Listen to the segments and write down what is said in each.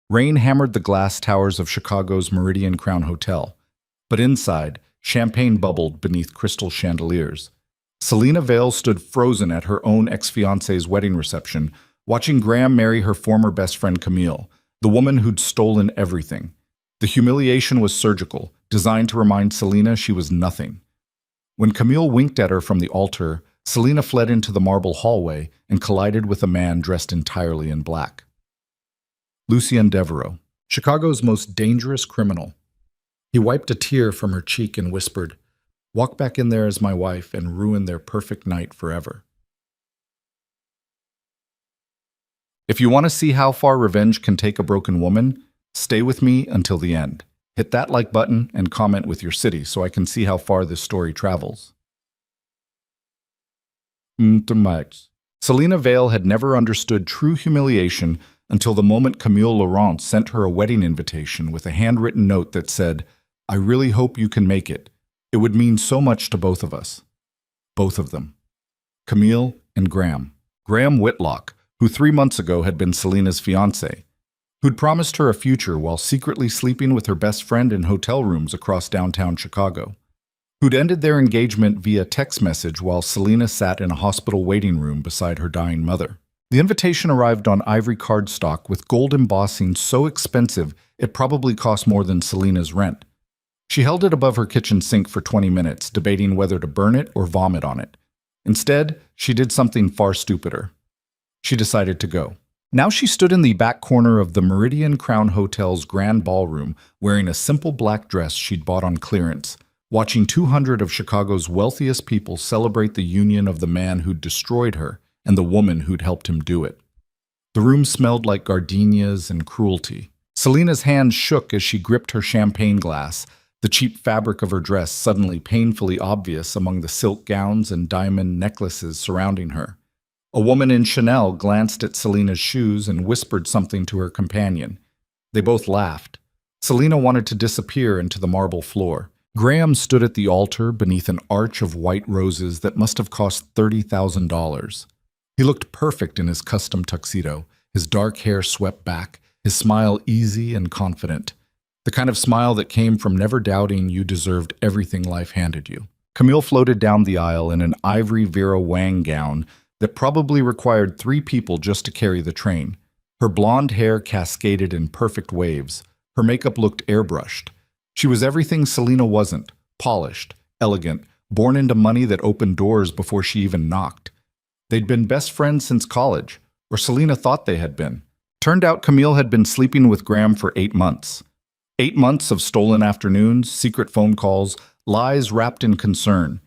Rain hammered the glass towers of Chicago's Meridian Crown Hotel, but inside, champagne bubbled beneath crystal chandeliers. Selena Vale stood frozen at her own ex-fiance's wedding reception, watching Graham marry her former best friend Camille, the woman who'd stolen everything. The humiliation was surgical, designed to remind Selena she was nothing. When Camille winked at her from the altar, Selena fled into the marble hallway and collided with a man dressed entirely in black. Lucien Devereaux, Chicago's most dangerous criminal. He wiped a tear from her cheek and whispered, "Walk back in there as my wife and ruin their perfect night forever." If you want to see how far revenge can take a broken woman, stay with me until the end. Hit that like button and comment with your city so I can see how far this story travels. Selena Vale had never understood true humiliation until the moment Camille Laurent sent her a wedding invitation with a handwritten note that said, "I really hope you can make it. It would mean so much to both of us." Both of them. Camille and Graham. Graham Whitlock, who 3 months ago had been Selena's fiancé, who'd promised her a future while secretly sleeping with her best friend in hotel rooms across downtown Chicago, who'd ended their engagement via text message while Selena sat in a hospital waiting room beside her dying mother. The invitation arrived on ivory cardstock with gold embossing so expensive it probably cost more than Selena's rent. She held it above her kitchen sink for 20 minutes, debating whether to burn it or vomit on it. Instead, she did something far stupider. She decided to go. Now she stood in the back corner of the Meridian Crown Hotel's grand ballroom, wearing a simple black dress she'd bought on clearance, watching 200 of Chicago's wealthiest people celebrate the union of the man who'd destroyed her and the woman who'd helped him do it. The room smelled like gardenias and cruelty. Selena's hands shook as she gripped her champagne glass, the cheap fabric of her dress suddenly painfully obvious among the silk gowns and diamond necklaces surrounding her. A woman in Chanel glanced at Selena's shoes and whispered something to her companion. They both laughed. Selena wanted to disappear into the marble floor. Graham stood at the altar beneath an arch of white roses that must have cost $30,000. He looked perfect in his custom tuxedo, his dark hair swept back, his smile easy and confident. The kind of smile that came from never doubting you deserved everything life handed you. Camille floated down the aisle in an ivory Vera Wang gown that probably required 3 people just to carry the train. Her blonde hair cascaded in perfect waves. Her makeup looked airbrushed. She was everything Selena wasn't: polished, elegant, born into money that opened doors before she even knocked. They'd been best friends since college, or Selena thought they had been. Turned out Camille had been sleeping with Graham for 8 months. 8 months of stolen afternoons, secret phone calls, lies wrapped in concern.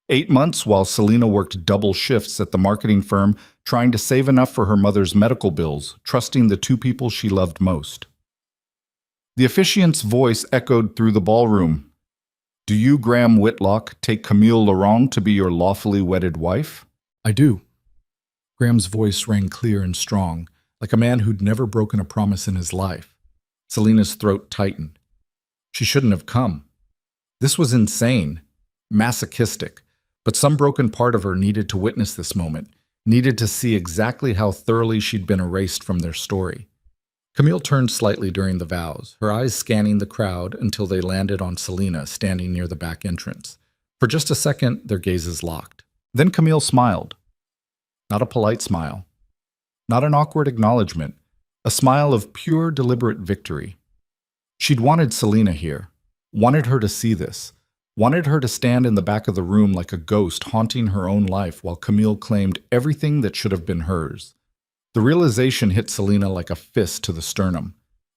8 months while Selena worked double shifts at the marketing firm, trying to save enough for her mother's medical bills, trusting the 2 people she loved most. The officiant's voice echoed through the ballroom. "Do you, Graham Whitlock, take Camille Laurent to be your lawfully wedded wife?" "I do." Graham's voice rang clear and strong, like a man who'd never broken a promise in his life. Selena's throat tightened. She shouldn't have come. This was insane, masochistic, but some broken part of her needed to witness this moment, needed to see exactly how thoroughly she'd been erased from their story. Camille turned slightly during the vows, her eyes scanning the crowd until they landed on Selena standing near the back entrance. For just a second, their gazes locked. Then Camille smiled. Not a polite smile. Not an awkward acknowledgement. A smile of pure, deliberate victory. She'd wanted Selena here. Wanted her to see this. Wanted her to stand in the back of the room like a ghost haunting her own life while Camille claimed everything that should have been hers. The realization hit Selena like a fist to the sternum.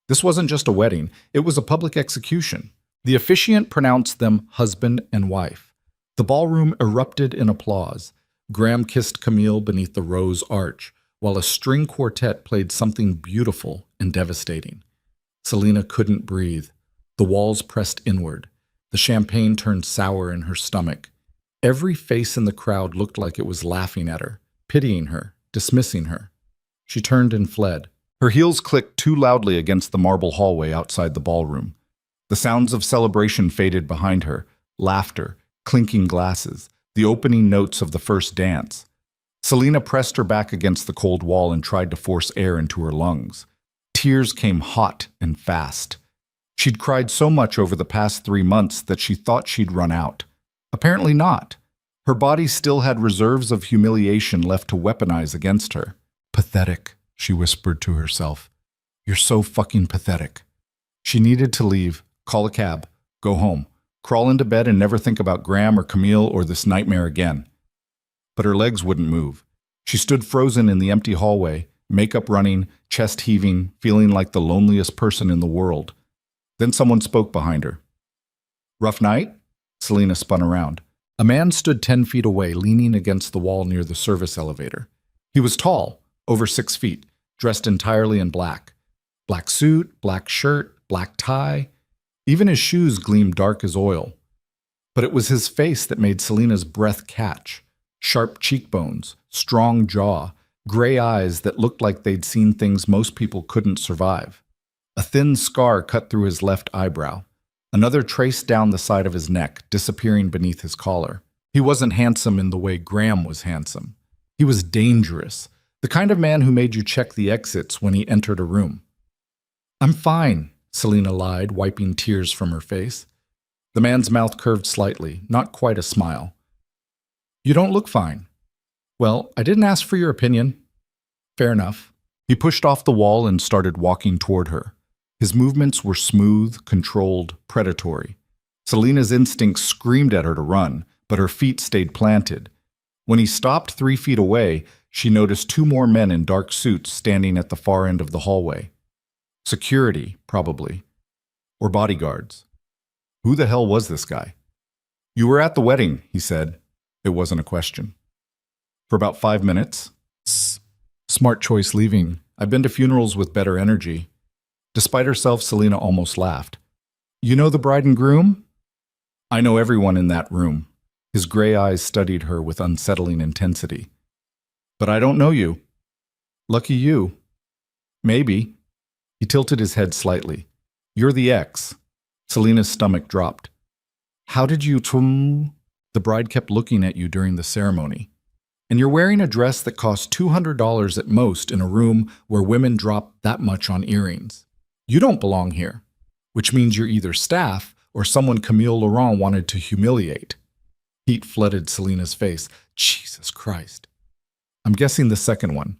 This wasn't just a wedding, it was a public execution. The officiant pronounced them husband and wife. The ballroom erupted in applause. Graham kissed Camille beneath the rose arch, while a string quartet played something beautiful and devastating. Selena couldn't breathe. The walls pressed inward. The champagne turned sour in her stomach. Every face in the crowd looked like it was laughing at her, pitying her, dismissing her. She turned and fled. Her heels clicked too loudly against the marble hallway outside the ballroom. The sounds of celebration faded behind her, laughter, clinking glasses, the opening notes of the first dance. Selena pressed her back against the cold wall and tried to force air into her lungs. Tears came hot and fast. She'd cried so much over the past 3 months that she thought she'd run out. Apparently not. Her body still had reserves of humiliation left to weaponize against her. Pathetic, she whispered to herself. You're so fucking pathetic. She needed to leave, call a cab, go home, crawl into bed and never think about Graham or Camille or this nightmare again. But her legs wouldn't move. She stood frozen in the empty hallway, makeup running, chest heaving, feeling like the loneliest person in the world. Then someone spoke behind her. Rough night? Selena spun around. A man stood 10 feet away, leaning against the wall near the service elevator. He was tall, over 6 feet, dressed entirely in black. Black suit, black shirt, black tie. Even his shoes gleamed dark as oil. But it was his face that made Selena's breath catch. Sharp cheekbones, strong jaw, gray eyes that looked like they'd seen things most people couldn't survive. A thin scar cut through his left eyebrow. Another traced down the side of his neck, disappearing beneath his collar. He wasn't handsome in the way Graham was handsome. He was dangerous, the kind of man who made you check the exits when he entered a room. I'm fine, Selena lied, wiping tears from her face. The man's mouth curved slightly, not quite a smile. You don't look fine. Well, I didn't ask for your opinion. Fair enough. He pushed off the wall and started walking toward her. His movements were smooth, controlled, predatory. Selena's instincts screamed at her to run, but her feet stayed planted. When he stopped 3 feet away, she noticed 2 more men in dark suits standing at the far end of the hallway. Security, probably. Or bodyguards. Who the hell was this guy? You were at the wedding, he said. It wasn't a question. For about 5 minutes. Smart choice leaving. I've been to funerals with better energy. Despite herself, Selena almost laughed. You know the bride and groom? I know everyone in that room. His gray eyes studied her with unsettling intensity. But I don't know you. Lucky you. Maybe. He tilted his head slightly. You're the ex. Selena's stomach dropped. How did you The bride kept looking at you during the ceremony. And you're wearing a dress that cost $200 at most in a room where women drop that much on earrings. You don't belong here, which means you're either staff or someone Camille Laurent wanted to humiliate. Heat flooded Selena's face. Jesus Christ. I'm guessing the second one.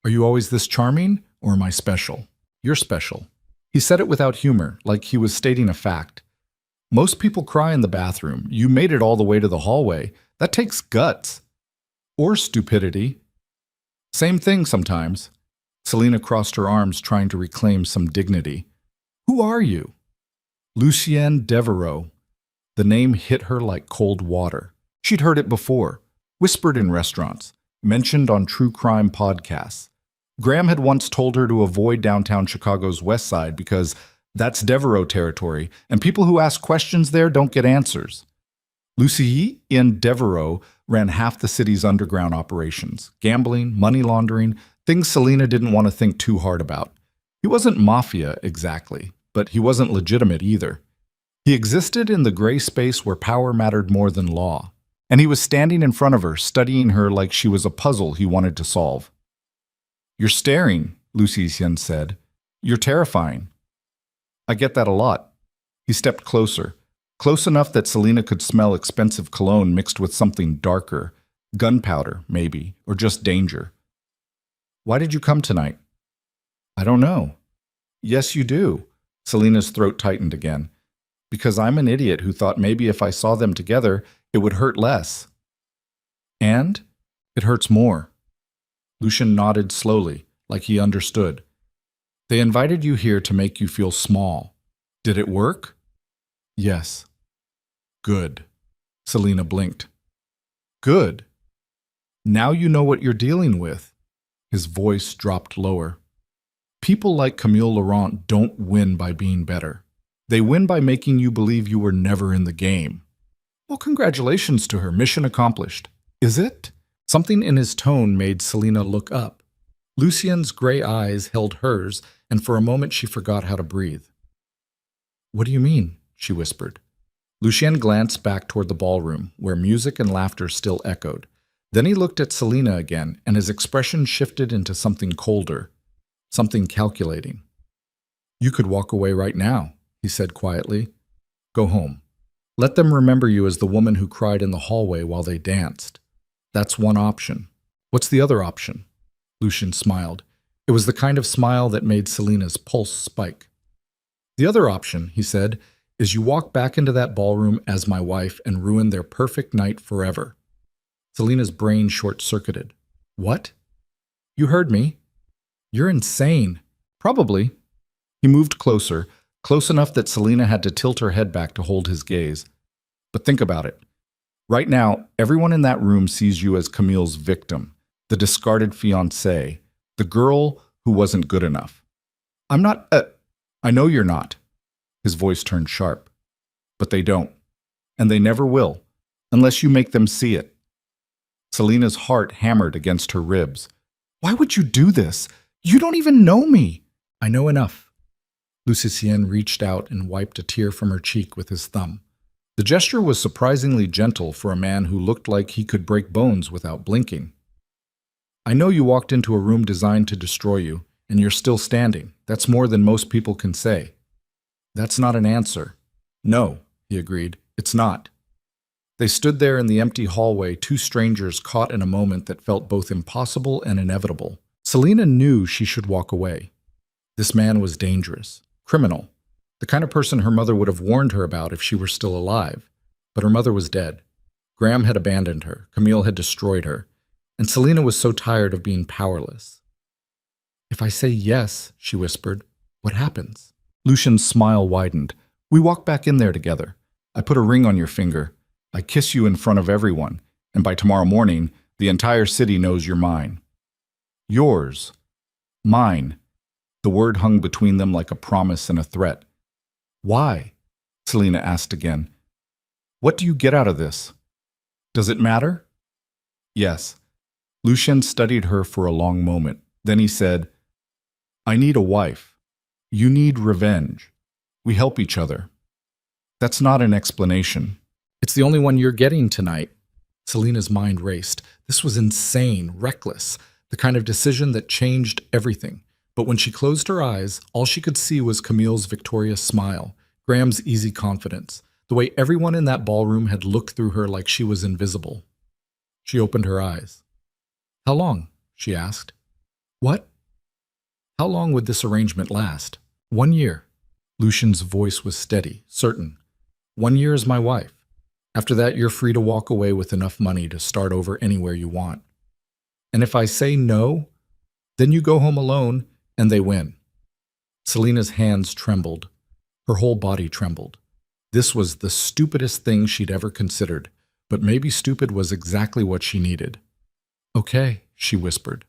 Are you always this charming, or am I special? You're special. He said it without humor, like he was stating a fact. Most people cry in the bathroom. You made it all the way to the hallway. That takes guts. Or stupidity. Same thing sometimes. Selena crossed her arms, trying to reclaim some dignity. Who are you? Lucienne Devereaux. The name hit her like cold water. She'd heard it before, whispered in restaurants, mentioned on true crime podcasts. Graham had once told her to avoid downtown Chicago's West Side because that's Devereaux territory, and people who ask questions there don't get answers. Lucienne Devereaux ran half the city's underground operations, gambling, money laundering, things Selena didn't want to think too hard about. He wasn't Mafia exactly, but he wasn't legitimate either. He existed in the gray space where power mattered more than law, and he was standing in front of her, studying her like she was a puzzle he wanted to solve. You're staring, Lucienne said. You're terrifying. I get that a lot. He stepped closer, close enough that Selena could smell expensive cologne mixed with something darker, gunpowder, maybe, or just danger. Why did you come tonight? I don't know. Yes, you do. Selena's throat tightened again. Because I'm an idiot who thought maybe if I saw them together, it would hurt less. And? It hurts more. Lucian nodded slowly, like he understood. They invited you here to make you feel small. Did it work? Yes. Good. Selena blinked. Good. Now you know what you're dealing with. His voice dropped lower. People like Camille Laurent don't win by being better. They win by making you believe you were never in the game. Well, congratulations to her. Mission accomplished. Is it? Something in his tone made Selena look up. Lucien's gray eyes held hers, and for a moment she forgot how to breathe. What do you mean? She whispered. Lucien glanced back toward the ballroom, where music and laughter still echoed. Then he looked at Selena again, and his expression shifted into something colder, something calculating. You could walk away right now, he said quietly. Go home. Let them remember you as the woman who cried in the hallway while they danced. That's one option. What's the other option? Lucian smiled. It was the kind of smile that made Selina's pulse spike. The other option, he said, is you walk back into that ballroom as my wife and ruin their perfect night forever. Selina's brain short-circuited. What? You heard me. You're insane. Probably. He moved closer, close enough that Selina had to tilt her head back to hold his gaze. But think about it. Right now, everyone in that room sees you as Camille's victim, the discarded fiancée, the girl who wasn't good enough. I'm not, I know you're not. His voice turned sharp. But they don't. And they never will, unless you make them see it. Selina's heart hammered against her ribs. Why would you do this? You don't even know me. I know enough. Lucien reached out and wiped a tear from her cheek with his thumb. The gesture was surprisingly gentle for a man who looked like he could break bones without blinking. I know you walked into a room designed to destroy you, and you're still standing. That's more than most people can say. That's not an answer. No, he agreed. It's not. They stood there in the empty hallway, two strangers caught in a moment that felt both impossible and inevitable. Selina knew she should walk away. This man was dangerous, criminal, the kind of person her mother would have warned her about if she were still alive. But her mother was dead. Graham had abandoned her, Camille had destroyed her, and Selina was so tired of being powerless. If I say yes, she whispered, what happens? Lucian's smile widened. We walk back in there together. I put a ring on your finger. I kiss you in front of everyone, and by tomorrow morning, the entire city knows you're mine. Yours. Mine. The word hung between them like a promise and a threat. Why? Selina asked again. What do you get out of this? Does it matter? Yes. Lucien studied her for a long moment. Then he said, I need a wife. You need revenge. We help each other. That's not an explanation. It's the only one you're getting tonight. Selina's mind raced. This was insane, reckless, the kind of decision that changed everything. But when she closed her eyes, all she could see was Camille's victorious smile, Graham's easy confidence, the way everyone in that ballroom had looked through her like she was invisible. She opened her eyes. How long? She asked. What? How long would this arrangement last? 1 year. Lucian's voice was steady, certain. 1 year as my wife. After that, you're free to walk away with enough money to start over anywhere you want. And if I say no, then you go home alone and they win. Selina's hands trembled. Her whole body trembled. This was the stupidest thing she'd ever considered, but maybe stupid was exactly what she needed. Okay, she whispered.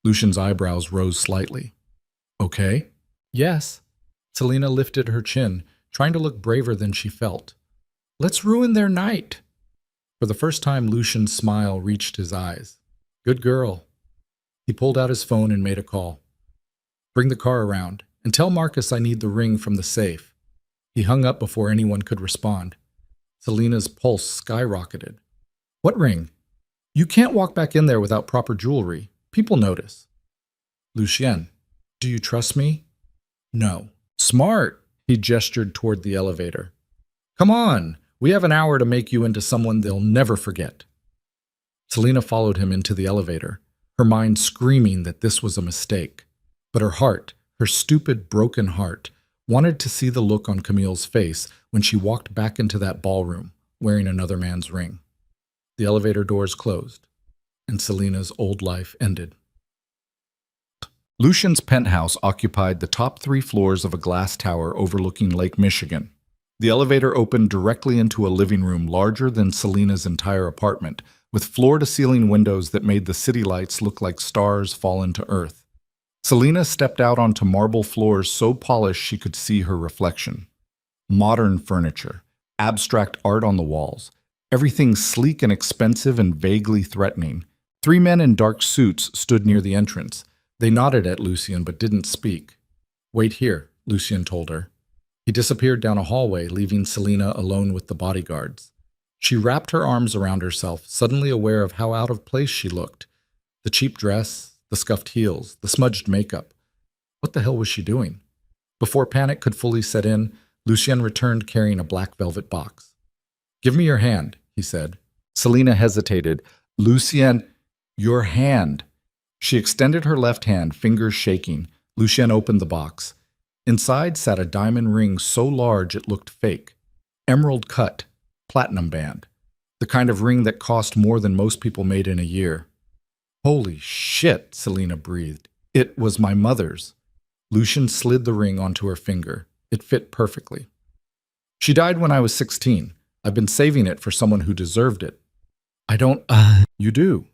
Lucian's eyebrows rose slightly. Okay? Yes. Selina lifted her chin, trying to look braver than she felt. Let's ruin their night. For the first time, Lucian's smile reached his eyes. Good girl. He pulled out his phone and made a call. Bring the car around, and tell Marcus I need the ring from the safe. He hung up before anyone could respond. Selina's pulse skyrocketed. What ring? You can't walk back in there without proper jewelry. People notice. Lucien, do you trust me? No. Smart. He gestured toward the elevator. Come on, we have an hour to make you into someone they'll never forget. Selina followed him into the elevator, her mind screaming that this was a mistake. But her heart, her stupid, broken heart, wanted to see the look on Camille's face when she walked back into that ballroom, wearing another man's ring. The elevator doors closed, and Selina's old life ended. Lucian's penthouse occupied the top 3 floors of a glass tower overlooking Lake Michigan. The elevator opened directly into a living room larger than Selina's entire apartment, with floor-to-ceiling windows that made the city lights look like stars fallen to earth. Selina stepped out onto marble floors so polished she could see her reflection. Modern furniture, abstract art on the walls, everything sleek and expensive and vaguely threatening. 3 men in dark suits stood near the entrance. They nodded at Lucien but didn't speak. Wait here, Lucien told her. He disappeared down a hallway, leaving Selina alone with the bodyguards. She wrapped her arms around herself, suddenly aware of how out of place she looked. The cheap dress, the scuffed heels, the smudged makeup. What the hell was she doing? Before panic could fully set in, Lucien returned carrying a black velvet box. "Give me your hand," he said. Selina hesitated. "Lucien, your hand." She extended her left hand, fingers shaking. Lucien opened the box. Inside sat a diamond ring so large it looked fake. Emerald cut, platinum band. The kind of ring that cost more than most people made in a year. "Holy shit," Selina breathed. "It was my mother's." Lucien slid the ring onto her finger. It fit perfectly. "She died when I was 16. I've been saving it for someone who deserved it." "I don't, You do."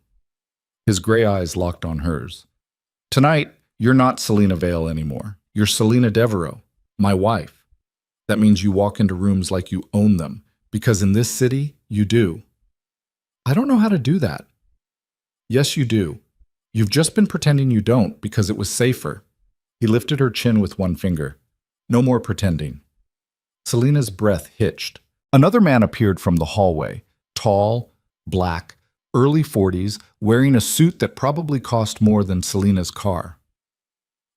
His gray eyes locked on hers. "Tonight, you're not Selina Vale anymore. You're Selina Devereaux, my wife. That means you walk into rooms like you own them, because in this city, you do." "I don't know how to do that." "Yes, you do. You've just been pretending you don't because it was safer." He lifted her chin with one finger. "No more pretending." Selina's breath hitched. Another man appeared from the hallway, tall, black, early 40s, wearing a suit that probably cost more than Selina's car.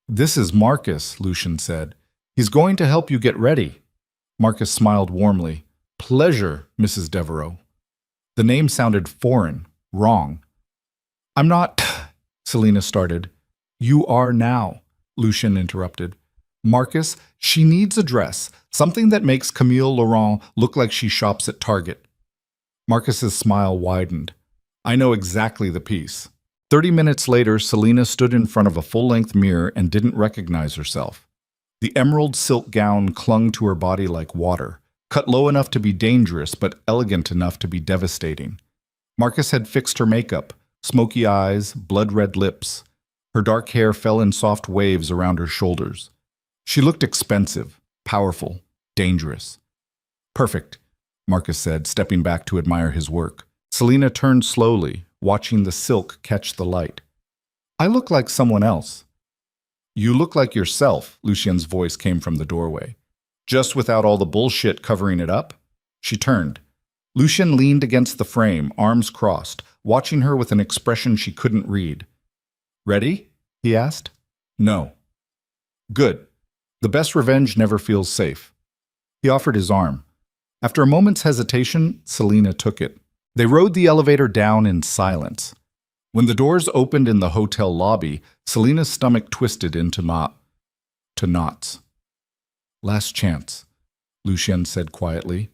"This is Marcus," Lucien said. "He's going to help you get ready." Marcus smiled warmly. "Pleasure, Mrs. Devereaux." The name sounded foreign, wrong. "I'm not," Selina started. "You are now," Lucien interrupted. "Marcus, she needs a dress, something that makes Camille Laurent look like she shops at Target." Marcus's smile widened. "I know exactly the piece." 30 minutes later, Selina stood in front of a full-length mirror and didn't recognize herself. The emerald silk gown clung to her body like water, cut low enough to be dangerous but elegant enough to be devastating. Marcus had fixed her makeup, smoky eyes, blood-red lips. Her dark hair fell in soft waves around her shoulders. She looked expensive, powerful, dangerous. "Perfect," Marcus said, stepping back to admire his work. Selina turned slowly, watching the silk catch the light. "I look like someone else." "You look like yourself," Lucien's voice came from the doorway. "Just without all the bullshit covering it up." She turned. Lucien leaned against the frame, arms crossed, watching her with an expression she couldn't read. "Ready?" he asked. "No." "Good. The best revenge never feels safe." He offered his arm. After a moment's hesitation, Selina took it. They rode the elevator down in silence. When the doors opened in the hotel lobby, Selina's stomach twisted into knots. "Last chance," Lucien said quietly.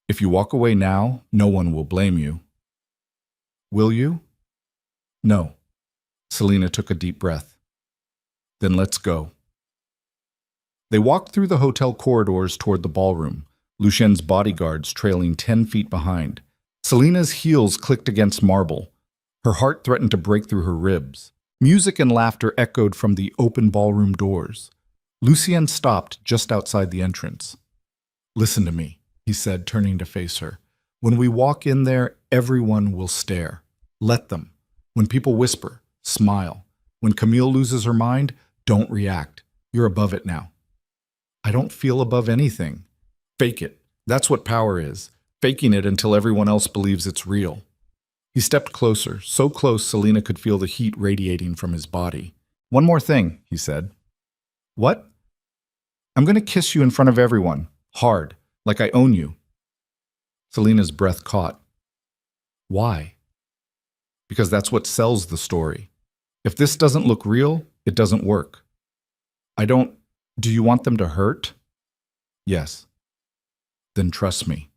"If you walk away now, no one will blame you." "Will you?" "No." Selina took a deep breath. "Then let's go." They walked through the hotel corridors toward the ballroom, Lucien's bodyguards trailing 10 feet behind. Selina's heels clicked against marble. Her heart threatened to break through her ribs. Music and laughter echoed from the open ballroom doors. Lucien stopped just outside the entrance. "Listen to me," he said, turning to face her. "When we walk in there, everyone will stare. Let them. When people whisper, smile. When Camille loses her mind, don't react. You're above it now." "I don't feel above anything." "Fake it. That's what power is. Faking it until everyone else believes it's real." He stepped closer, so close Selina could feel the heat radiating from his body. "One more thing," he said. "What?" "I'm going to kiss you in front of everyone. Hard. Like I own you." Selina's breath caught. "Why?" "Because that's what sells the story. If this doesn't look real, it doesn't work." Do you want them to hurt?" "Yes." "Then trust me."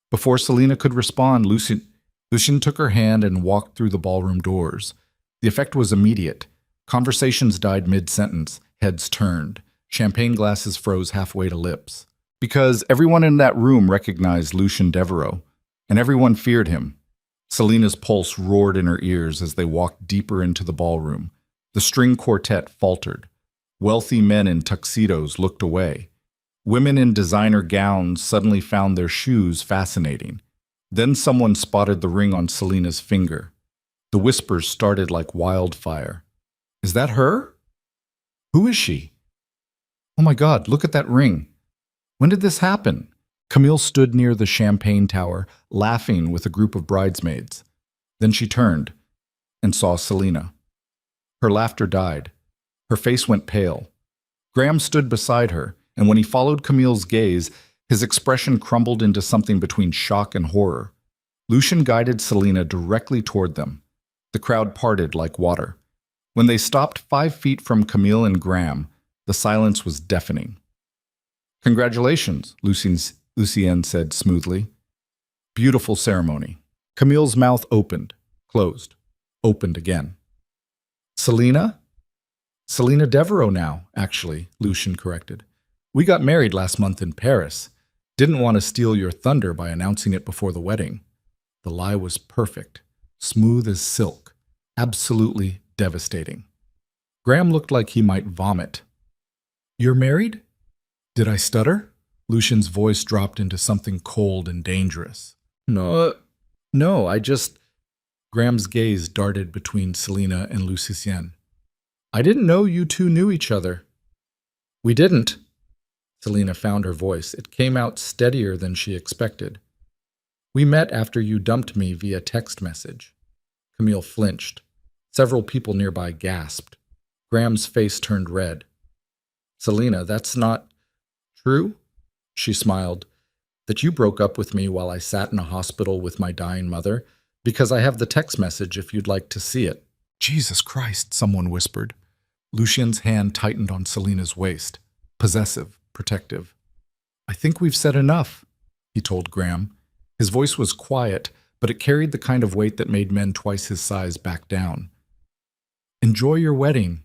Before Selina could respond, Lucien took her hand and walked through the ballroom doors. The effect was immediate. Conversations died mid-sentence, heads turned. Champagne glasses froze halfway to lips. Because everyone in that room recognized Lucien Devereaux, and everyone feared him. Selina's pulse roared in her ears as they walked deeper into the ballroom. The string quartet faltered. Wealthy men in tuxedos looked away. Women in designer gowns suddenly found their shoes fascinating. Then someone spotted the ring on Selina's finger. The whispers started like wildfire. "Is that her? Who is she? Oh my God, look at that ring. When did this happen?" Camille stood near the champagne tower, laughing with a group of bridesmaids. Then she turned and saw Selina. Her laughter died. Her face went pale. Graham stood beside her, and when he followed Camille's gaze, his expression crumbled into something between shock and horror. Lucian guided Selena directly toward them. The crowd parted like water. When they stopped 5 feet from Camille and Graham, the silence was deafening. "Congratulations," Lucien said smoothly. "Beautiful ceremony." Camille's mouth opened, closed, opened again. "Selena?" "Selena Devereaux now, actually," Lucien corrected. "We got married last month in Paris. Didn't want to steal your thunder by announcing it before the wedding." The lie was perfect, smooth as silk, absolutely devastating. Graham looked like he might vomit. "You're married?" Did I stutter? Lucian's voice dropped into something cold and dangerous. No, I just... Graham's gaze darted between Selena and Lucien. "I didn't know you two knew each other." "We didn't." Selena found her voice. It came out steadier than she expected. "We met after you dumped me via text message." Camille flinched. Several people nearby gasped. Graham's face turned red. "Selena, that's not true?" She smiled. "That you broke up with me while I sat in a hospital with my dying mother? Because I have the text message if you'd like to see it." "Jesus Christ," someone whispered. Lucien's hand tightened on Selena's waist. Possessive, protective. "I think we've said enough," he told Graham. His voice was quiet, but it carried the kind of weight that made men twice his size back down. "Enjoy your wedding."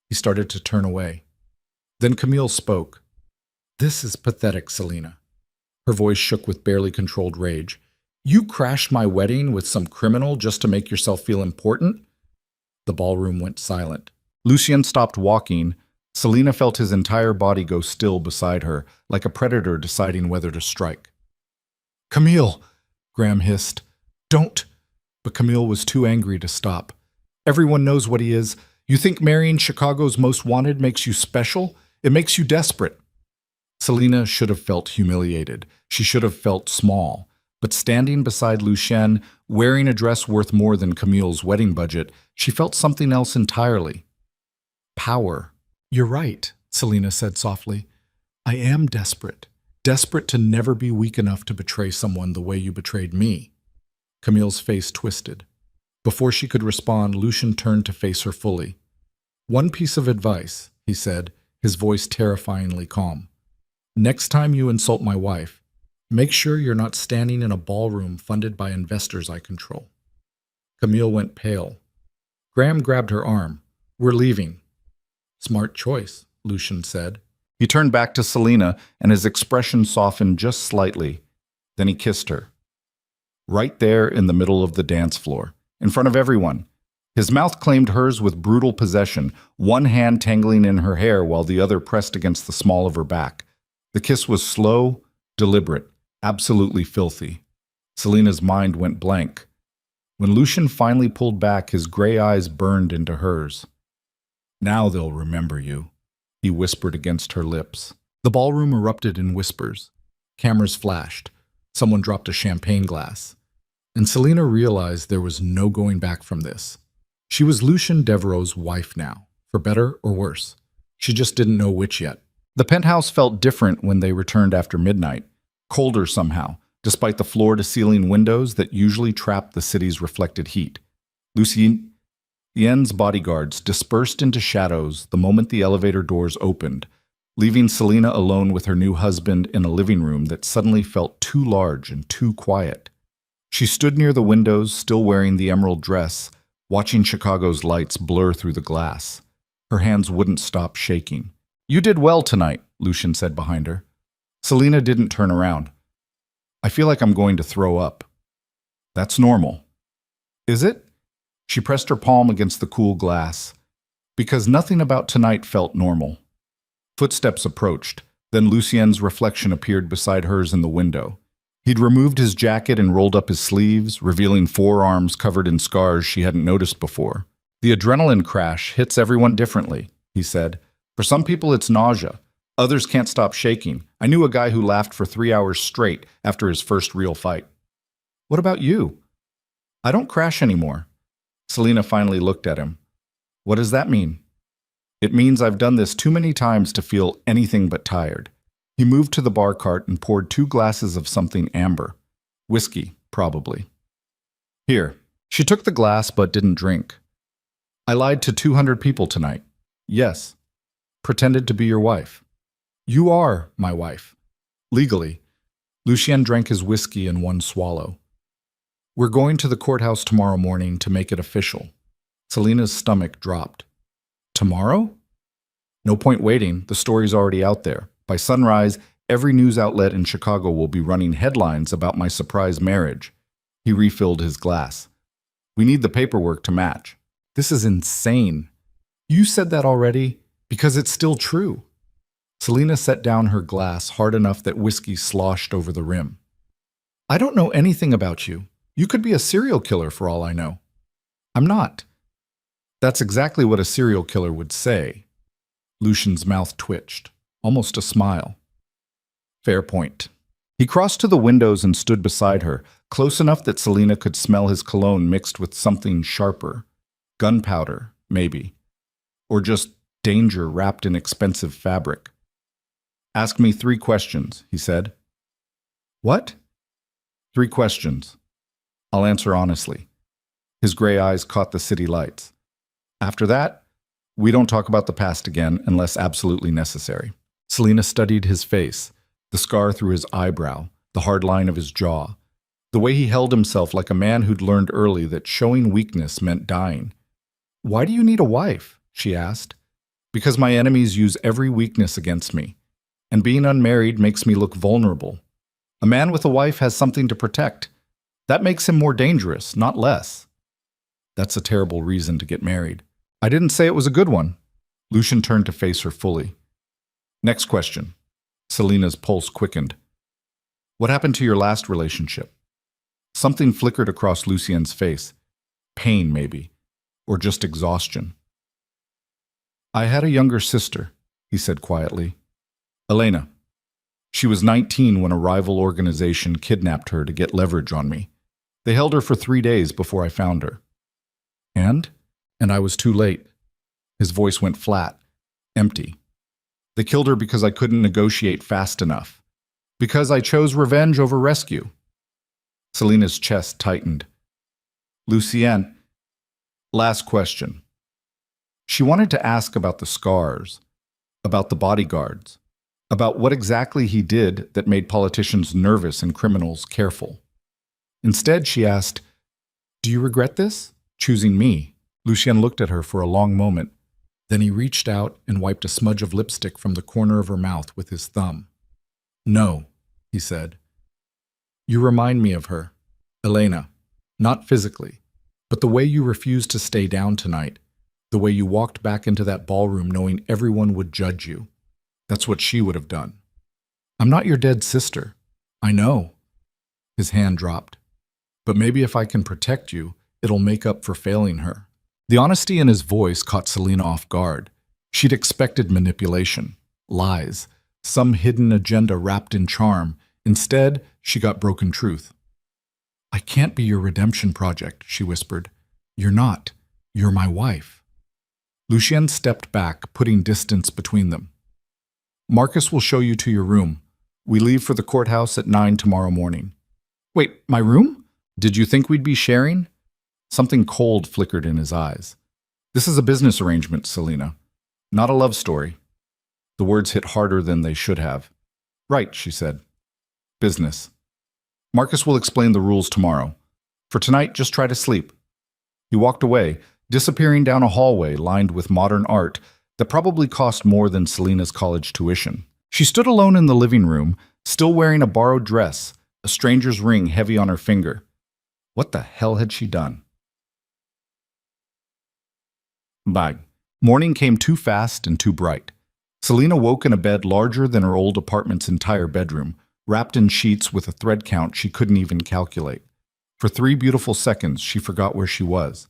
He started to turn away. Then Camille spoke. "This is pathetic, Selena." Her voice shook with barely controlled rage. "You crashed my wedding with some criminal just to make yourself feel important?" The ballroom went silent. Lucien stopped walking. Selena felt his entire body go still beside her, like a predator deciding whether to strike. "Camille!" Graham hissed. "Don't!" But Camille was too angry to stop. "Everyone knows what he is. You think marrying Chicago's most wanted makes you special? It makes you desperate." Selena should have felt humiliated. She should have felt small. But standing beside Lucien, wearing a dress worth more than Camille's wedding budget, she felt something else entirely. Power. "You're right," Selena said softly. "I am desperate. Desperate to never be weak enough to betray someone the way you betrayed me." Camille's face twisted. Before she could respond, Lucien turned to face her fully. "One piece of advice," he said, his voice terrifyingly calm. "Next time you insult my wife, make sure you're not standing in a ballroom funded by investors I control." Camille went pale. Graham grabbed her arm. "We're leaving." "Smart choice," Lucien said. He turned back to Selena, and his expression softened just slightly. Then he kissed her. Right there in the middle of the dance floor, in front of everyone. His mouth claimed hers with brutal possession, one hand tangling in her hair while the other pressed against the small of her back. The kiss was slow, deliberate, absolutely filthy. Selena's mind went blank. When Lucien finally pulled back, his gray eyes burned into hers. "Now they'll remember you," he whispered against her lips. The ballroom erupted in whispers. Cameras flashed. Someone dropped a champagne glass. And Selena realized there was no going back from this. She was Lucien Devereaux's wife now, for better or worse. She just didn't know which yet. The penthouse felt different when they returned after midnight, colder somehow, despite the floor-to-ceiling windows that usually trapped the city's reflected heat. Lucien's bodyguards dispersed into shadows the moment the elevator doors opened, leaving Selena alone with her new husband in a living room that suddenly felt too large and too quiet. She stood near the windows, still wearing the emerald dress, watching Chicago's lights blur through the glass. Her hands wouldn't stop shaking. "You did well tonight," Lucien said behind her. Selena didn't turn around. "I feel like I'm going to throw up." "That's normal." "Is it?" She pressed her palm against the cool glass. Because nothing about tonight felt normal. Footsteps approached. Then Lucien's reflection appeared beside hers in the window. He'd removed his jacket and rolled up his sleeves, revealing forearms covered in scars she hadn't noticed before. "The adrenaline crash hits everyone differently," he said. "For some people it's nausea. Others can't stop shaking. I knew a guy who laughed for 3 hours straight after his first real fight." "What about you?" "I don't crash anymore." Selena finally looked at him. "What does that mean?" It means I've done this too many times to feel anything but tired. He moved to the bar cart and poured 2 glasses of something amber. Whiskey, probably. Here. She took the glass but didn't drink. I lied to 200 people tonight. Yes. Pretended to be your wife. You are my wife. Legally. Lucien drank his whiskey in one swallow. We're going to the courthouse tomorrow morning to make it official. Selena's stomach dropped. Tomorrow? No point waiting, the story's already out there. By sunrise, every news outlet in Chicago will be running headlines about my surprise marriage. He refilled his glass. We need the paperwork to match. This is insane. You said that already? Because it's still true. Selena set down her glass hard enough that whiskey sloshed over the rim. I don't know anything about you. You could be a serial killer for all I know. I'm not. That's exactly what a serial killer would say. Lucien's mouth twitched, almost a smile. Fair point. He crossed to the windows and stood beside her, close enough that Selena could smell his cologne mixed with something sharper. Gunpowder, maybe. Or just danger wrapped in expensive fabric. Ask me 3 questions, he said. What? 3 questions. I'll answer honestly. His gray eyes caught the city lights. After that, we don't talk about the past again unless absolutely necessary. Selena studied his face, the scar through his eyebrow, the hard line of his jaw, the way he held himself like a man who'd learned early that showing weakness meant dying. Why do you need a wife? She asked. Because my enemies use every weakness against me, and being unmarried makes me look vulnerable. A man with a wife has something to protect. That makes him more dangerous, not less. That's a terrible reason to get married. I didn't say it was a good one. Lucien turned to face her fully. Next question. Selena's pulse quickened. What happened to your last relationship? Something flickered across Lucien's face. Pain, maybe. Or just exhaustion. I had a younger sister, he said quietly. Elena. She was 19 when a rival organization kidnapped her to get leverage on me. They held her for 3 days before I found her. And I was too late. His voice went flat, empty. They killed her because I couldn't negotiate fast enough. Because I chose revenge over rescue. Selena's chest tightened. Lucien. Last question. She wanted to ask about the scars, about the bodyguards, about what exactly he did that made politicians nervous and criminals careful. Instead, she asked, Do you regret this? Choosing me. Lucien looked at her for a long moment. Then he reached out and wiped a smudge of lipstick from the corner of her mouth with his thumb. No, he said. You remind me of her, Elena. Not physically, but the way you refused to stay down tonight, the way you walked back into that ballroom knowing everyone would judge you. That's what she would have done. I'm not your dead sister. I know. His hand dropped. But maybe if I can protect you, it'll make up for failing her. The honesty in his voice caught Selena off guard. She'd expected manipulation, lies, some hidden agenda wrapped in charm. Instead, she got broken truth. I can't be your redemption project, she whispered. You're not. You're my wife. Lucien stepped back, putting distance between them. Marcus will show you to your room. We leave for the courthouse at 9 tomorrow morning. Wait, my room? Did you think we'd be sharing? Something cold flickered in his eyes. This is a business arrangement, Selena. Not a love story. The words hit harder than they should have. Right, she said. Business. Marcus will explain the rules tomorrow. For tonight, just try to sleep. He walked away, disappearing down a hallway lined with modern art that probably cost more than Selena's college tuition. She stood alone in the living room, still wearing a borrowed dress, a stranger's ring heavy on her finger. What the hell had she done? Bye. Morning came too fast and too bright. Selena woke in a bed larger than her old apartment's entire bedroom, wrapped in sheets with a thread count she couldn't even calculate. For 3 beautiful seconds, she forgot where she was.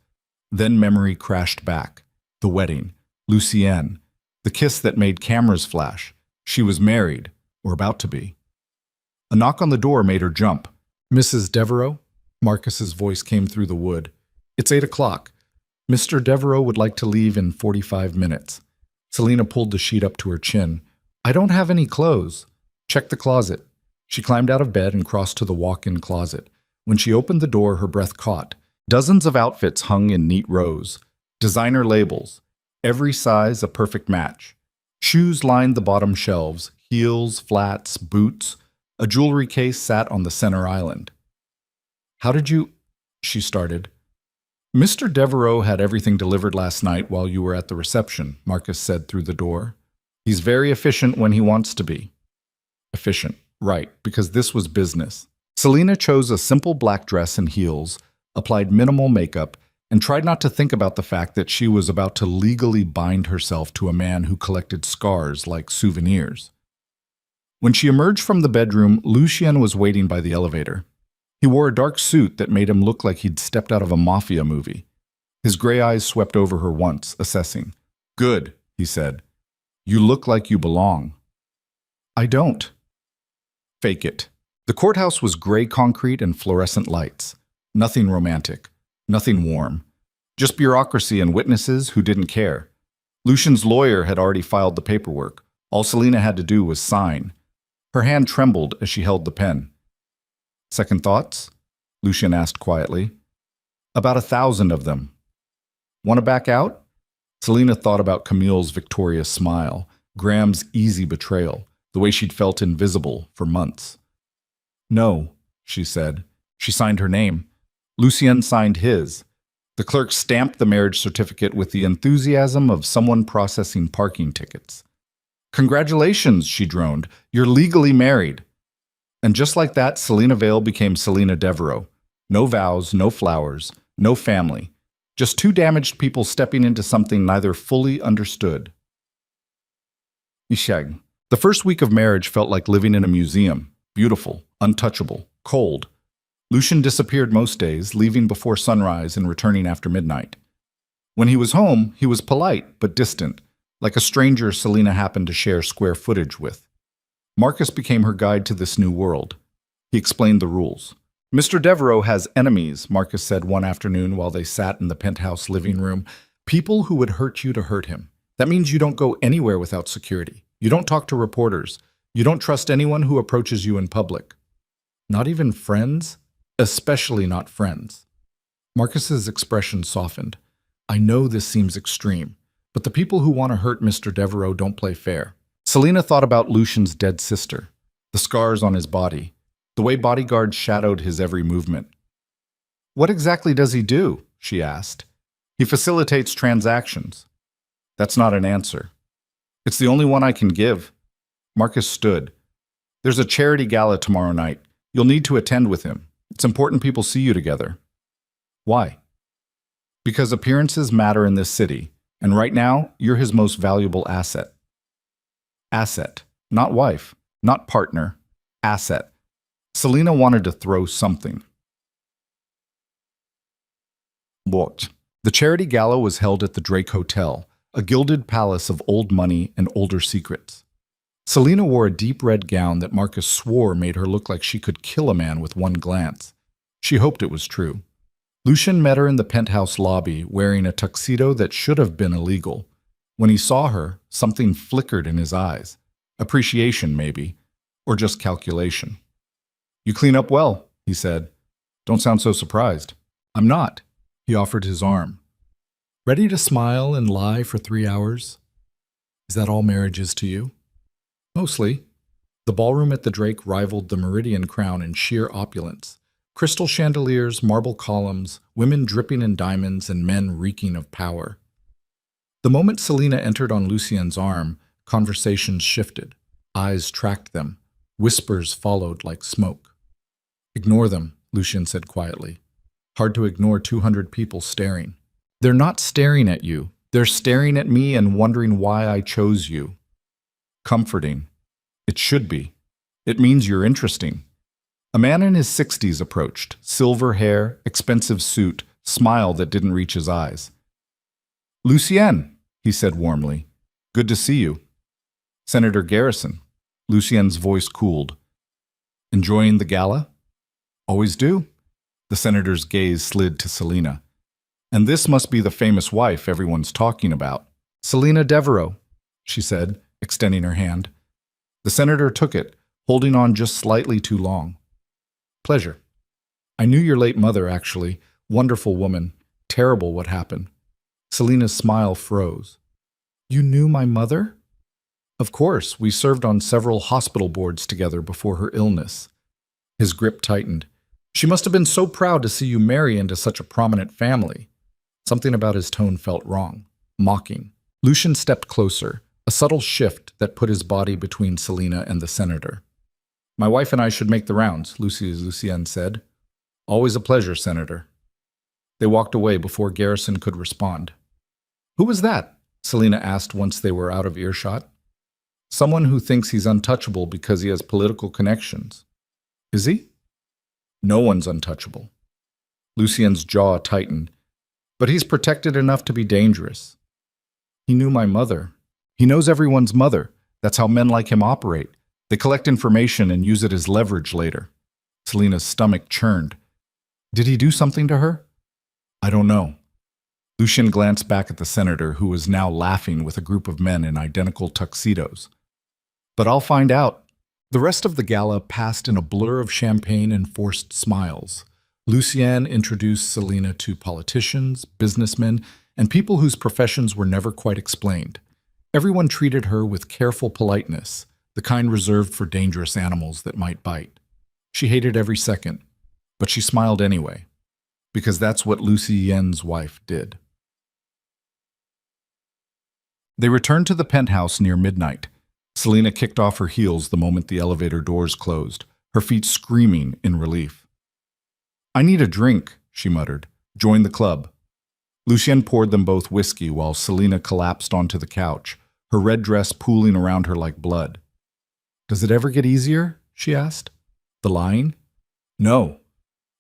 Then memory crashed back. The wedding. Lucien. The kiss that made cameras flash. She was married, or about to be. A knock on the door made her jump. Mrs. Devereaux? Marcus's voice came through the wood. It's 8 o'clock. Mr. Devereaux would like to leave in 45 minutes. Selina pulled the sheet up to her chin. I don't have any clothes. Check the closet. She climbed out of bed and crossed to the walk-in closet. When she opened the door, her breath caught. Dozens of outfits hung in neat rows. Designer labels. Every size a perfect match. Shoes lined the bottom shelves. Heels, flats, boots. A jewelry case sat on the center island. How did you... she started. Mr. Devereaux had everything delivered last night while you were at the reception, Marcus said through the door. He's very efficient when he wants to be. Efficient, right, because this was business. Selina chose a simple black dress and heels, applied minimal makeup, and tried not to think about the fact that she was about to legally bind herself to a man who collected scars like souvenirs. When she emerged from the bedroom, Lucien was waiting by the elevator. He wore a dark suit that made him look like he'd stepped out of a Mafia movie. His gray eyes swept over her once, assessing. Good, he said. You look like you belong. I don't. Fake it. The courthouse was gray concrete and fluorescent lights. Nothing romantic. Nothing warm. Just bureaucracy and witnesses who didn't care. Lucian's lawyer had already filed the paperwork. All Selina had to do was sign. Her hand trembled as she held the pen. Second thoughts? Lucien asked quietly. About 1,000 of them. Want to back out? Selina thought about Camille's victorious smile, Graham's easy betrayal, the way she'd felt invisible for months. No, she said. She signed her name. Lucien signed his. The clerk stamped the marriage certificate with the enthusiasm of someone processing parking tickets. Congratulations, she droned. You're legally married. And just like that, Selina Vale became Selina Devereaux. No vows, no flowers, no family. Just two damaged people stepping into something neither fully understood. Ishag. The first week of marriage felt like living in a museum. Beautiful, untouchable, cold. Lucien disappeared most days, leaving before sunrise and returning after midnight. When he was home, he was polite but distant, like a stranger Selina happened to share square footage with. Marcus became her guide to this new world. He explained the rules. Mr. Devereaux has enemies, Marcus said one afternoon while they sat in the penthouse living room. People who would hurt you to hurt him. That means you don't go anywhere without security. You don't talk to reporters. You don't trust anyone who approaches you in public. Not even friends? Especially not friends. Marcus's expression softened. I know this seems extreme, but the people who want to hurt Mr. Devereaux don't play fair. Selina thought about Lucian's dead sister, the scars on his body, the way bodyguards shadowed his every movement. What exactly does he do? She asked. He facilitates transactions. That's not an answer. It's the only one I can give. Marcus stood. There's a charity gala tomorrow night. You'll need to attend with him. It's important people see you together. Why? Because appearances matter in this city, and right now, you're his most valuable asset. Asset. Not wife. Not partner. Asset. Selina wanted to throw something. What? The charity gala was held at the Drake Hotel, a gilded palace of old money and older secrets. Selina wore a deep red gown that Marcus swore made her look like she could kill a man with one glance. She hoped it was true. Lucien met her in the penthouse lobby wearing a tuxedo that should have been illegal. When he saw her, something flickered in his eyes. Appreciation, maybe, or just calculation. You clean up well, he said. Don't sound so surprised. I'm not. He offered his arm. Ready to smile and lie for 3 hours? Is that all marriage is to you? Mostly. The ballroom at the Drake rivaled the Meridian Crown in sheer opulence. Crystal chandeliers, marble columns, women dripping in diamonds, and men reeking of power. The moment Selina entered on Lucien's arm, conversations shifted. Eyes tracked them. Whispers followed like smoke. Ignore them, Lucien said quietly. Hard to ignore 200 people staring. They're not staring at you. They're staring at me and wondering why I chose you. Comforting. It should be. It means you're interesting. A man in his 60s approached, silver hair, expensive suit, smile that didn't reach his eyes. Lucien, he said warmly. Good to see you. Senator Garrison. Lucien's voice cooled. Enjoying the gala? Always do. The senator's gaze slid to Selina. And this must be the famous wife everyone's talking about. Selina Devereaux. she said, extending her hand. The senator took it, holding on just slightly too long. Pleasure. I knew your late mother, actually. Wonderful woman. Terrible what happened. Selina's smile froze. You knew my mother? Of course, we served on several hospital boards together before her illness. His grip tightened. She must have been so proud to see you marry into such a prominent family. Something about his tone felt wrong, mocking. Lucien stepped closer, a subtle shift that put his body between Selina and the senator. My wife and I should make the rounds, Lucien said. Always a pleasure, Senator. They walked away before Garrison could respond. Who was that? Selina asked once they were out of earshot. Someone who thinks he's untouchable because he has political connections. Is he? No one's untouchable. Lucien's jaw tightened. But he's protected enough to be dangerous. He knew my mother. He knows everyone's mother. That's how men like him operate. They collect information and use it as leverage later. Selina's stomach churned. Did he do something to her? I don't know. Lucien glanced back at the senator, who was now laughing with a group of men in identical tuxedos. But I'll find out. The rest of the gala passed in a blur of champagne and forced smiles. Lucien introduced Selina to politicians, businessmen, and people whose professions were never quite explained. Everyone treated her with careful politeness, the kind reserved for dangerous animals that might bite. She hated every second, but she smiled anyway, because that's what Lucien's wife did. They returned to the penthouse near midnight. Selina kicked off her heels the moment the elevator doors closed, her feet screaming in relief. I need a drink, she muttered. Join the club. Lucien poured them both whiskey while Selina collapsed onto the couch, her red dress pooling around her like blood. Does it ever get easier? She asked. The lying? No.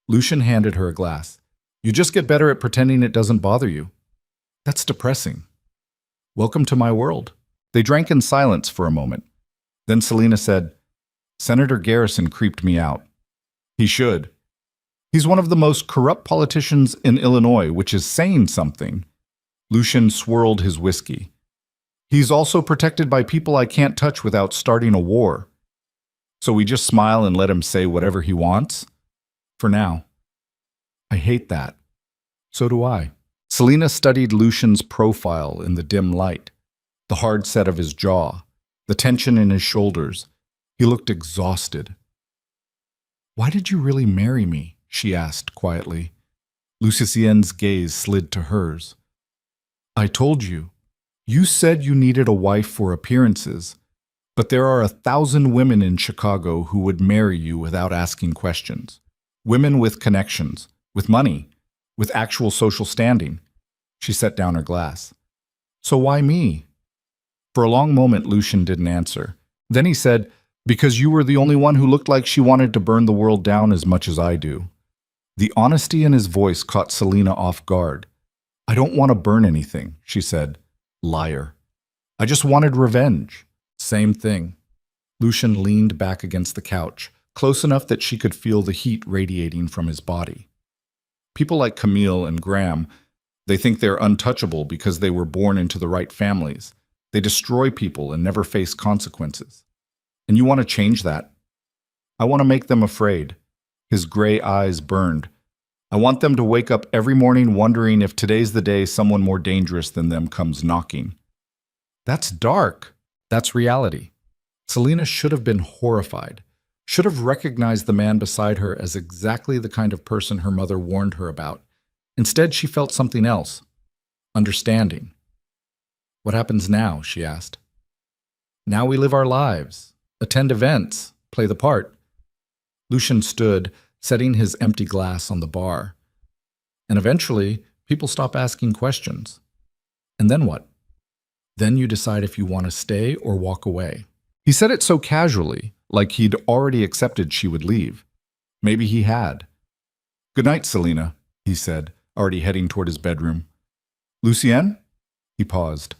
Lucien handed her a glass. You just get better at pretending it doesn't bother you. That's depressing. Welcome to my world. They drank in silence for a moment. Then Selina said, Senator Garrison creeped me out. He should. He's one of the most corrupt politicians in Illinois, which is saying something. Lucien swirled his whiskey. He's also protected by people I can't touch without starting a war. So we just smile and let him say whatever he wants? For now. I hate that. So do I. Selina studied Lucien's profile in the dim light. The hard set of his jaw, the tension in his shoulders. He looked exhausted. Why did you really marry me? She asked quietly. Lucien's gaze slid to hers. I told you. You said you needed a wife for appearances, but there are 1,000 women in Chicago who would marry you without asking questions. Women with connections, with money, with actual social standing. She set down her glass. So why me? For a long moment, Lucien didn't answer. Then he said, because you were the only one who looked like she wanted to burn the world down as much as I do. The honesty in his voice caught Selina off guard. I don't want to burn anything, she said. Liar. I just wanted revenge. Same thing. Lucien leaned back against the couch, close enough that she could feel the heat radiating from his body. People like Camille and Graham, they think they're untouchable because they were born into the right families. They destroy people and never face consequences. And you want to change that? I want to make them afraid. His gray eyes burned. I want them to wake up every morning wondering if today's the day someone more dangerous than them comes knocking. That's dark. That's reality. Selina should have been horrified, should have recognized the man beside her as exactly the kind of person her mother warned her about. Instead, she felt something else. Understanding. What happens now? She asked. Now we live our lives, attend events, play the part. Lucien stood, setting his empty glass on the bar. And eventually, people stop asking questions. And then what? Then you decide if you want to stay or walk away. He said it so casually, like he'd already accepted she would leave. Maybe he had. Good night, Selina, he said, already heading toward his bedroom. Lucien? He paused.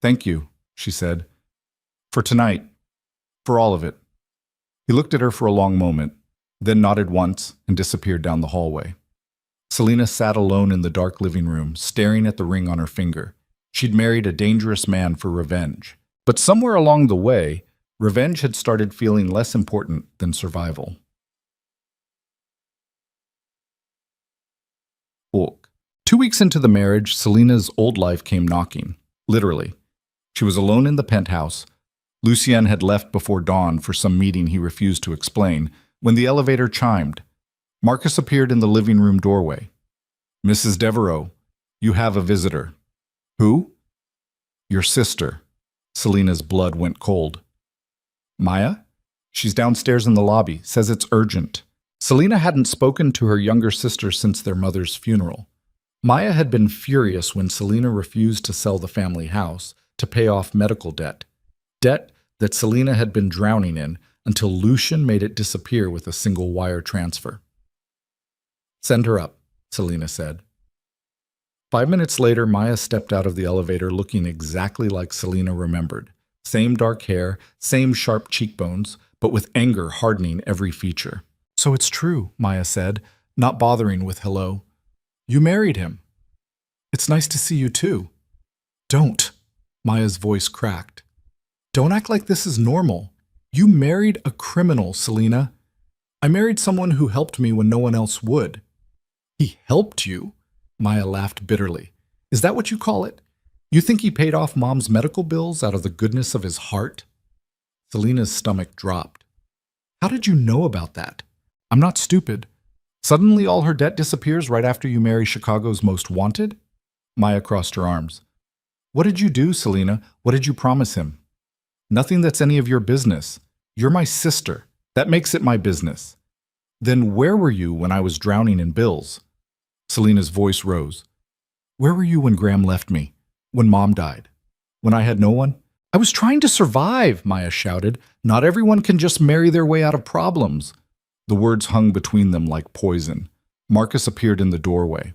Thank you, she said. For tonight. For all of it. He looked at her for a long moment, then nodded once and disappeared down the hallway. Selina sat alone in the dark living room, staring at the ring on her finger. She'd married a dangerous man for revenge, But somewhere along the way, revenge had started feeling less important than survival. Look, 2 weeks into the marriage, Selena's old life came knocking, literally. She was alone in the penthouse. Lucien had left before dawn for some meeting he refused to explain when the elevator chimed. Marcus appeared in the living room doorway. "Mrs. Devereaux, you have a visitor." "Who?" "Your sister." Selena's blood went cold. "Maya? She's downstairs in the lobby, says it's urgent." Selena hadn't spoken to her younger sister since their mother's funeral. Maya had been furious when Selena refused to sell the family house to pay off medical debt. Debt that Selena had been drowning in until Lucien made it disappear with a single wire transfer. "Send her up," Selena said. 5 minutes later, Maya stepped out of the elevator looking exactly like Selena remembered. Same dark hair, same sharp cheekbones, but with anger hardening every feature. "So it's true," Maya said, not bothering with hello. "You married him. It's nice to see you too." "Don't," Maya's voice cracked. "Don't act like this is normal. You married a criminal, Selena. I married someone who helped me when no one else would." "He helped you?" Maya laughed bitterly. "Is that what you call it? You think he paid off Mom's medical bills out of the goodness of his heart?" Selena's stomach dropped. "How did you know about that?" "I'm not stupid. Suddenly all her debt disappears right after you marry Chicago's most wanted?" Maya crossed her arms. "What did you do, Selena? What did you promise him?" "Nothing that's any of your business. You're my sister. That makes it my business." "Then where were you when I was drowning in bills?" Selena's voice rose. "Where were you when Graham left me? When Mom died? When I had no one?" "I was trying to survive," Maya shouted. "Not everyone can just marry their way out of problems." The words hung between them like poison. Marcus appeared in the doorway.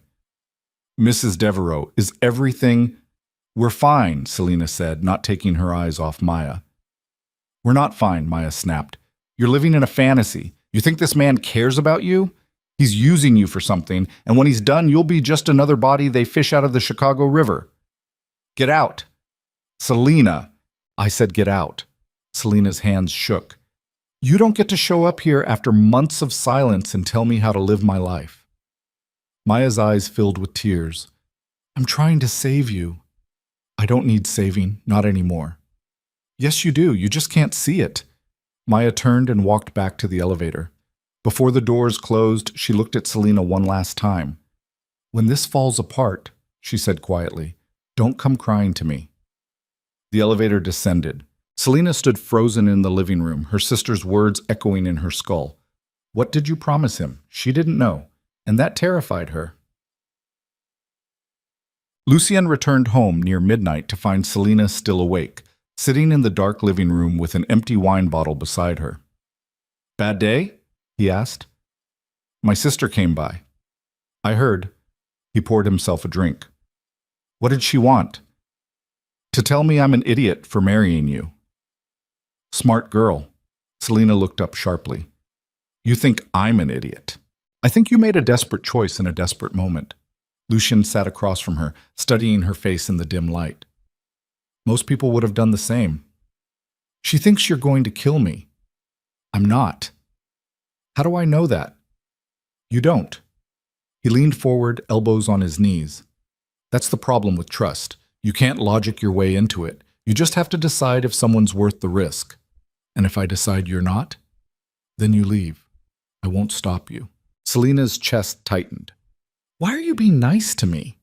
"Mrs. Devereaux, is everything—" "We're fine," Selena said, not taking her eyes off Maya. "We're not fine," Maya snapped. "You're living in a fantasy. You think this man cares about you? He's using you for something, and when he's done, you'll be just another body they fish out of the Chicago River. Get out." "Selena!" "I said get out." Selena's hands shook. "You don't get to show up here after months of silence and tell me how to live my life." Maya's eyes filled with tears. "I'm trying to save you." "I don't need saving, not anymore." "Yes, you do. You just can't see it." Maya turned and walked back to the elevator. Before the doors closed, she looked at Selena one last time. "When this falls apart," she said quietly, "don't come crying to me." The elevator descended. Selena stood frozen in the living room, her sister's words echoing in her skull. What did you promise him? She didn't know, and that terrified her. Lucien returned home near midnight to find Selena still awake, sitting in the dark living room with an empty wine bottle beside her. "Bad day?" he asked. "My sister came by." "I heard." He poured himself a drink. "What did she want?" "To tell me I'm an idiot for marrying you." "Smart girl." Selena looked up sharply. "You think I'm an idiot?" "I think you made a desperate choice in a desperate moment." Lucien sat across from her, studying her face in the dim light. "Most people would have done the same." "She thinks you're going to kill me." "I'm not." "How do I know that?" "You don't." He leaned forward, elbows on his knees. "That's the problem with trust. You can't logic your way into it. You just have to decide if someone's worth the risk. And if I decide you're not, then you leave. I won't stop you." Selena's chest tightened. "Why are you being nice to me?"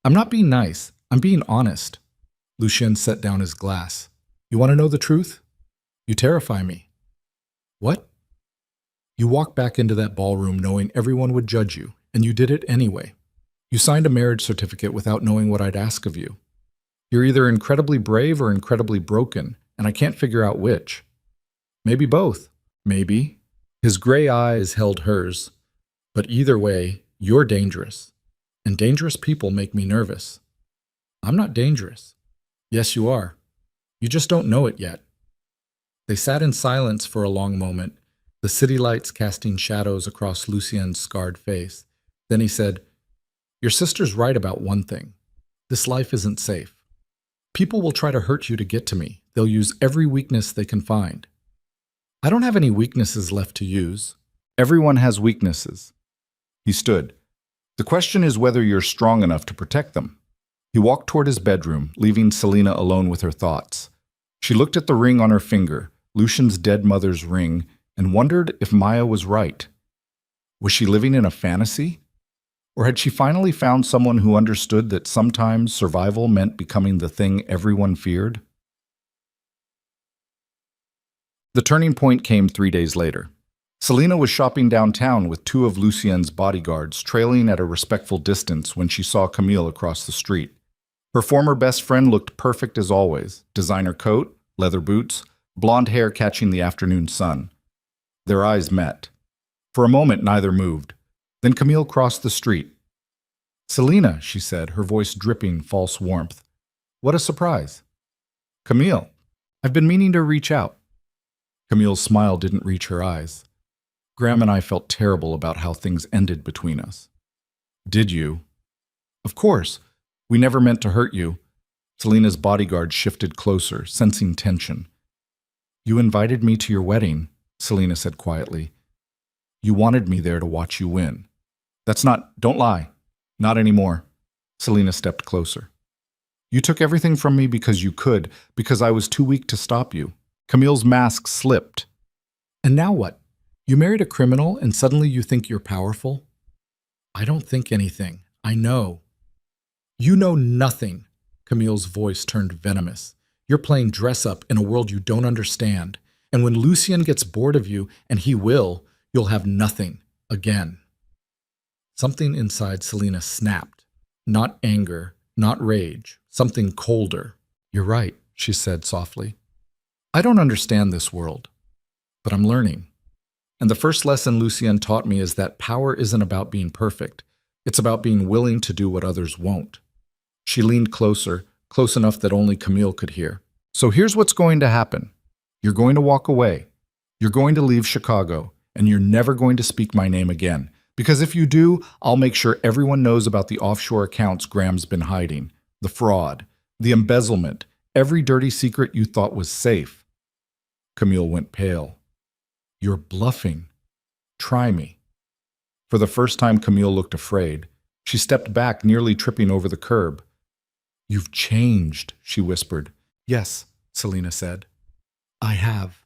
"I'm not being nice. I'm being honest." Lucien set down his glass. "You want to know the truth? You terrify me." "What?" "You walked back into that ballroom knowing everyone would judge you, and you did it anyway. You signed a marriage certificate without knowing what I'd ask of you. You're either incredibly brave or incredibly broken, and I can't figure out which. Maybe both. Maybe." His gray eyes held hers. "But either way, you're dangerous. And dangerous people make me nervous." "I'm not dangerous." "Yes, you are. You just don't know it yet." They sat in silence for a long moment, the city lights casting shadows across Lucien's scarred face. Then he said, "Your sister's right about one thing. This life isn't safe. People will try to hurt you to get to me. They'll use every weakness they can find. I don't have any weaknesses left to use. Everyone has weaknesses. He stood. The question is whether you're strong enough to protect them. He walked toward his bedroom, leaving Selina alone with her thoughts. She looked at the ring on her finger, Lucian's dead mother's ring, and wondered if Maya was right. Was she living in a fantasy? Or had she finally found someone who understood that sometimes survival meant becoming the thing everyone feared? The turning point came 3 days later. Selina was shopping downtown with 2 of Lucien's bodyguards, trailing at a respectful distance when she saw Camille across the street. Her former best friend looked perfect as always, designer coat, leather boots, blonde hair catching the afternoon sun. Their eyes met. For a moment, neither moved. Then Camille crossed the street. "Selina," she said, her voice dripping false warmth. "What a surprise." "Camille, I've been meaning to reach out." Camille's smile didn't reach her eyes. "Graham and I felt terrible about how things ended between us." "Did you?" "Of course. We never meant to hurt you." Selina's bodyguard shifted closer, sensing tension. "You invited me to your wedding," Selina said quietly. "You wanted me there to watch you win." "That's not— don't lie." "Not anymore." Selina stepped closer. "You took everything from me because you could, because I was too weak to stop you." Camille's mask slipped. "And now what? You married a criminal and suddenly you think you're powerful?" "I don't think anything. I know." "You know nothing." Camille's voice turned venomous. "You're playing dress-up in a world you don't understand. And when Lucien gets bored of you, and he will, you'll have nothing again." Something inside Selina snapped. Not anger, not rage, something colder. "You're right," she said softly. "I don't understand this world, but I'm learning. And the first lesson Lucien taught me is that power isn't about being perfect. It's about being willing to do what others won't." She leaned closer, close enough that only Camille could hear. "So here's what's going to happen. You're going to walk away. You're going to leave Chicago, and you're never going to speak my name again. Because if you do, I'll make sure everyone knows about the offshore accounts Graham's been hiding, the fraud, the embezzlement, every dirty secret you thought was safe." Camille went pale. "You're bluffing. Try me." For the first time, Camille looked afraid. She stepped back, nearly tripping over the curb. "You've changed," she whispered. "Yes," Selina said. "I have."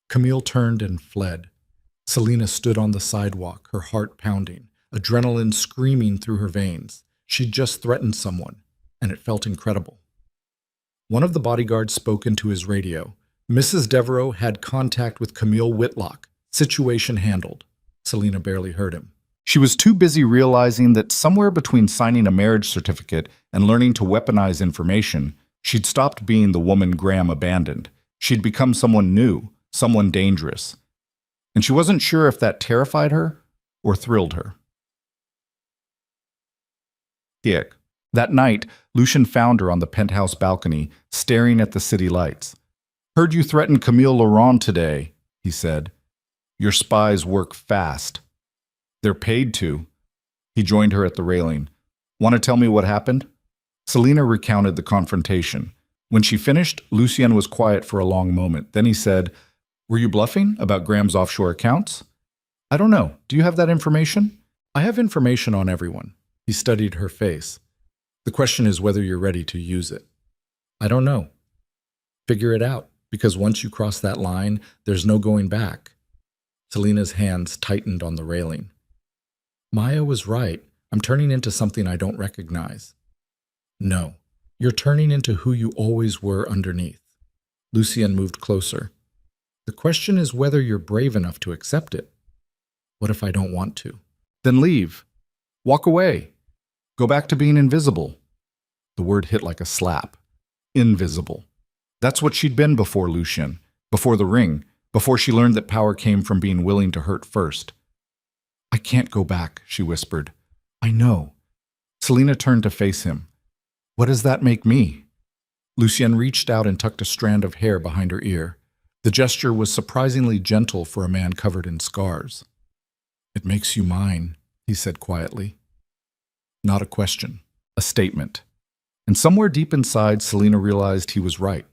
Camille turned and fled. Selina stood on the sidewalk, her heart pounding, adrenaline screaming through her veins. She'd just threatened someone, and it felt incredible. One of the bodyguards spoke into his radio. "Mrs. Devereaux had contact with Camille Whitlock. Situation handled." Selina barely heard him. She was too busy realizing that somewhere between signing a marriage certificate and learning to weaponize information, she'd stopped being the woman Graham abandoned. She'd become someone new, someone dangerous. And she wasn't sure if that terrified her or thrilled her. That night, Lucien found her on the penthouse balcony, staring at the city lights. "Heard you threatened Camille Laurent today," he said. "Your spies work fast." "They're paid to." He joined her at the railing. "Want to tell me what happened?" Selina recounted the confrontation. When she finished, Lucien was quiet for a long moment. Then he said, "Were you bluffing about Graham's offshore accounts?" "I don't know. Do you have that information?" "I have information on everyone." He studied her face. "The question is whether you're ready to use it." "I don't know." "Figure it out, because once you cross that line, there's no going back." Selina's hands tightened on the railing. "Maya was right. I'm turning into something I don't recognize." "No, you're turning into who you always were underneath." Lucien moved closer. "The question is whether you're brave enough to accept it." "What if I don't want to?" "Then leave. Walk away. Go back to being invisible." The word hit like a slap. Invisible. That's what she'd been before Lucien, before the ring, before she learned that power came from being willing to hurt first. "I can't go back," she whispered. "I know." Selina turned to face him. "What does that make me?" Lucien reached out and tucked a strand of hair behind her ear. The gesture was surprisingly gentle for a man covered in scars. "It makes you mine," he said quietly. Not a question, a statement. And somewhere deep inside, Selina realized he was right.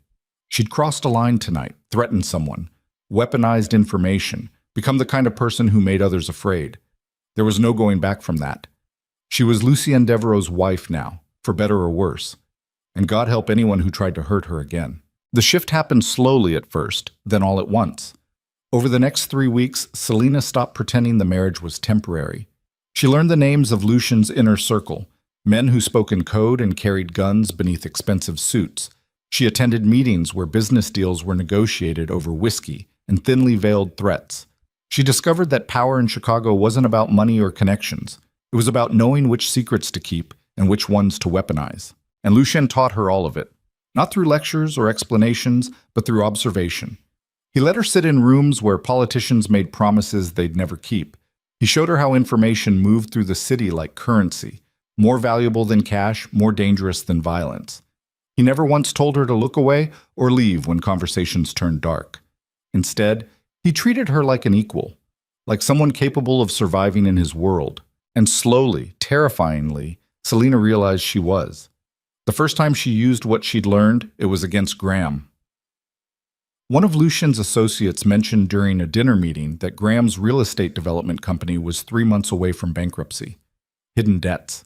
She'd crossed a line tonight, threatened someone, weaponized information, become the kind of person who made others afraid. There was no going back from that. She was Lucien Devereaux's wife now, for better or worse, and God help anyone who tried to hurt her again. The shift happened slowly at first, then all at once. Over the next 3 weeks, Selina stopped pretending the marriage was temporary. She learned the names of Lucien's inner circle, men who spoke in code and carried guns beneath expensive suits. She attended meetings where business deals were negotiated over whiskey and thinly veiled threats. She discovered that power in Chicago wasn't about money or connections. It was about knowing which secrets to keep and which ones to weaponize. And Lucien taught her all of it, not through lectures or explanations, but through observation. He let her sit in rooms where politicians made promises they'd never keep. He showed her how information moved through the city like currency, more valuable than cash, more dangerous than violence. He never once told her to look away or leave when conversations turned dark. Instead, he treated her like an equal, like someone capable of surviving in his world. And slowly, terrifyingly, Selina realized she was. The first time she used what she'd learned, it was against Graham. One of Lucien's associates mentioned during a dinner meeting that Graham's real estate development company was 3 months away from bankruptcy. Hidden debts,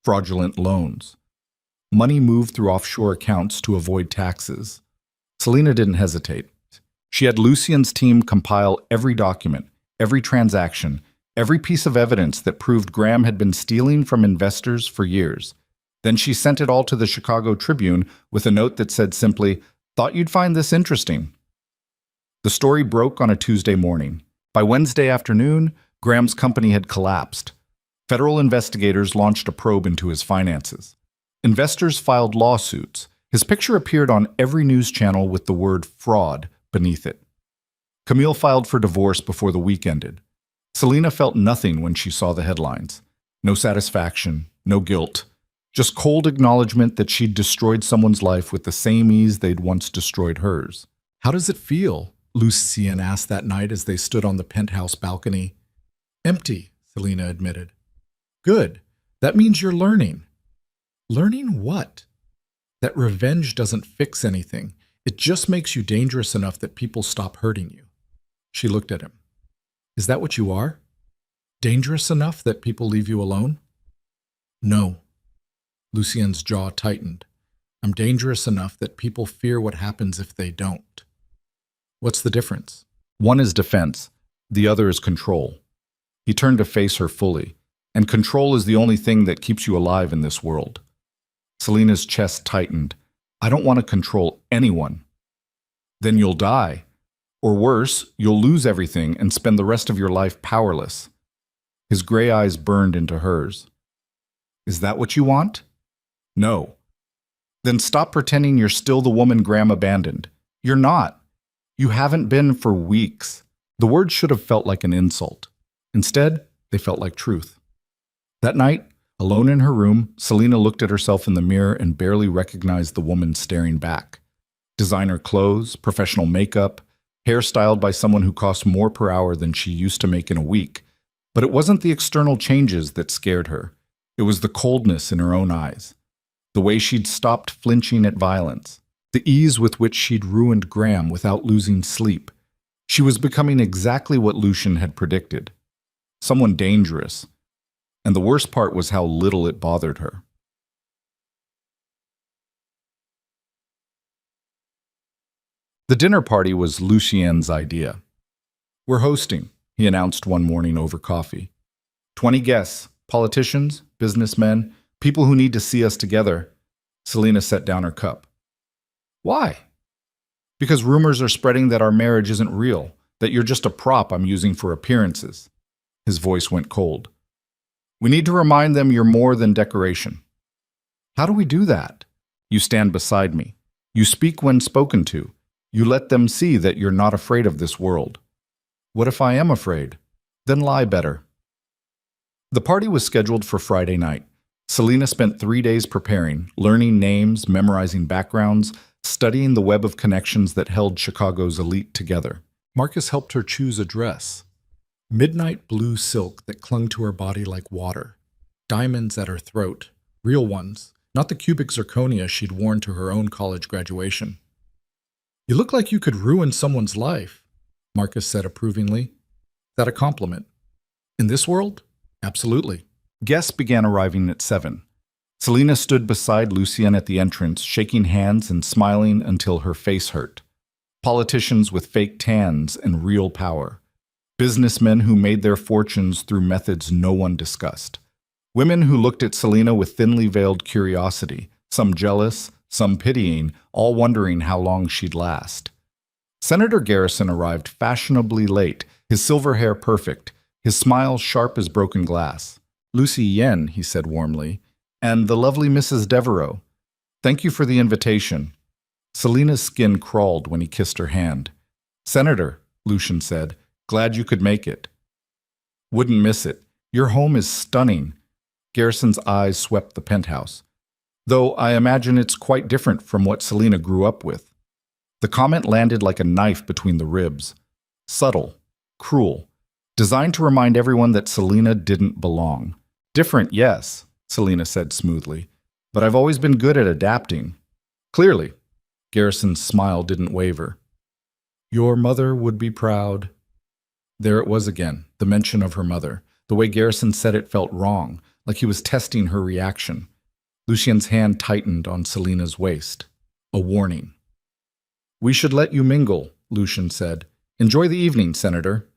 fraudulent loans, money moved through offshore accounts to avoid taxes. Selina didn't hesitate. She had Lucien's team compile every document, every transaction, every piece of evidence that proved Graham had been stealing from investors for years. Then she sent it all to the Chicago Tribune with a note that said simply, "Thought you'd find this interesting." The story broke on a Tuesday morning. By Wednesday afternoon, Graham's company had collapsed. Federal investigators launched a probe into his finances. Investors filed lawsuits. His picture appeared on every news channel with the word fraud beneath it. Camille filed for divorce before the week ended. Selina felt nothing when she saw the headlines. No satisfaction, no guilt. Just cold acknowledgement that she'd destroyed someone's life with the same ease they'd once destroyed hers. "How does it feel?" Lucien asked that night as they stood on the penthouse balcony. "Empty," Selina admitted. "Good. That means you're learning." "Learning what?" "That revenge doesn't fix anything. It just makes you dangerous enough that people stop hurting you." She looked at him. "Is that what you are? Dangerous enough that people leave you alone?" "No." Lucien's jaw tightened. "I'm dangerous enough that people fear what happens if they don't." "What's the difference?" "One is defense. The other is control." He turned to face her fully. "And control is the only thing that keeps you alive in this world." Selina's chest tightened. "I don't want to control anyone." "Then you'll die. Or worse, you'll lose everything and spend the rest of your life powerless." His gray eyes burned into hers. "Is that what you want?" "No." "Then stop pretending you're still the woman Graham abandoned. You're not. You haven't been for weeks." The words should have felt like an insult. Instead, they felt like truth. That night, alone in her room, Selina looked at herself in the mirror and barely recognized the woman staring back. Designer clothes, professional makeup, hair styled by someone who cost more per hour than she used to make in a week. But it wasn't the external changes that scared her. It was the coldness in her own eyes. The way she'd stopped flinching at violence. The ease with which she'd ruined Graham without losing sleep. She was becoming exactly what Lucien had predicted. Someone dangerous. And the worst part was how little it bothered her. The dinner party was Lucien's idea. "We're hosting," he announced one morning over coffee. 20 guests, politicians, businessmen, people who need to see us together." Selina set down her cup. "Why?" "Because rumors are spreading that our marriage isn't real, that you're just a prop I'm using for appearances." His voice went cold. "We need to remind them you're more than decoration." "How do we do that?" "You stand beside me. You speak when spoken to. You let them see that you're not afraid of this world." "What if I am afraid?" "Then lie better." The party was scheduled for Friday night. Selina spent 3 days preparing, learning names, memorizing backgrounds, studying the web of connections that held Chicago's elite together. Marcus helped her choose a dress. Midnight blue silk that clung to her body like water. Diamonds at her throat. Real ones, not the cubic zirconia she'd worn to her own college graduation. You look like you could ruin someone's life, Marcus said approvingly. Is that a compliment? In this world? Absolutely. Guests began arriving at 7. Selina stood beside Lucien at the entrance, shaking hands and smiling until her face hurt. Politicians with fake tans and real power. Businessmen who made their fortunes through methods no one discussed. Women who looked at Selina with thinly veiled curiosity, some jealous, some pitying, all wondering how long she'd last. Senator Garrison arrived fashionably late, his silver hair perfect, his smile sharp as broken glass. Lucy Yen, he said warmly, and the lovely Mrs. Devereaux. Thank you for the invitation. Selina's skin crawled when he kissed her hand. Senator, Lucian said, glad you could make it. Wouldn't miss it. Your home is stunning. Garrison's eyes swept the penthouse. Though I imagine it's quite different from what Selina grew up with. The comment landed like a knife between the ribs. Subtle, cruel, designed to remind everyone that Selina didn't belong. Different, yes, Selina said smoothly, but I've always been good at adapting. Clearly. Garrison's smile didn't waver. Your mother would be proud. There it was again, the mention of her mother. The way Garrison said it felt wrong, like he was testing her reaction. Lucien's hand tightened on Selina's waist. A warning. We should let you mingle, Lucian said. Enjoy the evening, Senator.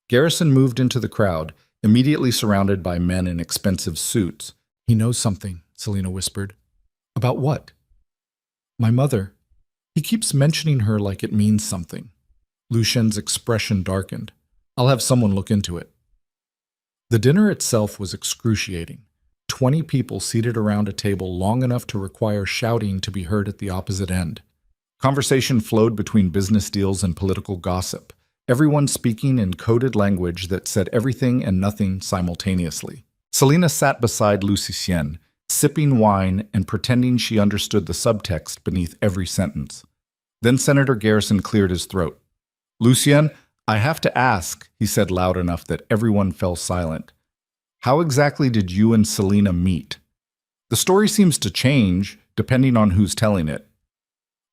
Garrison moved into the crowd, immediately surrounded by men in expensive suits. He knows something, Selina whispered. About what? My mother. He keeps mentioning her like it means something. Lucien's expression darkened. I'll have someone look into it. The dinner itself was excruciating. 20 people seated around a table long enough to require shouting to be heard at the opposite end. Conversation flowed between business deals and political gossip, everyone speaking in coded language that said everything and nothing simultaneously. Selina sat beside Lucien, sipping wine and pretending she understood the subtext beneath every sentence. Then Senator Garrison cleared his throat. Lucien, I have to ask, he said loud enough that everyone fell silent. How exactly did you and Selina meet? The story seems to change, depending on who's telling it.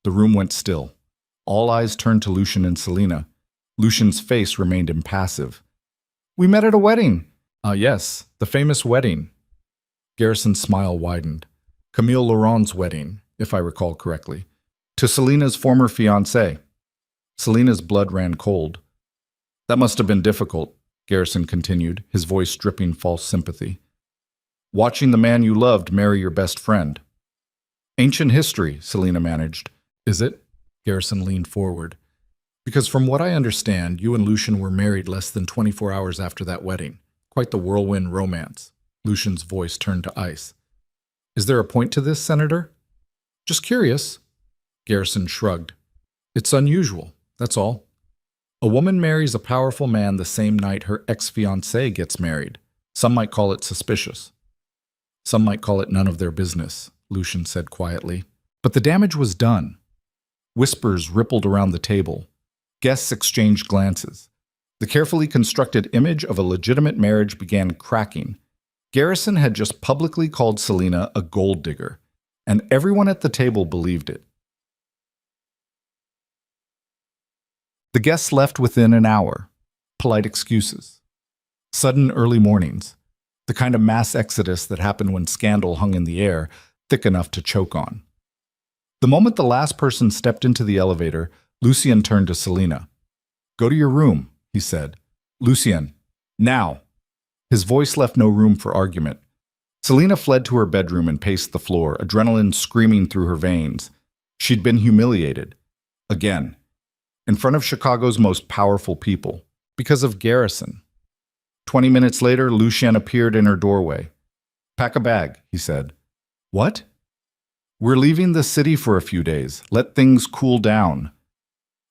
The room went still. All eyes turned to Lucian and Selina. Lucian's face remained impassive. We met at a wedding. Yes, the famous wedding. Garrison's smile widened. Camille Laurent's wedding, if I recall correctly. To Selina's former fiancé. Selina's blood ran cold. That must have been difficult, Garrison continued, his voice dripping false sympathy. Watching the man you loved marry your best friend. Ancient history, Selina managed. Is it? Garrison leaned forward. Because from what I understand, you and Lucian were married less than 24 hours after that wedding. Quite the whirlwind romance. Lucian's voice turned to ice. Is there a point to this, Senator? Just curious. Garrison shrugged. It's unusual, that's all. A woman marries a powerful man the same night her ex-fiancé gets married. Some might call it suspicious. Some might call it none of their business, Lucian said quietly. But the damage was done. Whispers rippled around the table. Guests exchanged glances. The carefully constructed image of a legitimate marriage began cracking. Garrison had just publicly called Selina a gold digger, and everyone at the table believed it. The guests left within an hour. Polite excuses. Sudden early mornings. The kind of mass exodus that happened when scandal hung in the air, thick enough to choke on. The moment the last person stepped into the elevator, Lucien turned to Selina. Go to your room, he said. Lucien, now. His voice left no room for argument. Selina fled to her bedroom and paced the floor, adrenaline screaming through her veins. She'd been humiliated. Again. In front of Chicago's most powerful people. Because of Garrison. 20 minutes later, Lucien appeared in her doorway. Pack a bag, he said. What? We're leaving the city for a few days. Let things cool down.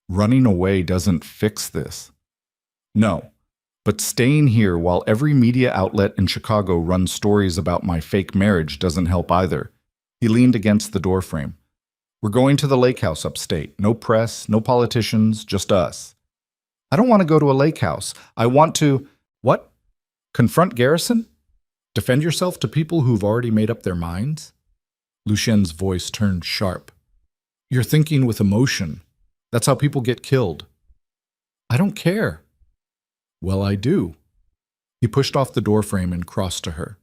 Running away doesn't fix this. No. But staying here while every media outlet in Chicago runs stories about my fake marriage doesn't help either. He leaned against the doorframe. We're going to the lake house upstate. No press, no politicians, just us. I don't want to go to a lake house. I want to... What? Confront Garrison? Defend yourself to people who've already made up their minds? Lucien's voice turned sharp. You're thinking with emotion. That's how people get killed. I don't care. Well, I do. He pushed off the doorframe and crossed to her.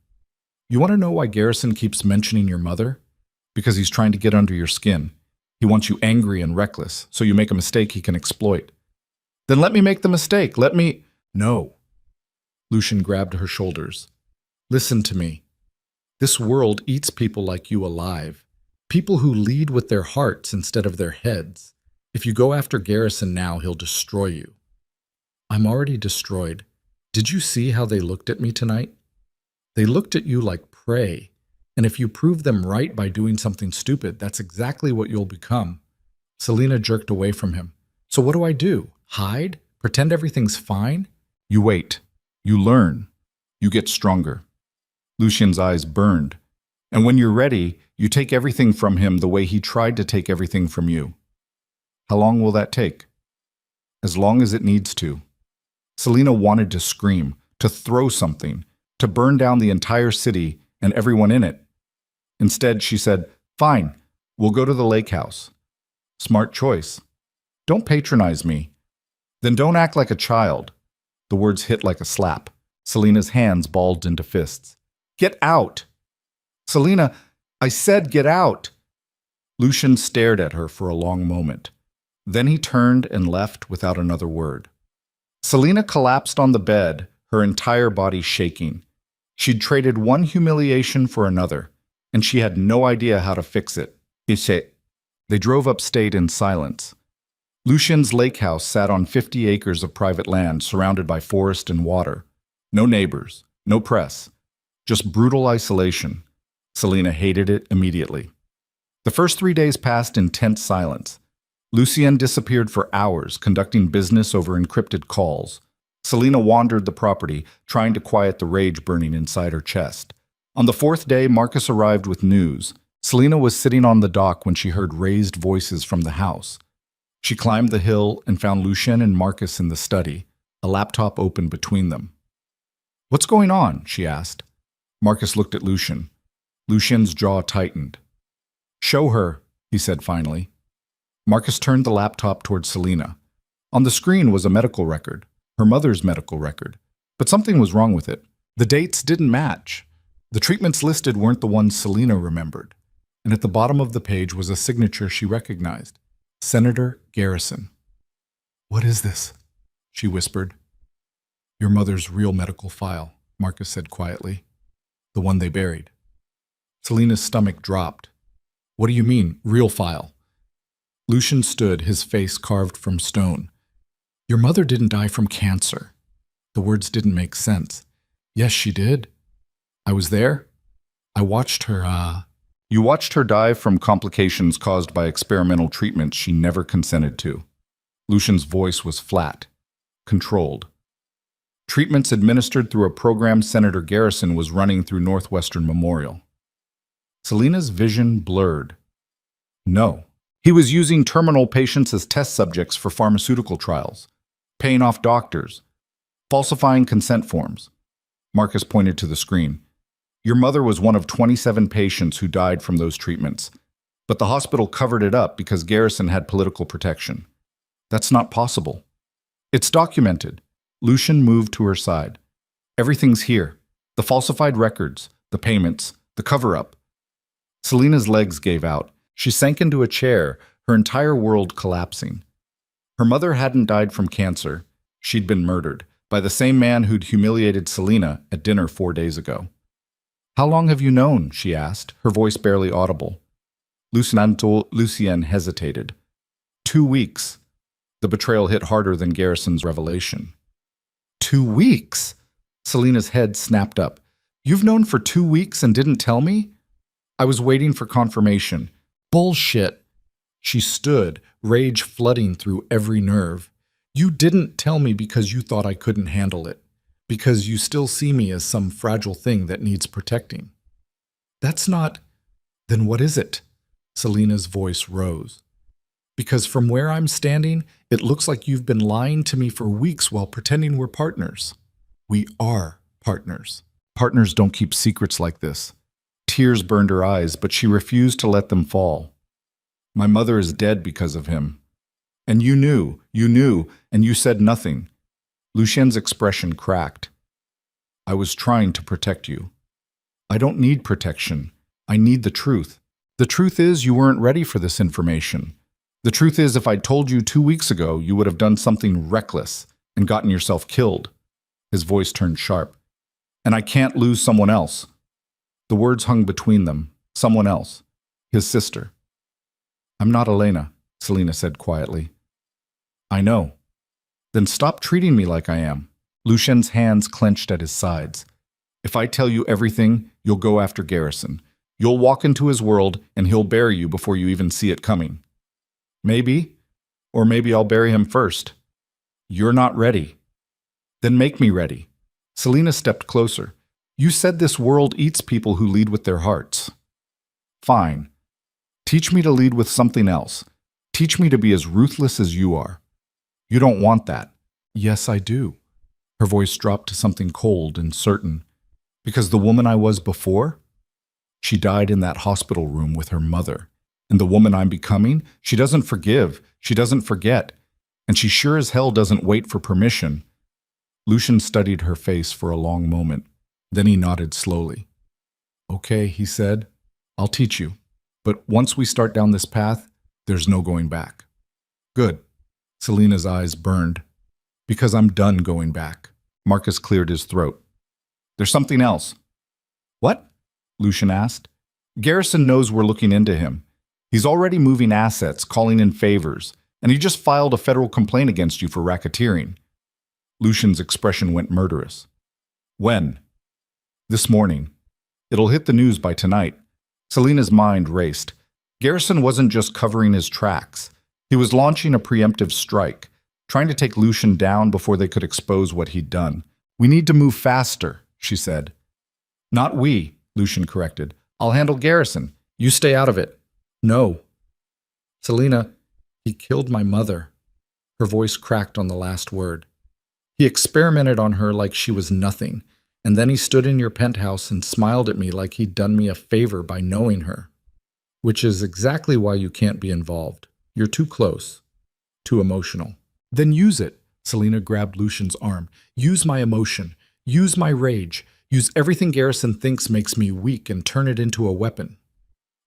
You want to know why Garrison keeps mentioning your mother? Because he's trying to get under your skin. He wants you angry and reckless, so you make a mistake he can exploit. Then let me make the mistake. Let me... No. Lucian grabbed her shoulders. Listen to me. This world eats people like you alive. People who lead with their hearts instead of their heads. If you go after Garrison now, he'll destroy you. I'm already destroyed. Did you see how they looked at me tonight? They looked at you like prey. And if you prove them right by doing something stupid, that's exactly what you'll become. Selina jerked away from him. So what do I do? Hide? Pretend everything's fine? You wait. You learn. You get stronger. Lucian's eyes burned. And when you're ready, you take everything from him the way he tried to take everything from you. How long will that take? As long as it needs to. Selina wanted to scream, to throw something, to burn down the entire city and everyone in it. Instead, she said, Fine, we'll go to the lake house. Smart choice. Don't patronize me. Then don't act like a child. The words hit like a slap. Selina's hands balled into fists. Get out! Selina, I said get out! Lucian stared at her for a long moment. Then he turned and left without another word. Selina collapsed on the bed, her entire body shaking. She'd traded one humiliation for another, and she had no idea how to fix it. They drove upstate in silence. Lucian's lake house sat on 50 acres of private land surrounded by forest and water. No neighbors, no press, just brutal isolation. Selina hated it immediately. The first 3 days passed in tense silence. Lucien disappeared for hours, conducting business over encrypted calls. Selina wandered the property, trying to quiet the rage burning inside her chest. On the fourth day, Marcus arrived with news. Selina was sitting on the dock when she heard raised voices from the house. She climbed the hill and found Lucien and Marcus in the study, a laptop open between them. What's going on? She asked. Marcus looked at Lucien. Lucien's jaw tightened. Show her, he said finally. Marcus turned the laptop towards Selina. On the screen was a medical record, her mother's medical record, but something was wrong with it. The dates didn't match. The treatments listed weren't the ones Selina remembered, and at the bottom of the page was a signature she recognized. Senator Garrison. What is this? She whispered. Your mother's real medical file, Marcus said quietly. The one they buried. Selina's stomach dropped. What do you mean, real file? Lucien stood, his face carved from stone. Your mother didn't die from cancer. The words didn't make sense. Yes, she did. I was there. I watched her, You watched her die from complications caused by experimental treatments she never consented to. Lucien's voice was flat, controlled. Treatments administered through a program Senator Garrison was running through Northwestern Memorial. Selina's vision blurred. No. He was using terminal patients as test subjects for pharmaceutical trials, paying off doctors, falsifying consent forms. Marcus pointed to the screen. Your mother was one of 27 patients who died from those treatments, but the hospital covered it up because Garrison had political protection. That's not possible. It's documented. Lucien moved to her side. Everything's here. The falsified records, the payments, the cover-up. Selina's legs gave out. She sank into a chair, her entire world collapsing. Her mother hadn't died from cancer. She'd been murdered by the same man who'd humiliated Selina at dinner 4 days ago. How long have you known? She asked, her voice barely audible. Lucien hesitated. 2 weeks. The betrayal hit harder than Garrison's revelation. 2 weeks? Selina's head snapped up. You've known for 2 weeks and didn't tell me? I was waiting for confirmation. Bullshit. She stood, rage flooding through every nerve. You didn't tell me because you thought I couldn't handle it. Because you still see me as some fragile thing that needs protecting. That's not... Then what is it? Selina's voice rose. Because from where I'm standing, it looks like you've been lying to me for weeks while pretending we're partners. We are partners. Partners don't keep secrets like this. Tears burned her eyes, but she refused to let them fall. My mother is dead because of him. And you knew, and you said nothing. Lucien's expression cracked. I was trying to protect you. I don't need protection. I need the truth. The truth is you weren't ready for this information. The truth is if I'd told you 2 weeks ago, you would have done something reckless and gotten yourself killed. His voice turned sharp. And I can't lose someone else. The words hung between them. Someone else. His sister. I'm not Elena, Selena said quietly. I know. Then stop treating me like I am. Lucien's hands clenched at his sides. If I tell you everything, you'll go after Garrison. You'll walk into his world and he'll bury you before you even see it coming. Maybe, or maybe I'll bury him first. You're not ready. Then make me ready. Selena stepped closer. You said this world eats people who lead with their hearts. Fine. Teach me to lead with something else. Teach me to be as ruthless as you are. You don't want that. Yes, I do. Her voice dropped to something cold and certain. Because the woman I was before? She died in that hospital room with her mother. And the woman I'm becoming? She doesn't forgive. She doesn't forget. And she sure as hell doesn't wait for permission. Lucien studied her face for a long moment. Then he nodded slowly. Okay, he said. I'll teach you. But once we start down this path, there's no going back. Good. Selena's eyes burned. Because I'm done going back. Marcus cleared his throat. There's something else. What? Lucien asked. Garrison knows we're looking into him. He's already moving assets, calling in favors, and he just filed a federal complaint against you for racketeering. Lucien's expression went murderous. When? This morning. It'll hit the news by tonight. Selena's mind raced. Garrison wasn't just covering his tracks. He was launching a preemptive strike, trying to take Lucien down before they could expose what he'd done. We need to move faster, she said. Not we, Lucien corrected. I'll handle Garrison. You stay out of it. No. Selena, he killed my mother. Her voice cracked on the last word. He experimented on her like she was nothing, and then he stood in your penthouse and smiled at me like he'd done me a favor by knowing her. Which is exactly why you can't be involved. You're too close. Too emotional. Then use it. Selena grabbed Lucien's arm. Use my emotion. Use my rage. Use everything Garrison thinks makes me weak and turn it into a weapon.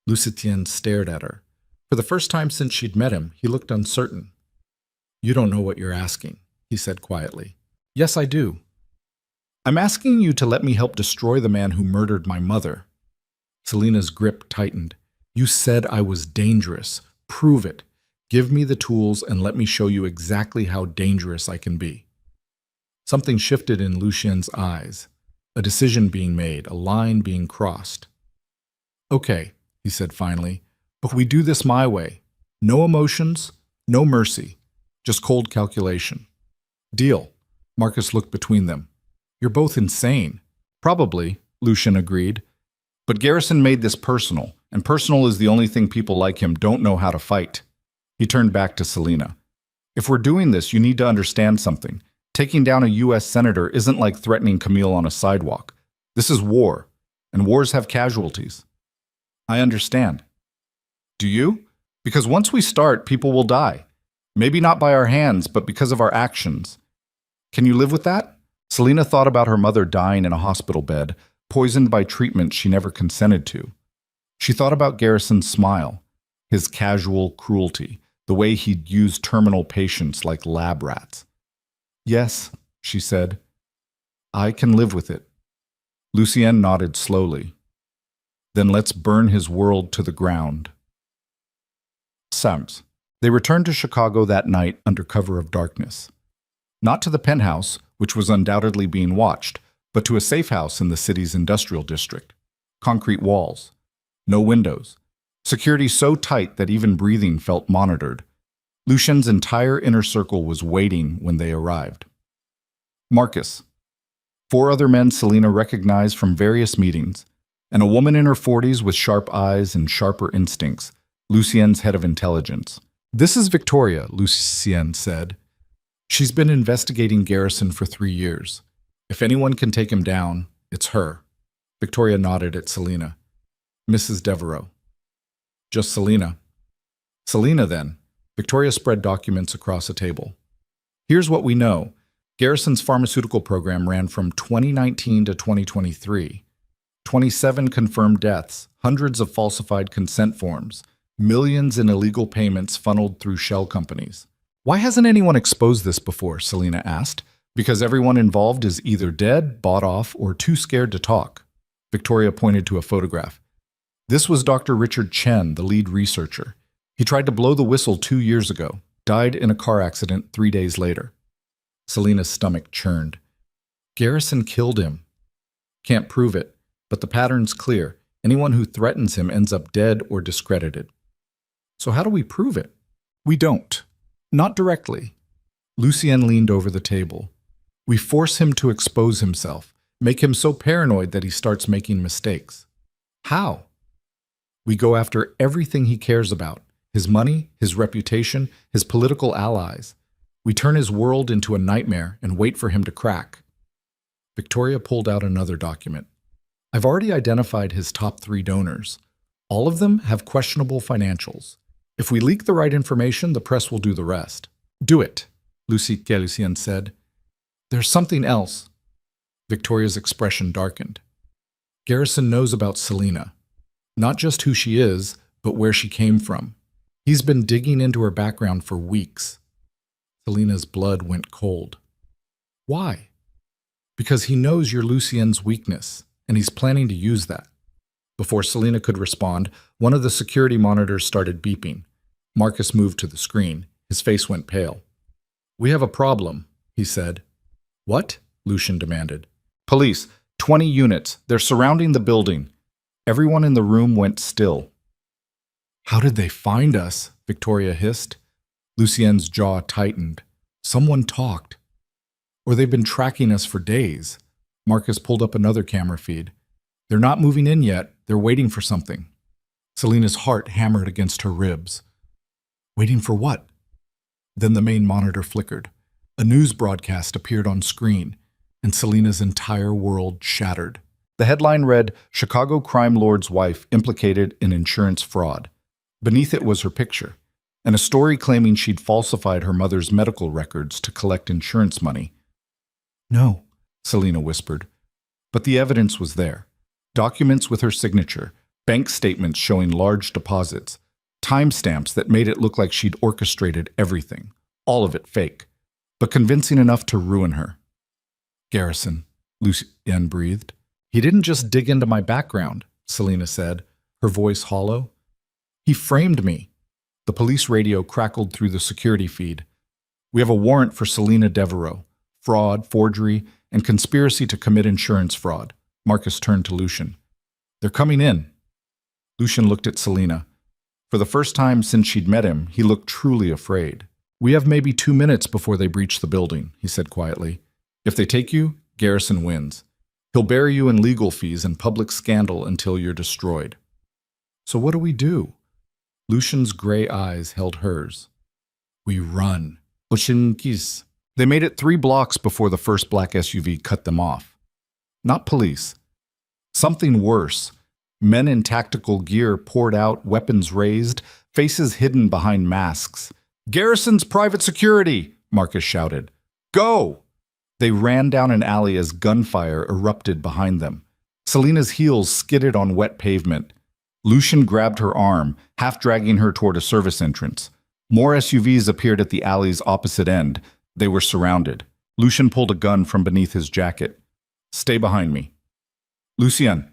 Lucien stared at her. For the first time since she'd met him, he looked uncertain. You don't know what you're asking, he said quietly. Yes, I do. I'm asking you to let me help destroy the man who murdered my mother. Selena's grip tightened. You said I was dangerous. Prove it. Give me the tools and let me show you exactly how dangerous I can be. Something shifted in Lucien's eyes. A decision being made, a line being crossed. Okay, he said finally, but we do this my way. No emotions, no mercy, just cold calculation. Deal. Marcus looked between them. You're both insane. Probably, Lucien agreed. But Garrison made this personal, and personal is the only thing people like him don't know how to fight. He turned back to Selena. If we're doing this, you need to understand something. Taking down a U.S. senator isn't like threatening Camille on a sidewalk. This is war, and wars have casualties. I understand. Do you? Because once we start, people will die. Maybe not by our hands, but because of our actions. Can you live with that? Selena thought about her mother dying in a hospital bed, poisoned by treatment she never consented to. She thought about Garrison's smile, his casual cruelty, the way he'd used terminal patients like lab rats. Yes, she said. I can live with it. Lucien nodded slowly. Then let's burn his world to the ground. Sams. They returned to Chicago that night under cover of darkness. Not to the penthouse, which was undoubtedly being watched, but to a safe house in the city's industrial district. Concrete walls. No windows. Security so tight that even breathing felt monitored. Lucien's entire inner circle was waiting when they arrived. Marcus. 4 other men Selena recognized from various meetings, and a woman in her 40s with sharp eyes and sharper instincts, Lucien's head of intelligence. This is Victoria, Lucien said. She's been investigating Garrison for 3 years. If anyone can take him down, it's her. Victoria nodded at Selena. Mrs. Devereaux. Just Selena. Selena, then. Victoria spread documents across a table. Here's what we know. Garrison's pharmaceutical program ran from 2019 to 2023. 27 confirmed deaths, hundreds of falsified consent forms, millions in illegal payments funneled through shell companies. Why hasn't anyone exposed this before? Selena asked. Because everyone involved is either dead, bought off, or too scared to talk. Victoria pointed to a photograph. This was Dr. Richard Chen, the lead researcher. He tried to blow the whistle 2 years ago, died in a car accident 3 days later. Selena's stomach churned. Garrison killed him. Can't prove it, but the pattern's clear. Anyone who threatens him ends up dead or discredited. So how do we prove it? We don't. Not directly. Lucien leaned over the table. We force him to expose himself, make him so paranoid that he starts making mistakes. How? We go after everything he cares about, his money, his reputation, his political allies. We turn his world into a nightmare and wait for him to crack. Victoria pulled out another document. I've already identified his top 3 donors. All of them have questionable financials. If we leak the right information, the press will do the rest. Do it, Lucien said. There's something else. Victoria's expression darkened. Garrison knows about Selena. Not just who she is, but where she came from. He's been digging into her background for weeks. Selena's blood went cold. Why? Because he knows you're Lucien's weakness, and he's planning to use that. Before Selena could respond, one of the security monitors started beeping. Marcus moved to the screen. His face went pale. We have a problem, he said. What? Lucien demanded. Police, 20 units. They're surrounding the building. Everyone in the room went still. How did they find us? Victoria hissed. Lucien's jaw tightened. Someone talked. Or they've been tracking us for days. Marcus pulled up another camera feed. They're not moving in yet. They're waiting for something. Selena's heart hammered against her ribs. Waiting for what? Then the main monitor flickered. A news broadcast appeared on screen, and Selena's entire world shattered. The headline read, Chicago crime lord's wife implicated in insurance fraud. Beneath it was her picture, and a story claiming she'd falsified her mother's medical records to collect insurance money. No, Selena whispered. But the evidence was there. Documents with her signature, bank statements showing large deposits, timestamps that made it look like she'd orchestrated everything, all of it fake, but convincing enough to ruin her. Garrison, Lucien breathed. He didn't just dig into my background, Selena said, her voice hollow. He framed me. The police radio crackled through the security feed. We have a warrant for Selena Devereaux, fraud, forgery, and conspiracy to commit insurance fraud. Marcus turned to Lucien. They're coming in. Lucien looked at Selena. For the first time since she'd met him, he looked truly afraid. We have maybe 2 minutes before they breach the building, he said quietly. If they take you, Garrison wins. He'll bury you in legal fees and public scandal until you're destroyed. So what do we do? Lucien's gray eyes held hers. We run. Oshinkis. They made it 3 blocks before the first black SUV cut them off. Not police. Something worse. Men in tactical gear poured out, weapons raised, faces hidden behind masks. Garrison's private security, Marcus shouted. Go! They ran down an alley as gunfire erupted behind them. Selena's heels skidded on wet pavement. Lucien grabbed her arm, half dragging her toward a service entrance. More SUVs appeared at the alley's opposite end. They were surrounded. Lucien pulled a gun from beneath his jacket. Stay behind me. Lucien,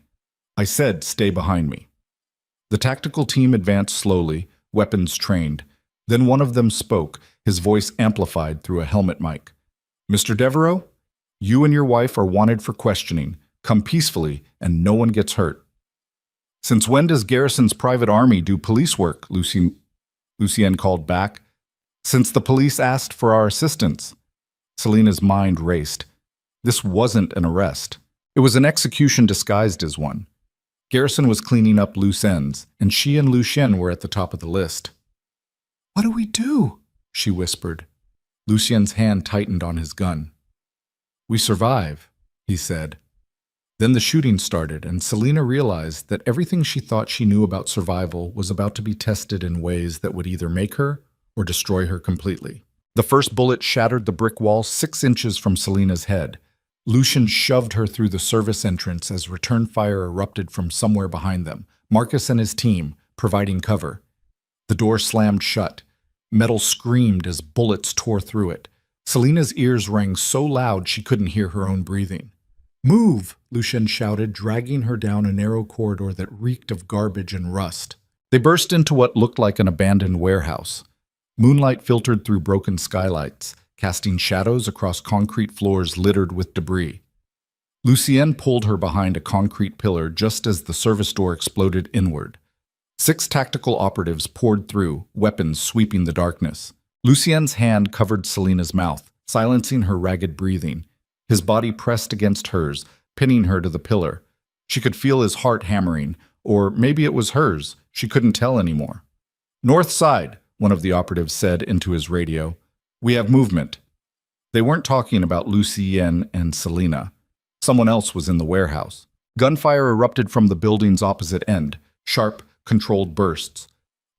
I said stay behind me. The tactical team advanced slowly, weapons trained. Then one of them spoke, his voice amplified through a helmet mic. Mr. Devereaux, you and your wife are wanted for questioning. Come peacefully, and no one gets hurt. Since when does Garrison's private army do police work? Lucien called back. Since the police asked for our assistance. Selena's mind raced. This wasn't an arrest. It was an execution disguised as one. Garrison was cleaning up loose ends, and she and Lucien were at the top of the list. What do we do? She whispered. Lucien's hand tightened on his gun. We survive, he said. Then the shooting started, and Selena realized that everything she thought she knew about survival was about to be tested in ways that would either make her or destroy her completely. The first bullet shattered the brick wall 6 inches from Selena's head. Lucian shoved her through the service entrance as return fire erupted from somewhere behind them. Marcus and his team, providing cover. The door slammed shut. Metal screamed as bullets tore through it. Selena's ears rang so loud she couldn't hear her own breathing. "Move!" Lucian shouted, dragging her down a narrow corridor that reeked of garbage and rust. They burst into what looked like an abandoned warehouse. Moonlight filtered through broken skylights, casting shadows across concrete floors littered with debris. Lucienne pulled her behind a concrete pillar just as the service door exploded inward. 6 tactical operatives poured through, weapons sweeping the darkness. Lucienne's hand covered Selena's mouth, silencing her ragged breathing. His body pressed against hers, pinning her to the pillar. She could feel his heart hammering, or maybe it was hers. She couldn't tell anymore. "North side," one of the operatives said into his radio. "We have movement." They weren't talking about Lucienne and Selena. Someone else was in the warehouse. Gunfire erupted from the building's opposite end, sharp, controlled bursts.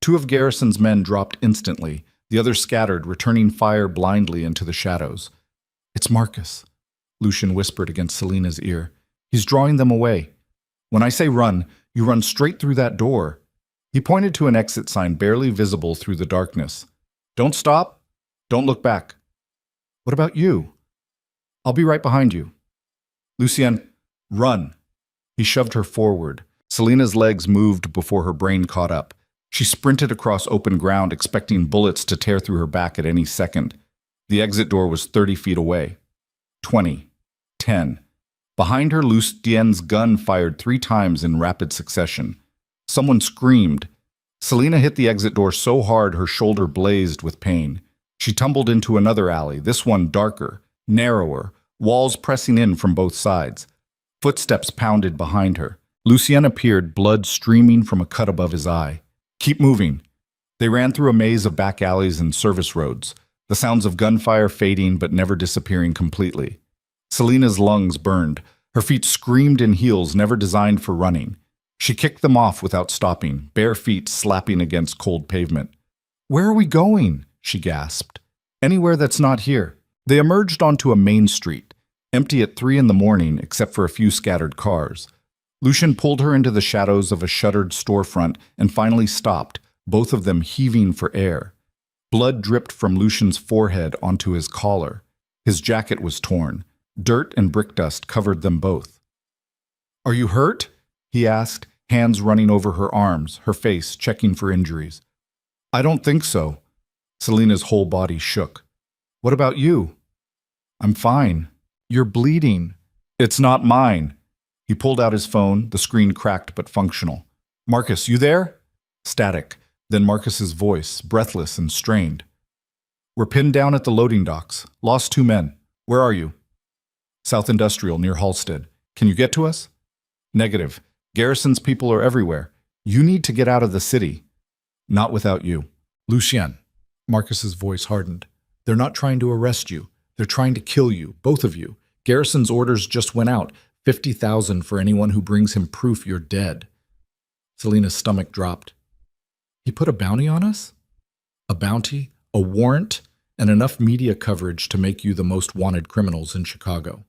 2 of Garrison's men dropped instantly. The others scattered, returning fire blindly into the shadows. "It's Marcus," Lucian whispered against Selena's ear. "He's drawing them away. When I say run, you run straight through that door." He pointed to an exit sign barely visible through the darkness. "Don't stop. Don't look back." "What about you?" "I'll be right behind you." "Lucienne, run." He shoved her forward. Selena's legs moved before her brain caught up. She sprinted across open ground, expecting bullets to tear through her back at any second. The exit door was 30 feet away. 20. 10. Behind her, Lucienne's gun fired 3 times in rapid succession. Someone screamed. Selena hit the exit door so hard her shoulder blazed with pain. She tumbled into another alley, this one darker, narrower, walls pressing in from both sides. Footsteps pounded behind her. Lucien appeared, blood streaming from a cut above his eye. "Keep moving." They ran through a maze of back alleys and service roads, the sounds of gunfire fading but never disappearing completely. Selena's lungs burned. Her feet screamed in heels never designed for running. She kicked them off without stopping, bare feet slapping against cold pavement. "Where are we going?" she gasped. "Anywhere that's not here." They emerged onto a main street, empty at 3 in the morning except for a few scattered cars. Lucian pulled her into the shadows of a shuttered storefront and finally stopped, both of them heaving for air. Blood dripped from Lucian's forehead onto his collar. His jacket was torn. Dirt and brick dust covered them both. "Are you hurt?" he asked, hands running over her arms, her face checking for injuries. "I don't think so." Selena's whole body shook. "What about you?" "I'm fine." "You're bleeding." "It's not mine." He pulled out his phone, the screen cracked but functional. "Marcus, you there?" Static, then Marcus's voice, breathless and strained. "We're pinned down at the loading docks. Lost 2 men. Where are you?" "South Industrial, near Halstead. Can you get to us?" "Negative. Garrison's people are everywhere. You need to get out of the city." "Not without you." "Lucien." Marcus's voice hardened. "They're not trying to arrest you. They're trying to kill you, both of you. Garrison's orders just went out. 50,000 for anyone who brings him proof you're dead." Selena's stomach dropped. "He put a bounty on us?" "A bounty, a warrant, and enough media coverage to make you the most wanted criminals in Chicago."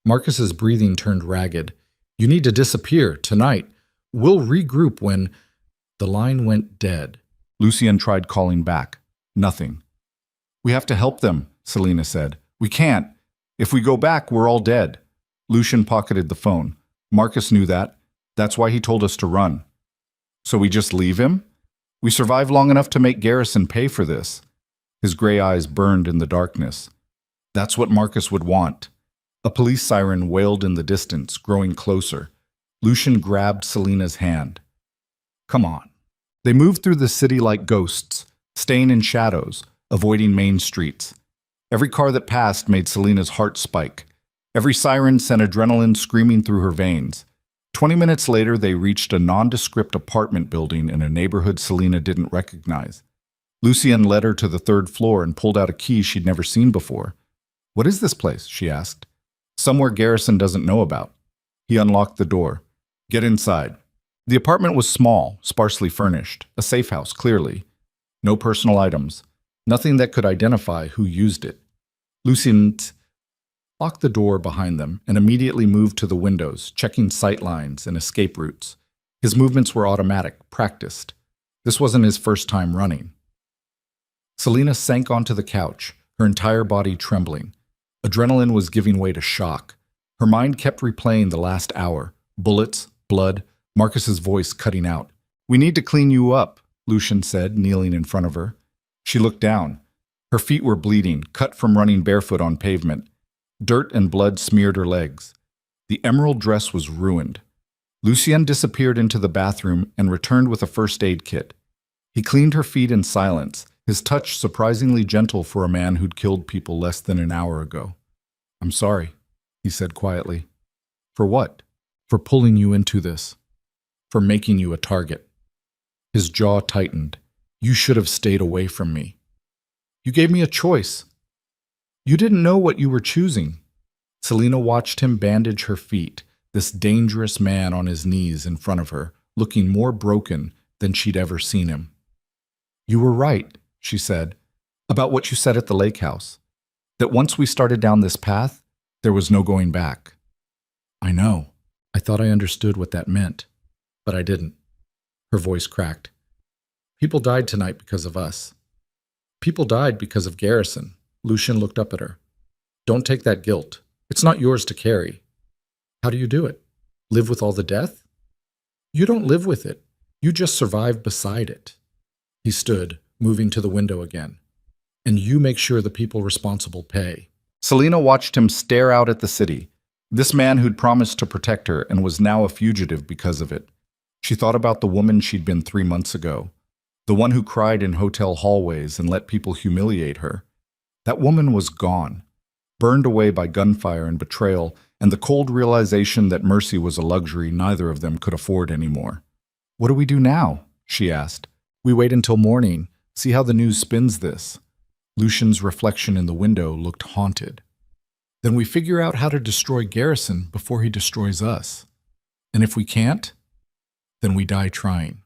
Marcus's breathing turned ragged. "You need to disappear, tonight. We'll regroup when—" The line went dead. Lucien tried calling back. Nothing. "We have to help them," Selena said. "We can't. If we go back, we're all dead." Lucien pocketed the phone. Marcus knew that. That's why he told us to run. "So we just leave him? We survived long enough to make Garrison pay for this." His gray eyes burned in the darkness. That's what Marcus would want. A police siren wailed in the distance, growing closer. Lucien grabbed Selena's hand. "Come on." They moved through the city like ghosts, staying in shadows, avoiding main streets. Every car that passed made Selena's heart spike. Every siren sent adrenaline screaming through her veins. 20 minutes later, they reached a nondescript apartment building in a neighborhood Selena didn't recognize. Lucien led her to the 3rd floor and pulled out a key she'd never seen before. "What is this place?" she asked. "Somewhere Garrison doesn't know about." He unlocked the door. "Get inside." The apartment was small, sparsely furnished, a safe house, clearly. No personal items. Nothing that could identify who used it. Lucien locked the door behind them and immediately moved to the windows, checking sight lines and escape routes. His movements were automatic, practiced. This wasn't his first time running. Selena sank onto the couch, her entire body trembling. Adrenaline was giving way to shock. Her mind kept replaying the last hour. Bullets, blood, Marcus's voice cutting out. "We need to clean you up," Lucien said, kneeling in front of her. She looked down. Her feet were bleeding, cut from running barefoot on pavement. Dirt and blood smeared her legs. The emerald dress was ruined. Lucien disappeared into the bathroom and returned with a first aid kit. He cleaned her feet in silence, his touch surprisingly gentle for a man who'd killed people less than an hour ago. "I'm sorry," he said quietly. "For what?" "For pulling you into this. For making you a target." His jaw tightened. "You should have stayed away from me. You gave me a choice. You didn't know what you were choosing." Selena watched him bandage her feet, this dangerous man on his knees in front of her, looking more broken than she'd ever seen him. "You were right," she said, "about what you said at the lake house. That once we started down this path, there was no going back." "I know. I thought I understood what that meant, but I didn't." Her voice cracked. "People died tonight because of us. People died because of Garrison." Lucien looked up at her. "Don't take that guilt. It's not yours to carry. How do you do it? Live with all the death? You don't live with it. You just survive beside it." He stood, moving to the window again. "And you make sure the people responsible pay." Selena watched him stare out at the city. This man who'd promised to protect her and was now a fugitive because of it. She thought about the woman she'd been 3 months ago. The one who cried in hotel hallways and let people humiliate her. That woman was gone, burned away by gunfire and betrayal, and the cold realization that mercy was a luxury neither of them could afford anymore. "What do we do now?" she asked. "We wait until morning, see how the news spins this." Lucien's reflection in the window looked haunted. "Then we figure out how to destroy Garrison before he destroys us. And if we can't, then we die trying."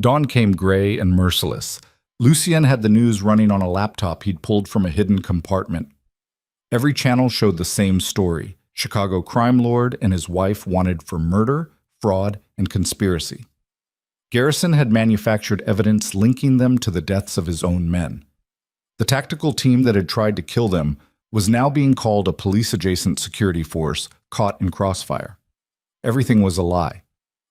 Dawn came gray and merciless. Lucien had the news running on a laptop he'd pulled from a hidden compartment. Every channel showed the same story. Chicago crime lord and his wife wanted for murder, fraud, and conspiracy. Garrison had manufactured evidence linking them to the deaths of his own men. The tactical team that had tried to kill them was now being called a police-adjacent security force caught in crossfire. Everything was a lie,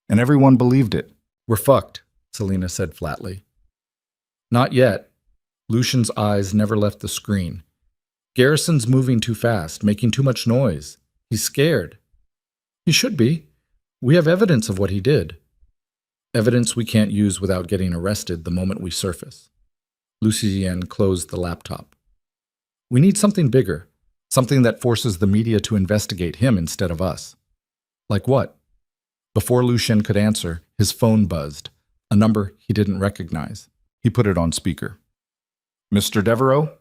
and everyone believed it. "We're fucked," Selena said flatly. "Not yet." Lucien's eyes never left the screen. "Garrison's moving too fast, making too much noise. He's scared." "He should be. We have evidence of what he did." "Evidence we can't use without getting arrested the moment we surface." Lucien closed the laptop. "We need something bigger, something that forces the media to investigate him instead of us." "Like what?" Before Lucien could answer, his phone buzzed, a number he didn't recognize. He put it on speaker. "Mr. Devereaux?"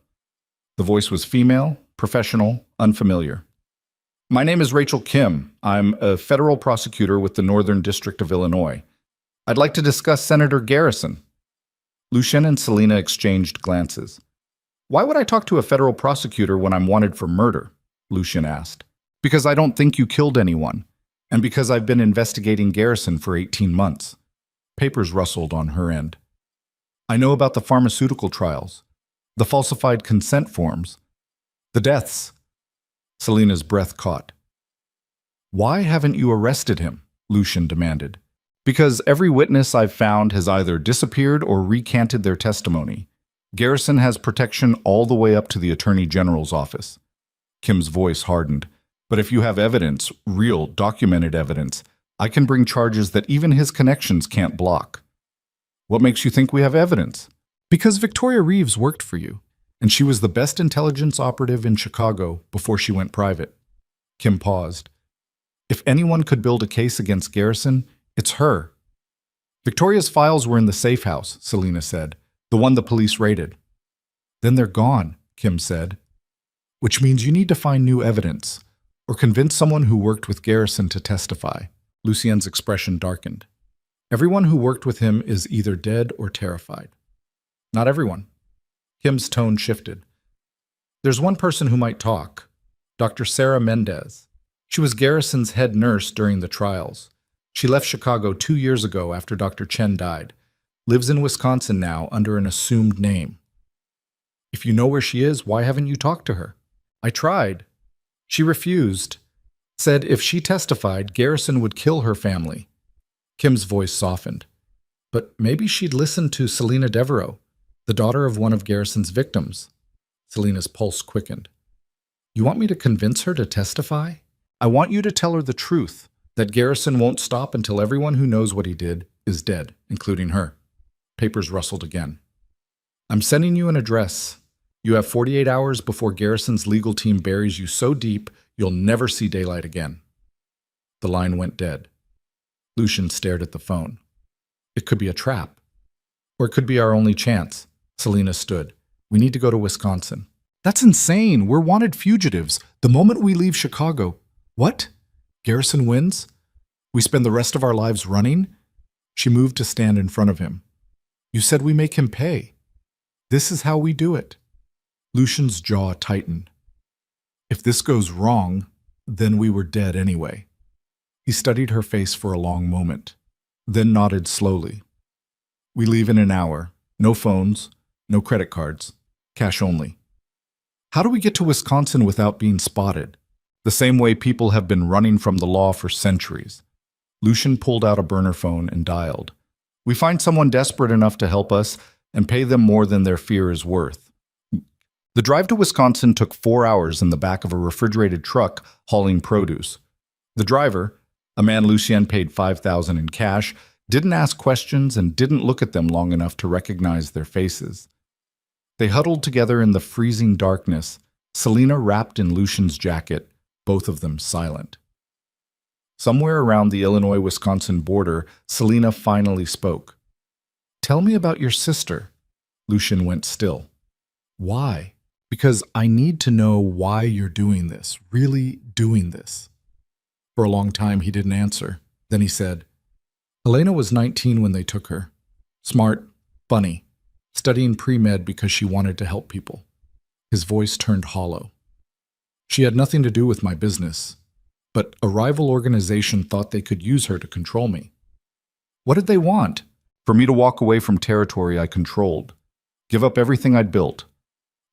The voice was female, professional, unfamiliar. "My name is Rachel Kim. I'm a federal prosecutor with the Northern District of Illinois. I'd like to discuss Senator Garrison." Lucien and Selena exchanged glances. "Why would I talk to a federal prosecutor when I'm wanted for murder?" Lucien asked. "Because I don't think you killed anyone, and because I've been investigating Garrison for 18 months. Papers rustled on her end. "I know about the pharmaceutical trials, the falsified consent forms, the deaths." Selena's breath caught. "Why haven't you arrested him?" Lucien demanded. "Because every witness I've found has either disappeared or recanted their testimony. Garrison has protection all the way up to the Attorney General's office." Kim's voice hardened. "But if you have evidence, real, documented evidence, I can bring charges that even his connections can't block." "What makes you think we have evidence?" "Because Victoria Reeves worked for you, and she was the best intelligence operative in Chicago before she went private." Kim paused. "If anyone could build a case against Garrison, it's her." "Victoria's files were in the safe house," Selena said, "the one the police raided." "Then they're gone," Kim said. "Which means you need to find new evidence, or convince someone who worked with Garrison to testify." Lucien's expression darkened. "Everyone who worked with him is either dead or terrified." "Not everyone." Kim's tone shifted. There's one person who might talk. Dr. Sarah Mendez. She was Garrison's head nurse during the trials. She left Chicago 2 years ago after Dr. Chen died. Lives in Wisconsin now under an assumed name. If you know where she is, why haven't you talked to her? I tried. She refused. Said if she testified, Garrison would kill her family. Kim's voice softened. But maybe she'd listen to Selena Devereaux, the daughter of one of Garrison's victims. Selena's pulse quickened. You want me to convince her to testify? I want you to tell her the truth, that Garrison won't stop until everyone who knows what he did is dead, including her. Papers rustled again. I'm sending you an address. You have 48 hours before Garrison's legal team buries you so deep you'll never see daylight again. The line went dead. Lucian stared at the phone. It could be a trap. Or it could be our only chance. Selena stood. We need to go to Wisconsin. That's insane. We're wanted fugitives. The moment we leave Chicago. What? Garrison wins? We spend the rest of our lives running? She moved to stand in front of him. You said we make him pay. This is how we do it. Lucian's jaw tightened. If this goes wrong, then we were dead anyway. He studied her face for a long moment, then nodded slowly. We leave in an hour. No phones, no credit cards, cash only. How do we get to Wisconsin without being spotted? The same way people have been running from the law for centuries. Lucian pulled out a burner phone and dialed. We find someone desperate enough to help us and pay them more than their fear is worth. The drive to Wisconsin took 4 hours in the back of a refrigerated truck hauling produce. The driver, a man Lucien paid $5,000 in cash, didn't ask questions and didn't look at them long enough to recognize their faces. They huddled together in the freezing darkness, Selena wrapped in Lucian's jacket, both of them silent. Somewhere around the Illinois-Wisconsin border, Selena finally spoke. Tell me about your sister. Lucian went still. Why? Because I need to know why you're doing this, really doing this. For a long time, he didn't answer. Then he said, Elena was 19 when they took her. Smart, funny, studying pre-med because she wanted to help people. His voice turned hollow. She had nothing to do with my business, but a rival organization thought they could use her to control me. What did they want? For me to walk away from territory I controlled, give up everything I'd built.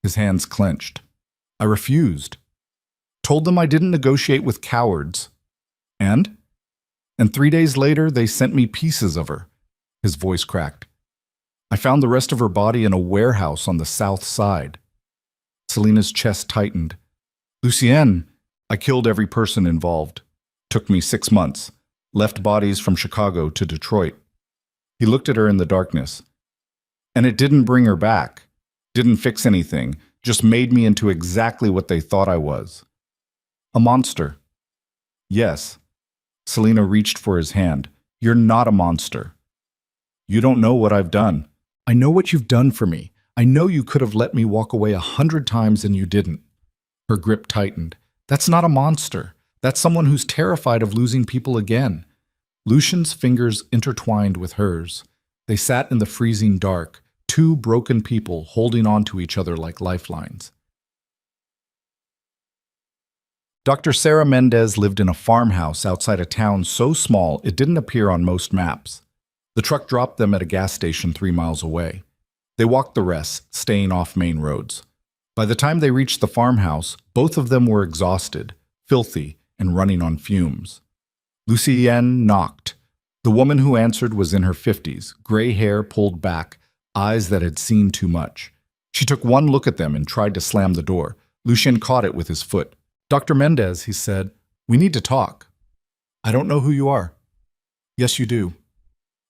His hands clenched. I refused. Told them I didn't negotiate with cowards. And 3 days later, they sent me pieces of her. His voice cracked. I found the rest of her body in a warehouse on the south side. Selena's chest tightened. Lucienne, I killed every person involved. Took me 6 months. Left bodies from Chicago to Detroit. He looked at her in the darkness. And it didn't bring her back. Didn't fix anything. Just made me into exactly what they thought I was. A monster. Yes. Selena reached for his hand. You're not a monster. You don't know what I've done. I know what you've done for me. I know you could have let me walk away 100 times and you didn't. Her grip tightened. That's not a monster. That's someone who's terrified of losing people again. Lucian's fingers intertwined with hers. They sat in the freezing dark, two broken people holding on to each other like lifelines. Dr. Sarah Mendez lived in a farmhouse outside a town so small it didn't appear on most maps. The truck dropped them at a gas station 3 miles away. They walked the rest, staying off main roads. By the time they reached the farmhouse, both of them were exhausted, filthy, and running on fumes. Lucienne knocked. The woman who answered was in her 50s, gray hair pulled back, eyes that had seen too much. She took one look at them and tried to slam the door. Lucien caught it with his foot. Dr. Mendez, he said, we need to talk. I don't know who you are. Yes, you do.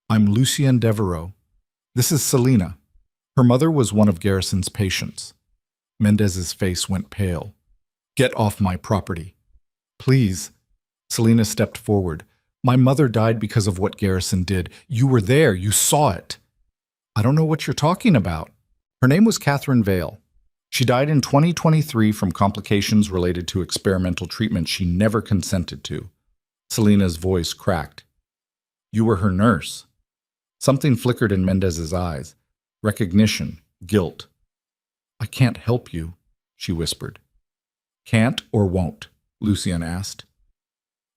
I'm Lucien Devereaux. This is Selena. Her mother was one of Garrison's patients. Mendez's face went pale. Get off my property. Please. Selena stepped forward. My mother died because of what Garrison did. You were there. You saw it. I don't know what you're talking about. Her name was Catherine Vale. She died in 2023 from complications related to experimental treatment she never consented to. Selena's voice cracked. You were her nurse. Something flickered in Mendez's eyes. Recognition, guilt. I can't help you, she whispered. Can't or won't? Lucien asked.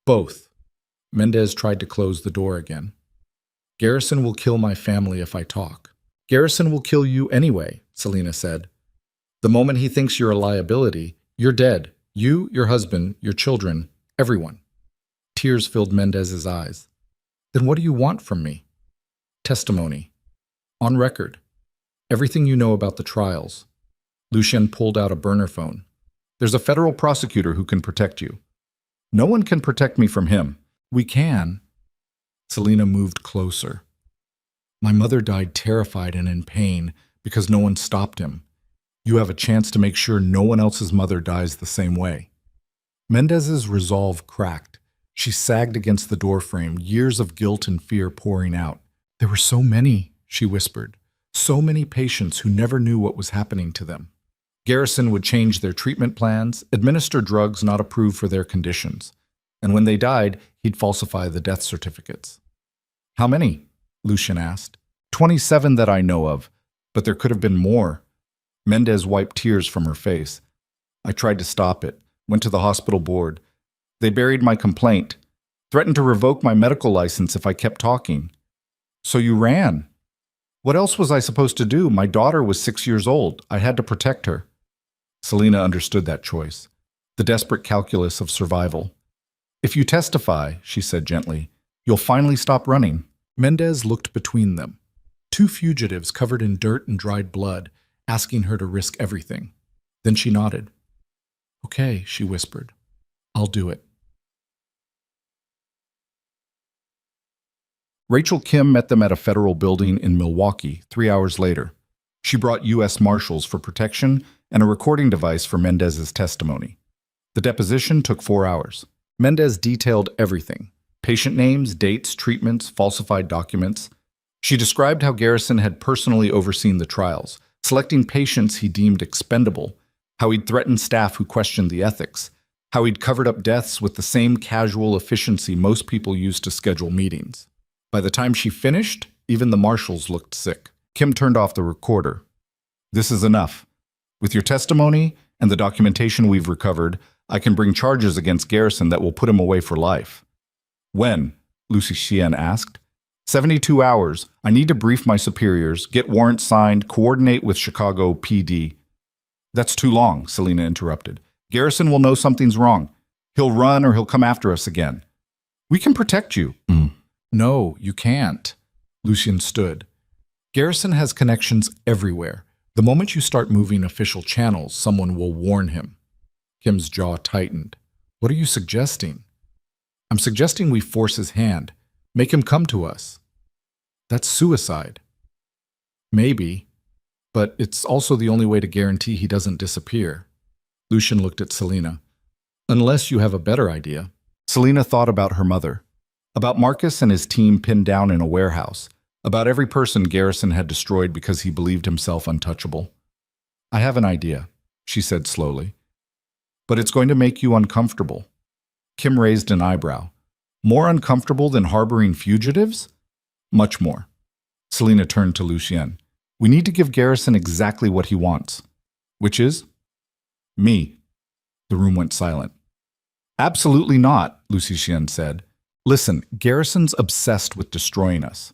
Both. Mendez tried to close the door again. Garrison will kill my family if I talk. Garrison will kill you anyway, Selina said. The moment he thinks you're a liability, you're dead. You, your husband, your children, everyone. Tears filled Mendez's eyes. Then what do you want from me? Testimony. On record. Everything you know about the trials. Lucien pulled out a burner phone. There's a federal prosecutor who can protect you. No one can protect me from him. We can. Selina moved closer. My mother died terrified and in pain because no one stopped him. You have a chance to make sure no one else's mother dies the same way. Mendez's resolve cracked. She sagged against the doorframe, years of guilt and fear pouring out. There were so many, she whispered. So many patients who never knew what was happening to them. Garrison would change their treatment plans, administer drugs not approved for their conditions. And when they died, he'd falsify the death certificates. How many? Lucien asked. 27 that I know of, but there could have been more. Mendez wiped tears from her face. I tried to stop it, went to the hospital board. They buried my complaint, threatened to revoke my medical license if I kept talking. So you ran. What else was I supposed to do? My daughter was 6 years old. I had to protect her. Selina understood that choice, the desperate calculus of survival. If you testify, she said gently, you'll finally stop running. Mendez looked between them. Two fugitives covered in dirt and dried blood, asking her to risk everything. Then she nodded. Okay, she whispered. I'll do it. Rachel Kim met them at a federal building in Milwaukee 3 hours later. She brought U.S. Marshals for protection and a recording device for Mendez's testimony. The deposition took 4 hours. Mendez detailed everything: patient names, dates, treatments, falsified documents. She described how Garrison had personally overseen the trials, selecting patients he deemed expendable, how he'd threatened staff who questioned the ethics, how he'd covered up deaths with the same casual efficiency most people use to schedule meetings. By the time she finished, even the marshals looked sick. Kim turned off the recorder. This is enough. With your testimony and the documentation we've recovered, I can bring charges against Garrison that will put him away for life. When? Lucien asked. 72 hours. I need to brief my superiors, get warrants signed, coordinate with Chicago PD. That's too long, Selina interrupted. Garrison will know something's wrong. He'll run or he'll come after us again. We can protect you. No, you can't. Lucien stood. Garrison has connections everywhere. The moment you start moving official channels, someone will warn him. Kim's jaw tightened. What are you suggesting? I'm suggesting we force his hand. Make him come to us. That's suicide. Maybe, but it's also the only way to guarantee he doesn't disappear. Lucien looked at Selina. Unless you have a better idea. Selina thought about her mother, about Marcus and his team pinned down in a warehouse, about every person Garrison had destroyed because he believed himself untouchable. I have an idea, she said slowly. But it's going to make you uncomfortable. Kim raised an eyebrow. More uncomfortable than harboring fugitives? Much more. Selina turned to Lucien. We need to give Garrison exactly what he wants. Which is? Me. The room went silent. Absolutely not, Lucien said. Listen, Garrison's obsessed with destroying us.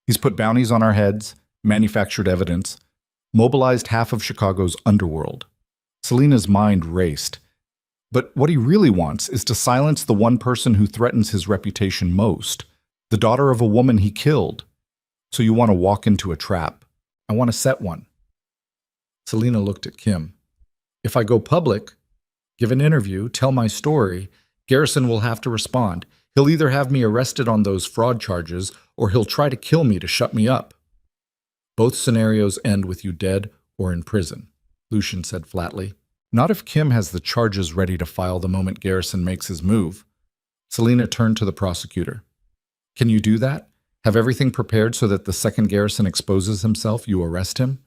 He's put bounties on our heads, manufactured evidence, mobilized half of Chicago's underworld. Selina's mind raced. But what he really wants is to silence the one person who threatens his reputation most, the daughter of a woman he killed. So you want to walk into a trap. I want to set one. Selina looked at Kim. If I go public, give an interview, tell my story, Garrison will have to respond. He'll either have me arrested on those fraud charges, or he'll try to kill me to shut me up. Both scenarios end with you dead or in prison, Lucien said flatly. Not if Kim has the charges ready to file the moment Garrison makes his move. Selina turned to the prosecutor. Can you do that? Have everything prepared so that the second Garrison exposes himself, you arrest him?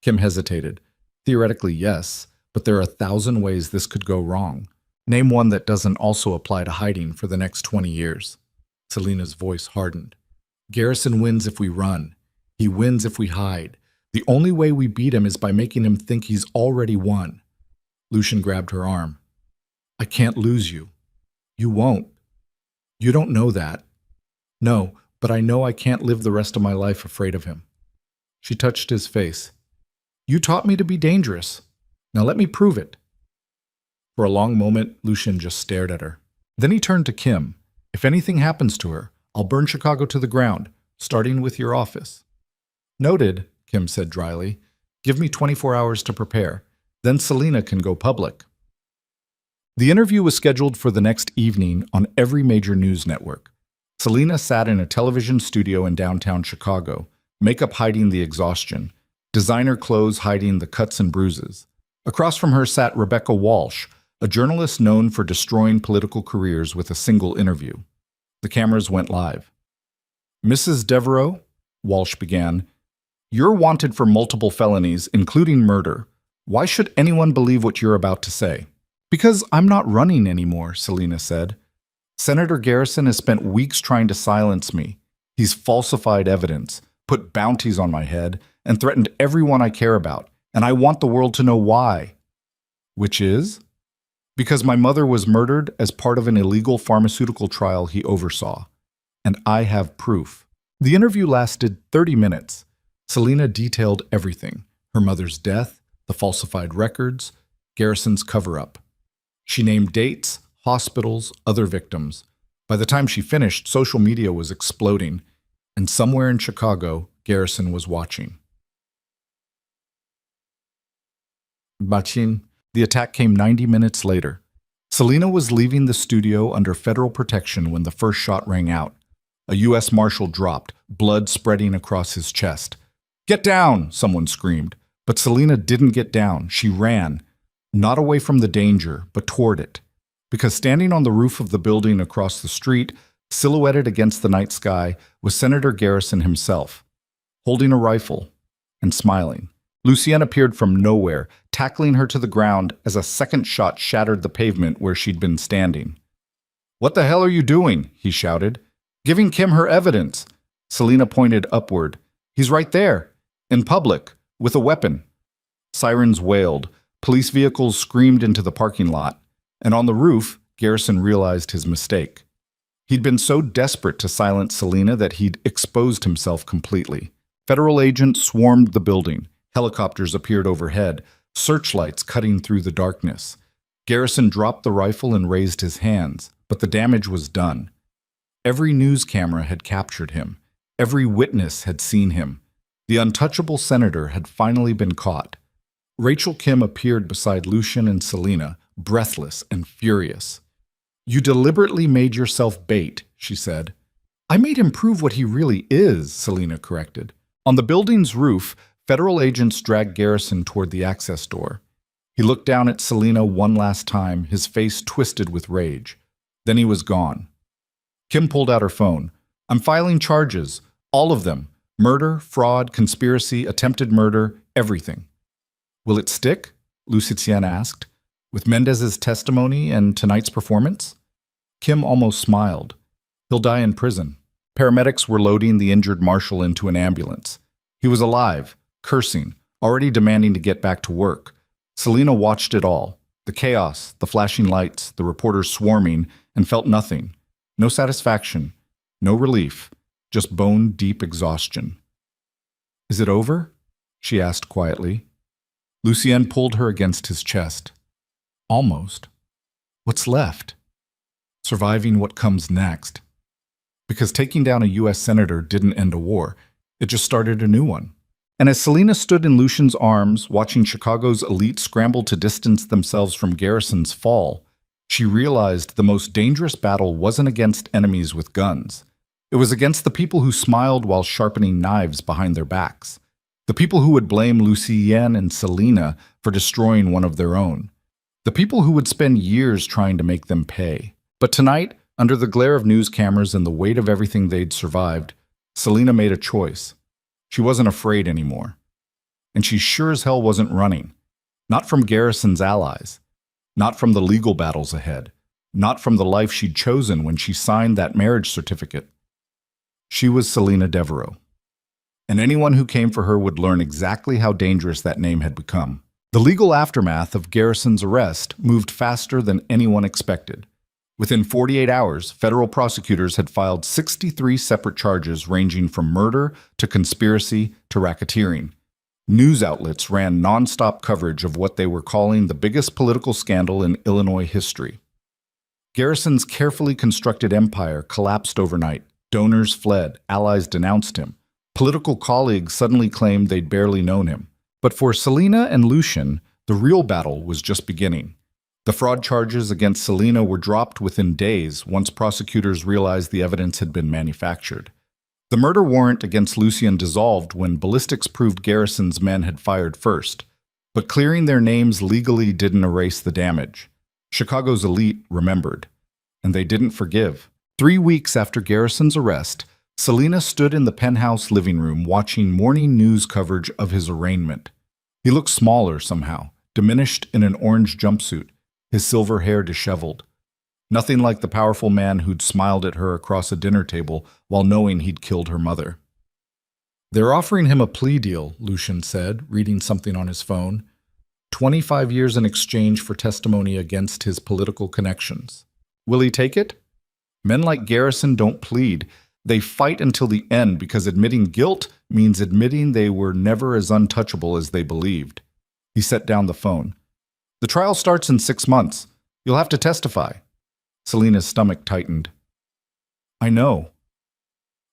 Kim hesitated. Theoretically, yes, but there are 1,000 ways this could go wrong. Name one that doesn't also apply to hiding for the next 20 years. Selina's voice hardened. Garrison wins if we run. He wins if we hide. The only way we beat him is by making him think he's already won. Lucian grabbed her arm. I can't lose you. You won't. You don't know that. No, but I know I can't live the rest of my life afraid of him. She touched his face. You taught me to be dangerous. Now let me prove it. For a long moment, Lucian just stared at her. Then he turned to Kim. If anything happens to her, I'll burn Chicago to the ground, starting with your office. Noted, Kim said dryly. Give me 24 hours to prepare. Then Selena can go public. The interview was scheduled for the next evening on every major news network. Selena sat in a television studio in downtown Chicago, makeup hiding the exhaustion, designer clothes hiding the cuts and bruises. Across from her sat Rebecca Walsh, a journalist known for destroying political careers with a single interview. The cameras went live. Mrs. Devereaux, Walsh began, you're wanted for multiple felonies, including murder. Why should anyone believe what you're about to say? Because I'm not running anymore, Selena said. Senator Garrison has spent weeks trying to silence me. He's falsified evidence, put bounties on my head, and threatened everyone I care about, and I want the world to know why. Which is? Because my mother was murdered as part of an illegal pharmaceutical trial he oversaw. And I have proof. The interview lasted 30 minutes. Selena detailed everything: her mother's death, the falsified records, Garrison's cover-up. She named dates, hospitals, other victims. By the time she finished, social media was exploding, and somewhere in Chicago, Garrison was watching. Bachin. The attack came 90 minutes later. Selena was leaving the studio under federal protection when the first shot rang out. A U.S. Marshal dropped, blood spreading across his chest. Get down, someone screamed. But Selena didn't get down. She ran, not away from the danger, but toward it. Because standing on the roof of the building across the street, silhouetted against the night sky, was Senator Garrison himself, holding a rifle and smiling. Lucien appeared from nowhere, tackling her to the ground as a second shot shattered the pavement where she'd been standing. What the hell are you doing? He shouted. Giving Kim her evidence. Selena pointed upward. He's right there, in public, with a weapon. Sirens wailed. Police vehicles screamed into the parking lot. And on the roof, Garrison realized his mistake. He'd been so desperate to silence Selena that he'd exposed himself completely. Federal agents swarmed the building. Helicopters appeared overhead, searchlights cutting through the darkness. Garrison dropped the rifle and raised his hands, but the damage was done. Every news camera had captured him. Every witness had seen him. The untouchable senator had finally been caught. Rachel Kim appeared beside Lucien and Selena, breathless and furious. You deliberately made yourself bait, she said. I made him prove what he really is, Selena corrected. On the building's roof, federal agents dragged Garrison toward the access door. He looked down at Selena one last time, his face twisted with rage. Then he was gone. Kim pulled out her phone. I'm filing charges, all of them. Murder, fraud, conspiracy, attempted murder, everything. Will it stick? Lucien asked. With Mendez's testimony and tonight's performance? Kim almost smiled. He'll die in prison. Paramedics were loading the injured marshal into an ambulance. He was alive, cursing, already demanding to get back to work. Selena watched it all. The chaos, the flashing lights, the reporters swarming, and felt nothing. No satisfaction, no relief, just bone-deep exhaustion. Is it over? She asked quietly. Lucien pulled her against his chest. Almost. What's left? Surviving what comes next. Because taking down a U.S. senator didn't end a war. It just started a new one. And as Selena stood in Lucien's arms, watching Chicago's elite scramble to distance themselves from Garrison's fall, she realized the most dangerous battle wasn't against enemies with guns. It was against the people who smiled while sharpening knives behind their backs. The people who would blame Lucien and Selena for destroying one of their own. The people who would spend years trying to make them pay. But tonight, under the glare of news cameras and the weight of everything they'd survived, Selena made a choice. She wasn't afraid anymore. And she sure as hell wasn't running. Not from Garrison's allies. Not from the legal battles ahead. Not from the life she'd chosen when she signed that marriage certificate. She was Selena Devereaux. and anyone who came for her would learn exactly how dangerous that name had become. The legal aftermath of Garrison's arrest moved faster than anyone expected. Within 48 hours, federal prosecutors had filed 63 separate charges ranging from murder to conspiracy to racketeering. News outlets ran nonstop coverage of what they were calling the biggest political scandal in Illinois history. Garrison's carefully constructed empire collapsed overnight. Donors fled, allies denounced him. Political colleagues suddenly claimed they'd barely known him. But for Selena and Lucian, the real battle was just beginning. The fraud charges against Selena were dropped within days once prosecutors realized the evidence had been manufactured. The murder warrant against Lucian dissolved when ballistics proved Garrison's men had fired first. But clearing their names legally didn't erase the damage. Chicago's elite remembered, and they didn't forgive. 3 weeks after Garrison's arrest, Selena stood in the penthouse living room watching morning news coverage of his arraignment. He looked smaller somehow, diminished in an orange jumpsuit, his silver hair disheveled. Nothing like the powerful man who'd smiled at her across a dinner table while knowing he'd killed her mother. "They're offering him a plea deal," Lucian said, reading something on his phone. 25 years in exchange for testimony against his political connections. Will he take it? Men like Garrison don't plead. They fight until the end because admitting guilt means admitting they were never as untouchable as they believed. He set down the phone. "The trial starts in 6 months. You'll have to testify." Selena's stomach tightened. "I know.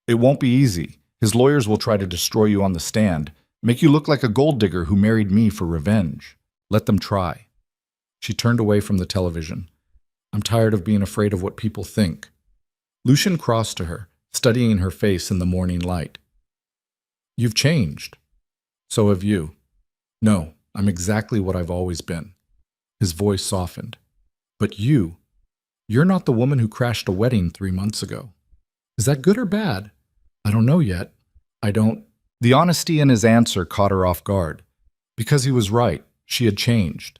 It won't be easy. His lawyers will try to destroy you on the stand, make you look like a gold digger who married me for revenge. Let them try." She turned away from the television. "I'm tired of being afraid of what people think." Lucian crossed to her, studying her face in the morning light. "You've changed. So have you." "No, I'm exactly what I've always been." His voice softened. "But you're not the woman who crashed a wedding 3 months ago. Is that good or bad? I don't know yet. I don't." The honesty in his answer caught her off guard. Because he was right, she had changed.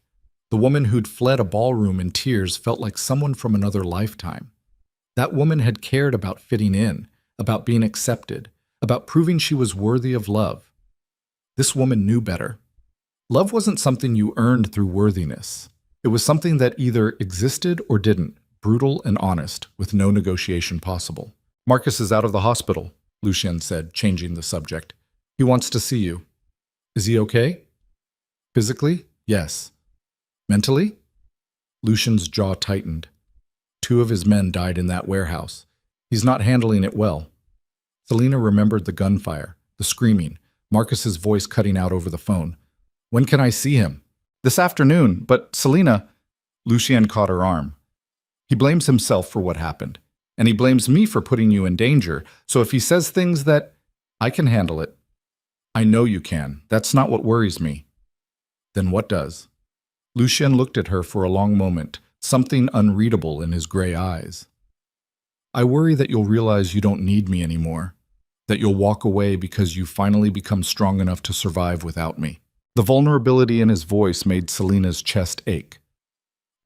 The woman who'd fled a ballroom in tears felt like someone from another lifetime. That woman had cared about fitting in, about being accepted, about proving she was worthy of love. This woman knew better. Love wasn't something you earned through worthiness. It was something that either existed or didn't, brutal and honest, with no negotiation possible. "Marcus is out of the hospital," Lucian said, changing the subject. "He wants to see you." "Is he okay?" "Physically, yes." "Mentally?" Lucian's jaw tightened. 2 of his men died in that warehouse. He's not handling it well. Selena remembered the gunfire, the screaming, Marcus's voice cutting out over the phone. "When can I see him?" "This afternoon, but Selena..." Lucian caught her arm. "He blames himself for what happened, and he blames me for putting you in danger, so if he says things that... I can handle it." "I know you can. That's not what worries me." "Then what does?" Lucian looked at her for a long moment, something unreadable in his gray eyes. "I worry that you'll realize you don't need me anymore, that you'll walk away because you finally become strong enough to survive without me." The vulnerability in his voice made Selena's chest ache.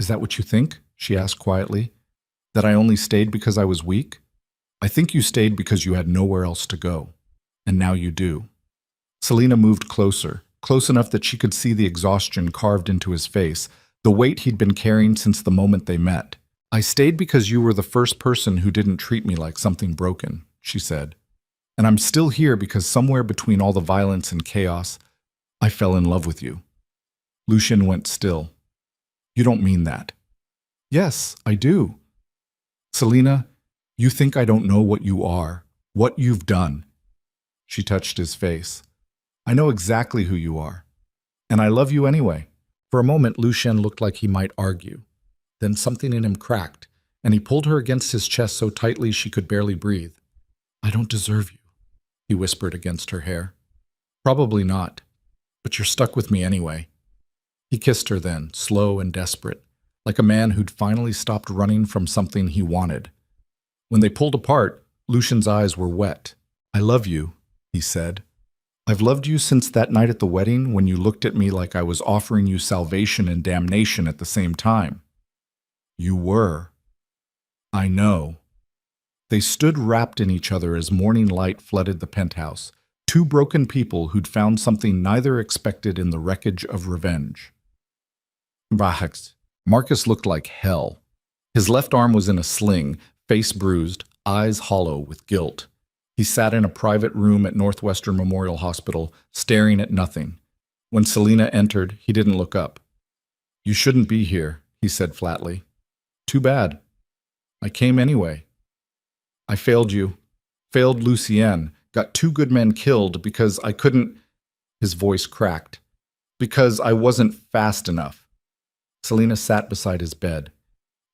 "Is that what you think?" she asked quietly. "That I only stayed because I was weak? I think you stayed because you had nowhere else to go. And now you do." Selena moved closer, close enough that she could see the exhaustion carved into his face, the weight he'd been carrying since the moment they met. "I stayed because you were the first person who didn't treat me like something broken," she said. "And I'm still here because somewhere between all the violence and chaos, I fell in love with you." Lucian went still. "You don't mean that." "Yes, I do." "Selena, you think I don't know what you are, what you've done." She touched his face. "I know exactly who you are. And I love you anyway." For a moment, Lucian looked like he might argue. Then something in him cracked, and he pulled her against his chest so tightly she could barely breathe. "I don't deserve you," he whispered against her hair. "Probably not. But you're stuck with me anyway." He kissed her then, slow and desperate, like a man who'd finally stopped running from something he wanted. When they pulled apart, Lucian's eyes were wet. "I love you," he said. "I've loved you since that night at the wedding when you looked at me like I was offering you salvation and damnation at the same time." "You were." "I know." They stood wrapped in each other as morning light flooded the penthouse. Two broken people who'd found something neither expected in the wreckage of revenge. Marcus looked like hell. His left arm was in a sling, face bruised, eyes hollow with guilt. He sat in a private room at Northwestern Memorial Hospital, staring at nothing. When Selena entered, he didn't look up. "You shouldn't be here," he said flatly. "Too bad. I came anyway. I failed you. Failed Lucienne. Got two good men killed because I couldn't—" His voice cracked. "Because I wasn't fast enough." Selena sat beside his bed.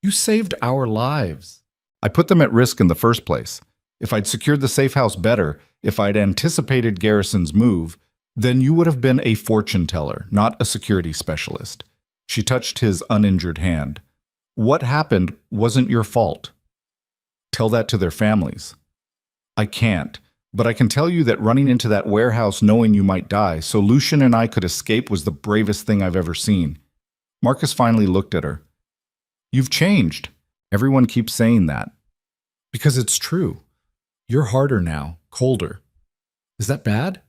"You saved our lives." "I put them at risk in the first place. If I'd secured the safe house better, if I'd anticipated Garrison's move, then you would have been a fortune teller, not a security specialist." She touched his uninjured hand. "What happened wasn't your fault. Tell that to their families." "I can't, but I can tell you that running into that warehouse knowing you might die so Lucian and I could escape was the bravest thing I've ever seen." Marcus finally looked at her. "You've changed." "Everyone keeps saying that." "Because it's true. You're harder now, colder." "Is that bad?"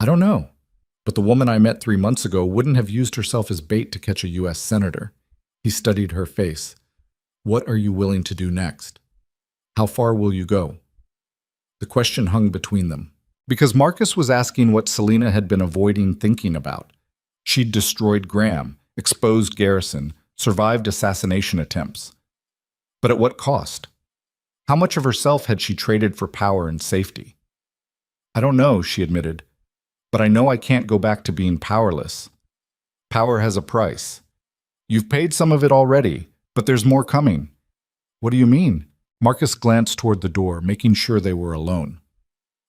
"I don't know. But the woman I met 3 months ago wouldn't have used herself as bait to catch a U.S. senator." He studied her face. "What are you willing to do next? How far will you go?" The question hung between them, because Marcus was asking what Selena had been avoiding thinking about. She'd destroyed Graham, exposed Garrison, survived assassination attempts. But at what cost? How much of herself had she traded for power and safety? "I don't know," she admitted, "but I know I can't go back to being powerless. Power has a price. You've paid some of it already, but there's more coming." "What do you mean?" Marcus glanced toward the door, making sure they were alone.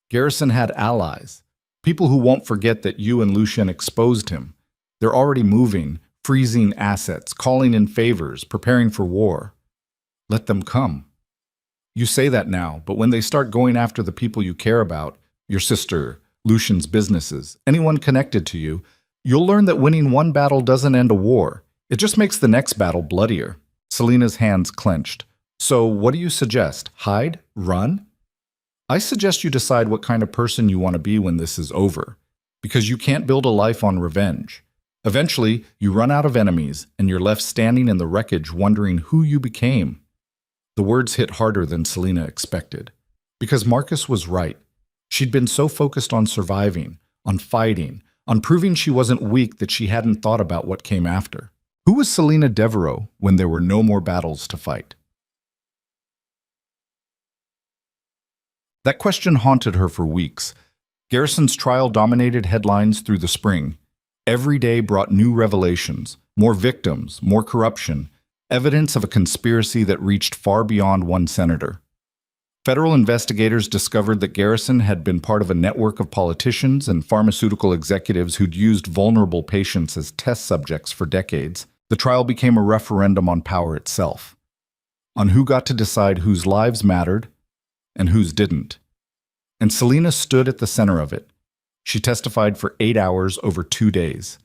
"Garrison had allies, people who won't forget that you and Lucian exposed him. They're already moving, freezing assets, calling in favors, preparing for war. Let them come. You say that now, but when they start going after the people you care about, your sister, Lucian's businesses, anyone connected to you, you'll learn that winning one battle doesn't end a war. It just makes the next battle bloodier." Selena's hands clenched. "So what do you suggest? Hide? Run?" "I suggest you decide what kind of person you want to be when this is over, because you can't build a life on revenge. Eventually, you run out of enemies, and you're left standing in the wreckage wondering who you became." The words hit harder than Selena expected, because Marcus was right. She'd been so focused on surviving, on fighting, on proving she wasn't weak that she hadn't thought about what came after. Who was Selena Devereaux when there were no more battles to fight? That question haunted her for weeks. Garrison's trial dominated headlines through the spring. Every day brought new revelations, more victims, more corruption, evidence of a conspiracy that reached far beyond one senator. Federal investigators discovered that Garrison had been part of a network of politicians and pharmaceutical executives who'd used vulnerable patients as test subjects for decades. The trial became a referendum on power itself, on who got to decide whose lives mattered and whose didn't. And Selena stood at the center of it. She testified for 8 hours over 2 days.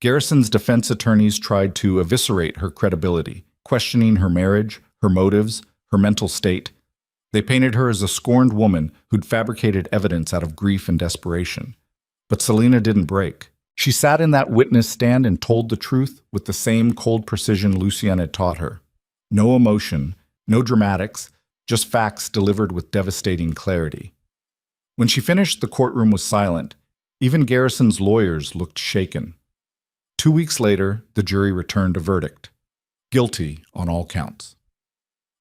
Garrison's defense attorneys tried to eviscerate her credibility, questioning her marriage, her motives, her mental state. They painted her as a scorned woman who'd fabricated evidence out of grief and desperation. But Selena didn't break. She sat in that witness stand and told the truth with the same cold precision Lucian had taught her. No emotion, no dramatics, just facts delivered with devastating clarity. When she finished, the courtroom was silent. Even Garrison's lawyers looked shaken. 2 weeks later, the jury returned a verdict. Guilty on all counts.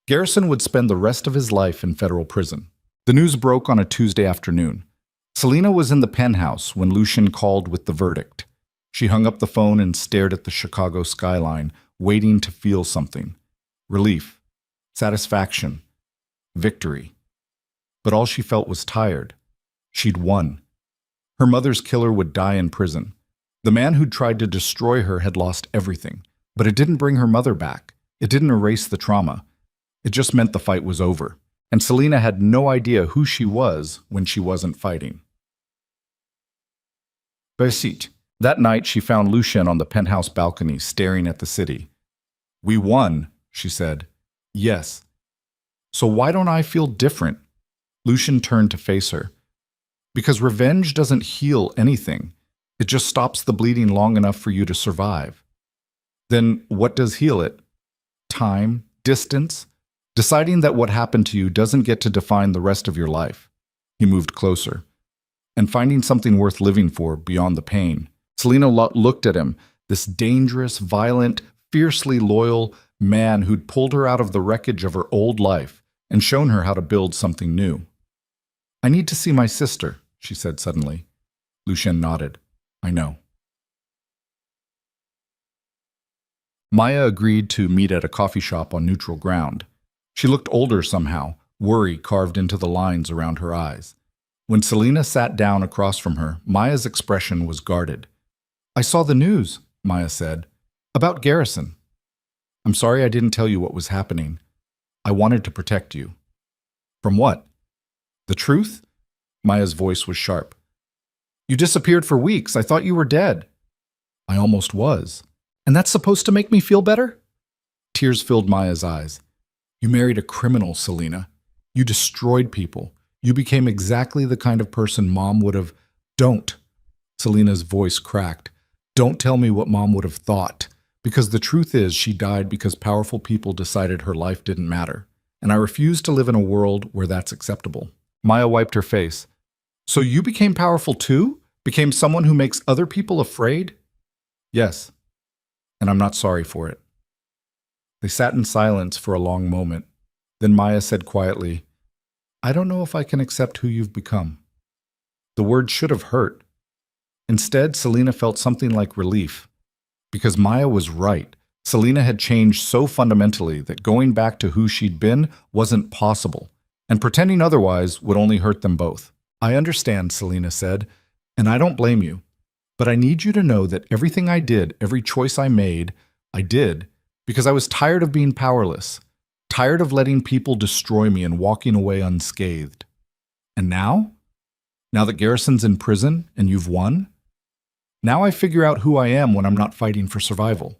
Garrison would spend the rest of his life in federal prison. The news broke on a Tuesday afternoon. Selena was in the penthouse when Lucian called with the verdict. She hung up the phone and stared at the Chicago skyline, waiting to feel something. Relief, satisfaction, victory. But all she felt was tired. She'd won. Her mother's killer would die in prison. The man who'd tried to destroy her had lost everything, but it didn't bring her mother back. It didn't erase the trauma. It just meant the fight was over, and Selena had no idea who she was when she wasn't fighting. Besit. That night, she found Lucian on the penthouse balcony, staring at the city. "We won," she said. "Yes." "So why don't I feel different?" Lucian turned to face her. Because revenge doesn't heal anything. It just stops the bleeding long enough for you to survive. Then what does heal it? Time, distance, deciding that what happened to you doesn't get to define the rest of your life. He moved closer. And finding something worth living for beyond the pain. Selena looked at him, this dangerous, violent, fiercely loyal man who'd pulled her out of the wreckage of her old life and shown her how to build something new. "I need to see my sister," she said suddenly. Lucien nodded. "I know." Maya agreed to meet at a coffee shop on neutral ground. She looked older somehow, worry carved into the lines around her eyes. When Selena sat down across from her, Maya's expression was guarded. "I saw the news," Maya said, "about Garrison. I'm sorry I didn't tell you what was happening. I wanted to protect you." "From what?" "The truth?" Maya's voice was sharp. "You disappeared for weeks. I thought you were dead." "I almost was. And that's supposed to make me feel better?" Tears filled Maya's eyes. "You married a criminal, Selena. You destroyed people. You became exactly the kind of person Mom would have—" "Don't." Selena's voice cracked. "Don't tell me what Mom would have thought. Because the truth is she died because powerful people decided her life didn't matter. And I refuse to live in a world where that's acceptable." Maya wiped her face. "So you became powerful too? Became someone who makes other people afraid?" "Yes. And I'm not sorry for it." They sat in silence for a long moment. Then Maya said quietly, "I don't know if I can accept who you've become." The word should have hurt. Instead, Selena felt something like relief. Because Maya was right. Selena had changed so fundamentally that going back to who she'd been wasn't possible, and pretending otherwise would only hurt them both. "I understand," Selena said, "and I don't blame you. But I need you to know that everything I did, every choice I made, I did because I was tired of being powerless, tired of letting people destroy me and walking away unscathed. And now? Now that Garrison's in prison and you've won? Now I figure out who I am when I'm not fighting for survival."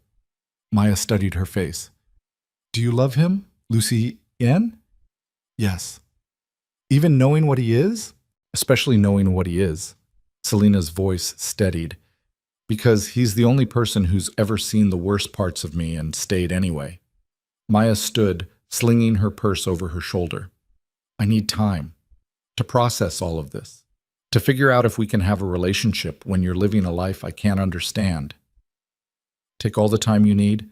Maya studied her face. "Do you love him, Lucien?" "Yes." "Even knowing what he is?" "Especially knowing what he is." Selena's voice steadied. "Because he's the only person who's ever seen the worst parts of me and stayed anyway." Maya stood, slinging her purse over her shoulder. "I need time to process all of this, to figure out if we can have a relationship when you're living a life I can't understand." "Take all the time you need."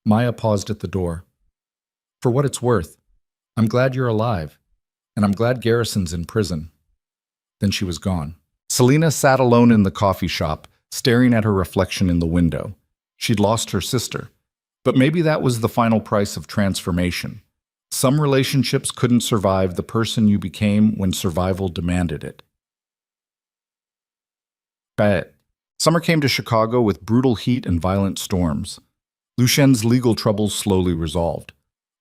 Maya paused at the door. "For what it's worth, I'm glad you're alive, and I'm glad Garrison's in prison." Then she was gone. Selena sat alone in the coffee shop, staring at her reflection in the window. She'd lost her sister. But maybe that was the final price of transformation. Some relationships couldn't survive the person you became when survival demanded it. But summer came to Chicago with brutal heat and violent storms. Lucien's legal troubles slowly resolved.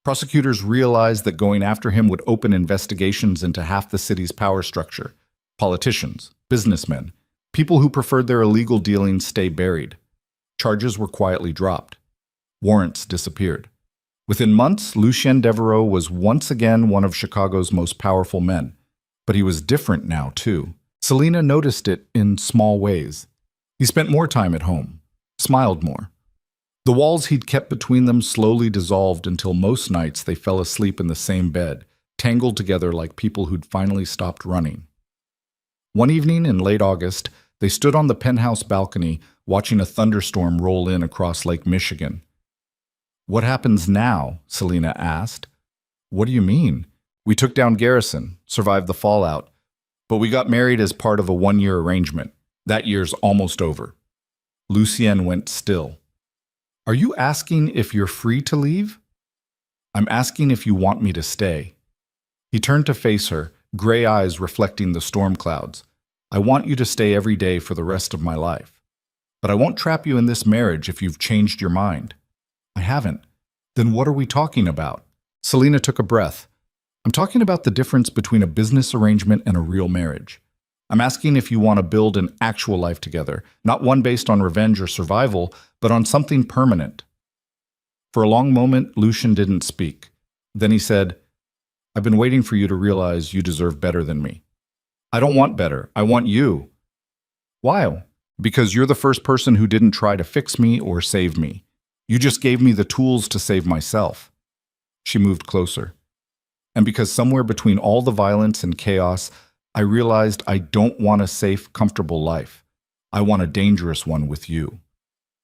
Prosecutors realized that going after him would open investigations into half the city's power structure. Politicians, businessmen, people who preferred their illegal dealings stay buried. Charges were quietly dropped. Warrants disappeared. Within months, Lucien Devereaux was once again one of Chicago's most powerful men. But he was different now, too. Selena noticed it in small ways. He spent more time at home, smiled more. The walls he'd kept between them slowly dissolved until most nights they fell asleep in the same bed, tangled together like people who'd finally stopped running. One evening in late August, they stood on the penthouse balcony watching a thunderstorm roll in across Lake Michigan. "What happens now?" Selena asked. "What do you mean? We took down Garrison, survived the fallout, but we got married as part of a one-year arrangement. That year's almost over." Lucien went still. "Are you asking if you're free to leave?" "I'm asking if you want me to stay." He turned to face her, gray eyes reflecting the storm clouds. "I want you to stay every day for the rest of my life. But I won't trap you in this marriage if you've changed your mind." "I haven't." "Then what are we talking about?" Selena took a breath. "I'm talking about the difference between a business arrangement and a real marriage. I'm asking if you want to build an actual life together, not one based on revenge or survival, but on something permanent." For a long moment, Lucien didn't speak. Then he said, "I've been waiting for you to realize you deserve better than me." I don't want better. I want you. Why? Because you're the first person who didn't try to fix me or save me. You just gave me the tools to save myself. She moved closer. And because somewhere between all the violence and chaos, I realized I don't want a safe, comfortable life. I want a dangerous one with you.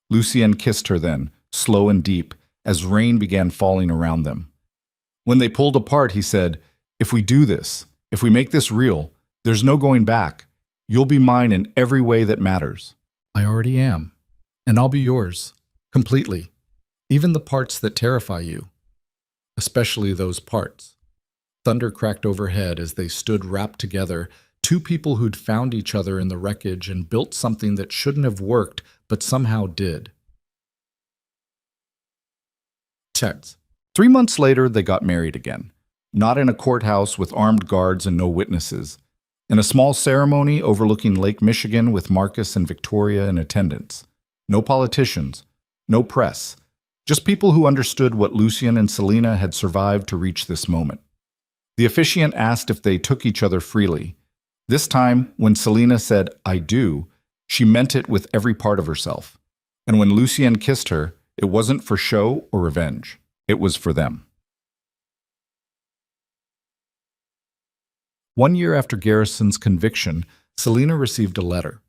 Lucien kissed her then, slow and deep, as rain began falling around them. When they pulled apart, he said, "If we do this, if we make this real, there's no going back. You'll be mine in every way that matters." I already am. And I'll be yours. Completely. Even the parts that terrify you. Especially those parts. Thunder cracked overhead as they stood wrapped together, two people who'd found each other in the wreckage and built something that shouldn't have worked, but somehow did. Text. 3 months later, they got married again. Not in a courthouse with armed guards and no witnesses. In a small ceremony overlooking Lake Michigan with Marcus and Victoria in attendance. No politicians, no press, just people who understood what Lucien and Selena had survived to reach this moment. The officiant asked if they took each other freely. This time, when Selena said, "I do," she meant it with every part of herself. And when Lucien kissed her, it wasn't for show or revenge. It was for them. 1 year after Garrison's conviction, Selena received a letter.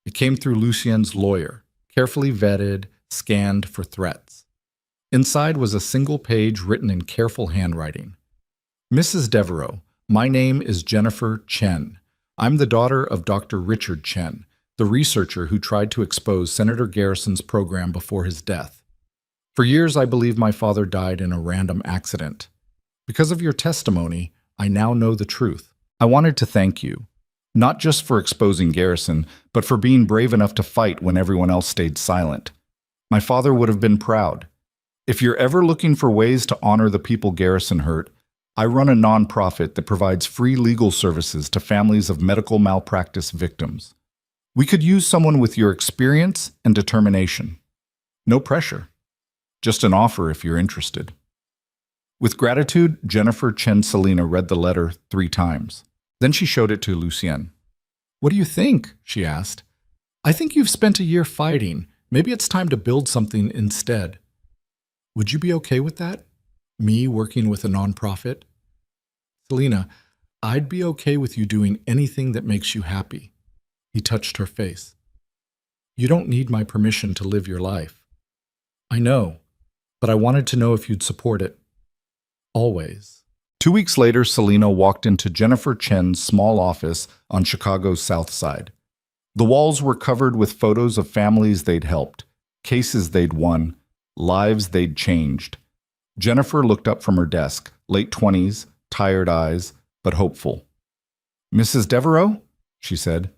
It came through Lucien's lawyer, carefully vetted, scanned for threats. Inside was a single page written in careful handwriting. "Mrs. Devereaux, my name is Jennifer Chen. I'm the daughter of Dr. Richard Chen, the researcher who tried to expose Senator Garrison's program before his death. For years, I believe my father died in a random accident. Because of your testimony, I now know the truth. I wanted to thank you, not just for exposing Garrison, but for being brave enough to fight when everyone else stayed silent. My father would have been proud. If you're ever looking for ways to honor the people Garrison hurt, I run a nonprofit that provides free legal services to families of medical malpractice victims. We could use someone with your experience and determination. No pressure. Just an offer if you're interested." With gratitude, Jennifer Chen Selena read the letter 3 times. Then she showed it to Lucien. "What do you think?" she asked. "I think you've spent a year fighting. Maybe it's time to build something instead. Would you be okay with that? Me working with a nonprofit?" "Selena, I'd be okay with you doing anything that makes you happy." He touched her face. "You don't need my permission to live your life." "I know, but I wanted to know if you'd support it. Always." 2 weeks later, Selena walked into Jennifer Chen's small office on Chicago's South Side. The walls were covered with photos of families they'd helped, cases they'd won, lives they'd changed. Jennifer looked up from her desk, late 20s, tired eyes, but hopeful. "Mrs. Devereaux?" she said.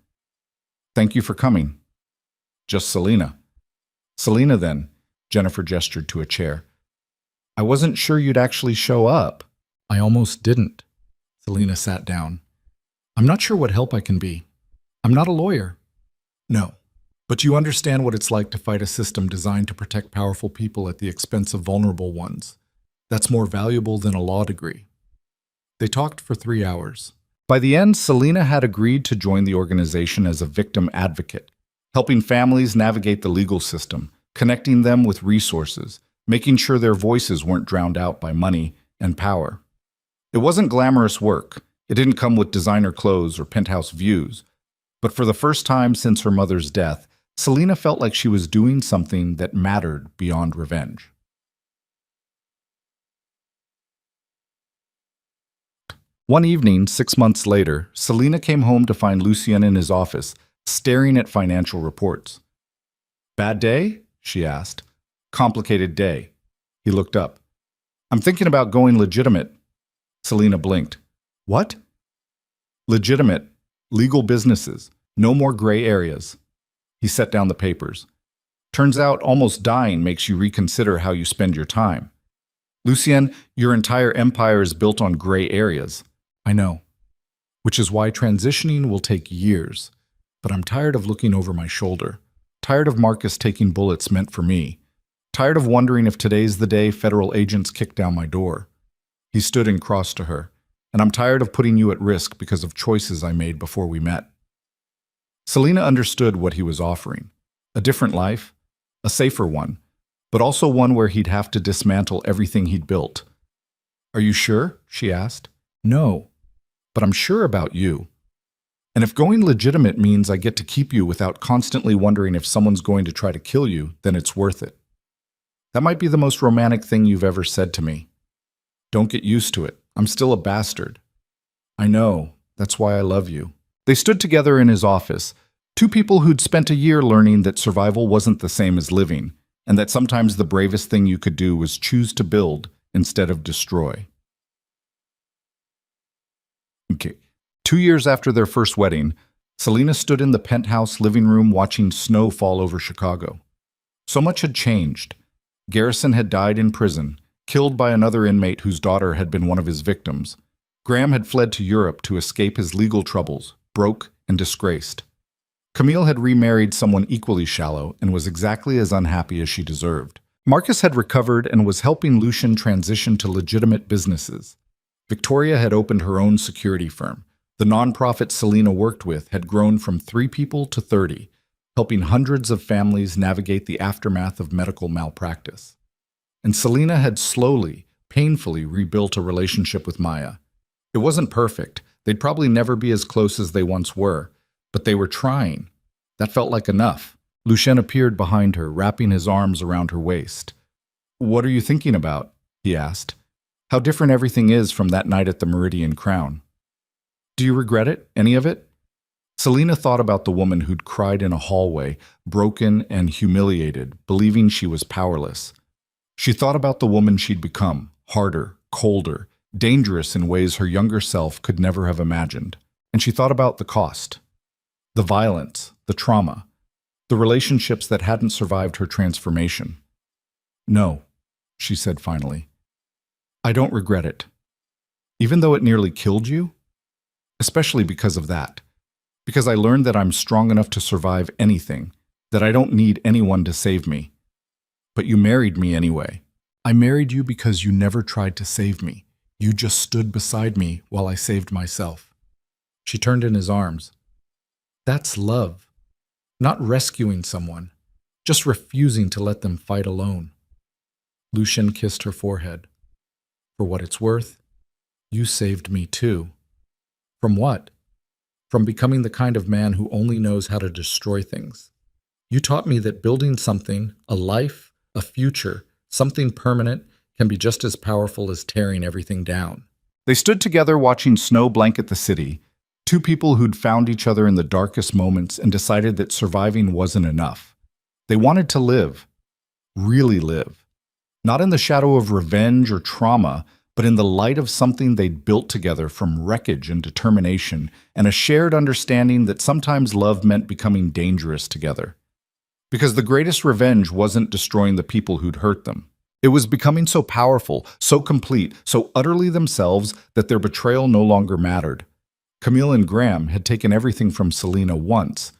"Thank you for coming." "Just Selena." "Selena, then." Jennifer gestured to a chair. "I wasn't sure you'd actually show up." "I almost didn't." Selena sat down. "I'm not sure what help I can be. I'm not a lawyer." "No, but you understand what it's like to fight a system designed to protect powerful people at the expense of vulnerable ones. That's more valuable than a law degree." They talked for 3 hours. By the end, Selena had agreed to join the organization as a victim advocate, helping families navigate the legal system, connecting them with resources, making sure their voices weren't drowned out by money and power. It wasn't glamorous work. It didn't come with designer clothes or penthouse views. But for the first time since her mother's death, Selena felt like she was doing something that mattered beyond revenge. One evening, 6 months later, Selena came home to find Lucien in his office, staring at financial reports. "Bad day?" she asked. "Complicated day." He looked up. "I'm thinking about going legitimate." Selena blinked. "What?" "Legitimate. Legal businesses. No more gray areas." He set down the papers. "Turns out almost dying makes you reconsider how you spend your time. Lucien, your entire empire is built on gray areas." "I know. Which is why transitioning will take years. But I'm tired of looking over my shoulder. Tired of Marcus taking bullets meant for me. Tired of wondering if today's the day federal agents kick down my door." He stood and crossed to her. and I'm tired of putting you at risk because of choices I made before we met." Selena understood what he was offering. A different life, a safer one, but also one where he'd have to dismantle everything he'd built. "Are you sure?" she asked. "No, but I'm sure about you. And if going legitimate means I get to keep you without constantly wondering if someone's going to try to kill you, then it's worth it. That might be the most romantic thing you've ever said to me. Don't get used to it. I'm still a bastard. I know. That's why I love you." They stood together in his office, two people who'd spent a year learning that survival wasn't the same as living, and that sometimes the bravest thing you could do was choose to build instead of destroy. Okay. 2 years after their first wedding, Selena stood in the penthouse living room watching snow fall over Chicago. So much had changed. Garrison had died in prison, killed by another inmate whose daughter had been one of his victims. Graham had fled to Europe to escape his legal troubles, broke and disgraced. Camille had remarried someone equally shallow and was exactly as unhappy as she deserved. Marcus had recovered and was helping Lucian transition to legitimate businesses. Victoria had opened her own security firm. The nonprofit Selena worked with had grown from 3 people to 30, helping hundreds of families navigate the aftermath of medical malpractice. And Selena had slowly, painfully rebuilt a relationship with Maya. It wasn't perfect. They'd probably never be as close as they once were, but they were trying. That felt like enough. Lucien appeared behind her, wrapping his arms around her waist. "What are you thinking about?" he asked. "How different everything is from that night at the Meridian Crown. Do you regret it? Any of it?" Selena thought about the woman who'd cried in a hallway, broken and humiliated, believing she was powerless. She thought about the woman she'd become, harder, colder, dangerous in ways her younger self could never have imagined. And she thought about the cost. The violence, the trauma, the relationships that hadn't survived her transformation. "No," she said finally. "I don't regret it. Even though it nearly killed you? Especially because of that. Because I learned that I'm strong enough to survive anything, that I don't need anyone to save me. But you married me anyway. I married you because you never tried to save me. You just stood beside me while I saved myself." She turned in his arms. "That's love. Not rescuing someone, just refusing to let them fight alone." Lucien kissed her forehead. "For what it's worth, you saved me too." "From what?" "From becoming the kind of man who only knows how to destroy things. You taught me that building something, a life, a future, something permanent, can be just as powerful as tearing everything down." They stood together watching snow blanket the city, two people who'd found each other in the darkest moments and decided that surviving wasn't enough. They wanted to live, really live. Not in the shadow of revenge or trauma, but in the light of something they'd built together from wreckage and determination, and a shared understanding that sometimes love meant becoming dangerous together. Because the greatest revenge wasn't destroying the people who'd hurt them. It was becoming so powerful, so complete, so utterly themselves that their betrayal no longer mattered. Camille and Graham had taken everything from Selena once,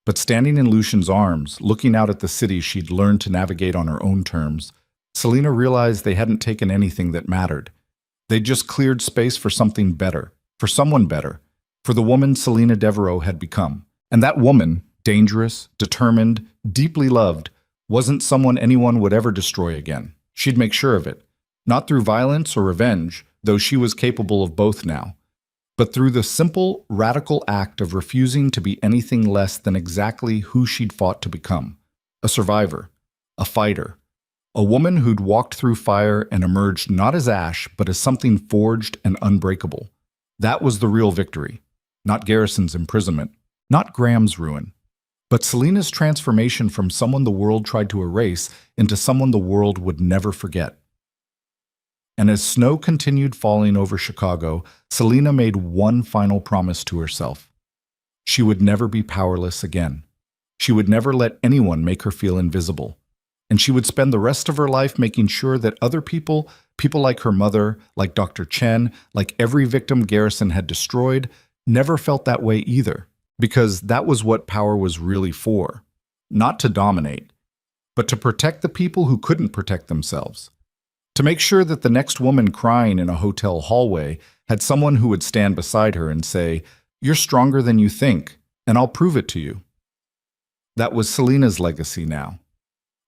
but standing in Lucien's arms, looking out at the city she'd learned to navigate on her own terms, Selena realized they hadn't taken anything that mattered. They'd just cleared space for something better, for someone better, for the woman Selena Devereaux had become. And that woman, dangerous, determined, deeply loved, wasn't someone anyone would ever destroy again. She'd make sure of it. Not through violence or revenge, though she was capable of both now, but through the simple, radical act of refusing to be anything less than exactly who she'd fought to become. A survivor, a fighter, a woman who'd walked through fire and emerged not as ash, but as something forged and unbreakable. That was the real victory. Not Garrison's imprisonment, not Graham's ruin, but Selena's transformation from someone the world tried to erase into someone the world would never forget. And as snow continued falling over Chicago, Selena made one final promise to herself. She would never be powerless again. She would never let anyone make her feel invisible. And she would spend the rest of her life making sure that other people, people like her mother, like Dr. Chen, like every victim Garrison had destroyed, never felt that way either. Because that was what power was really for. Not to dominate, but to protect the people who couldn't protect themselves. To make sure that the next woman crying in a hotel hallway had someone who would stand beside her and say, "You're stronger than you think, and I'll prove it to you." That was Selena's legacy now.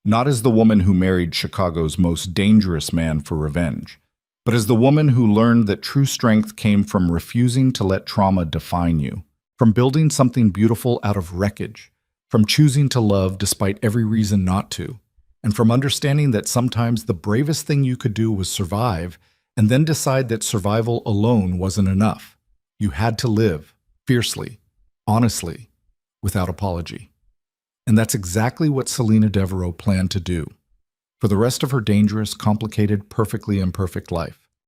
Not as the woman who married Chicago's most dangerous man for revenge, but as the woman who learned that true strength came from refusing to let trauma define you, from building something beautiful out of wreckage, from choosing to love despite every reason not to, and from understanding that sometimes the bravest thing you could do was survive and then decide that survival alone wasn't enough. You had to live, fiercely, honestly, without apology. And that's exactly what Selena Devereaux planned to do for the rest of her dangerous, complicated, perfectly imperfect life.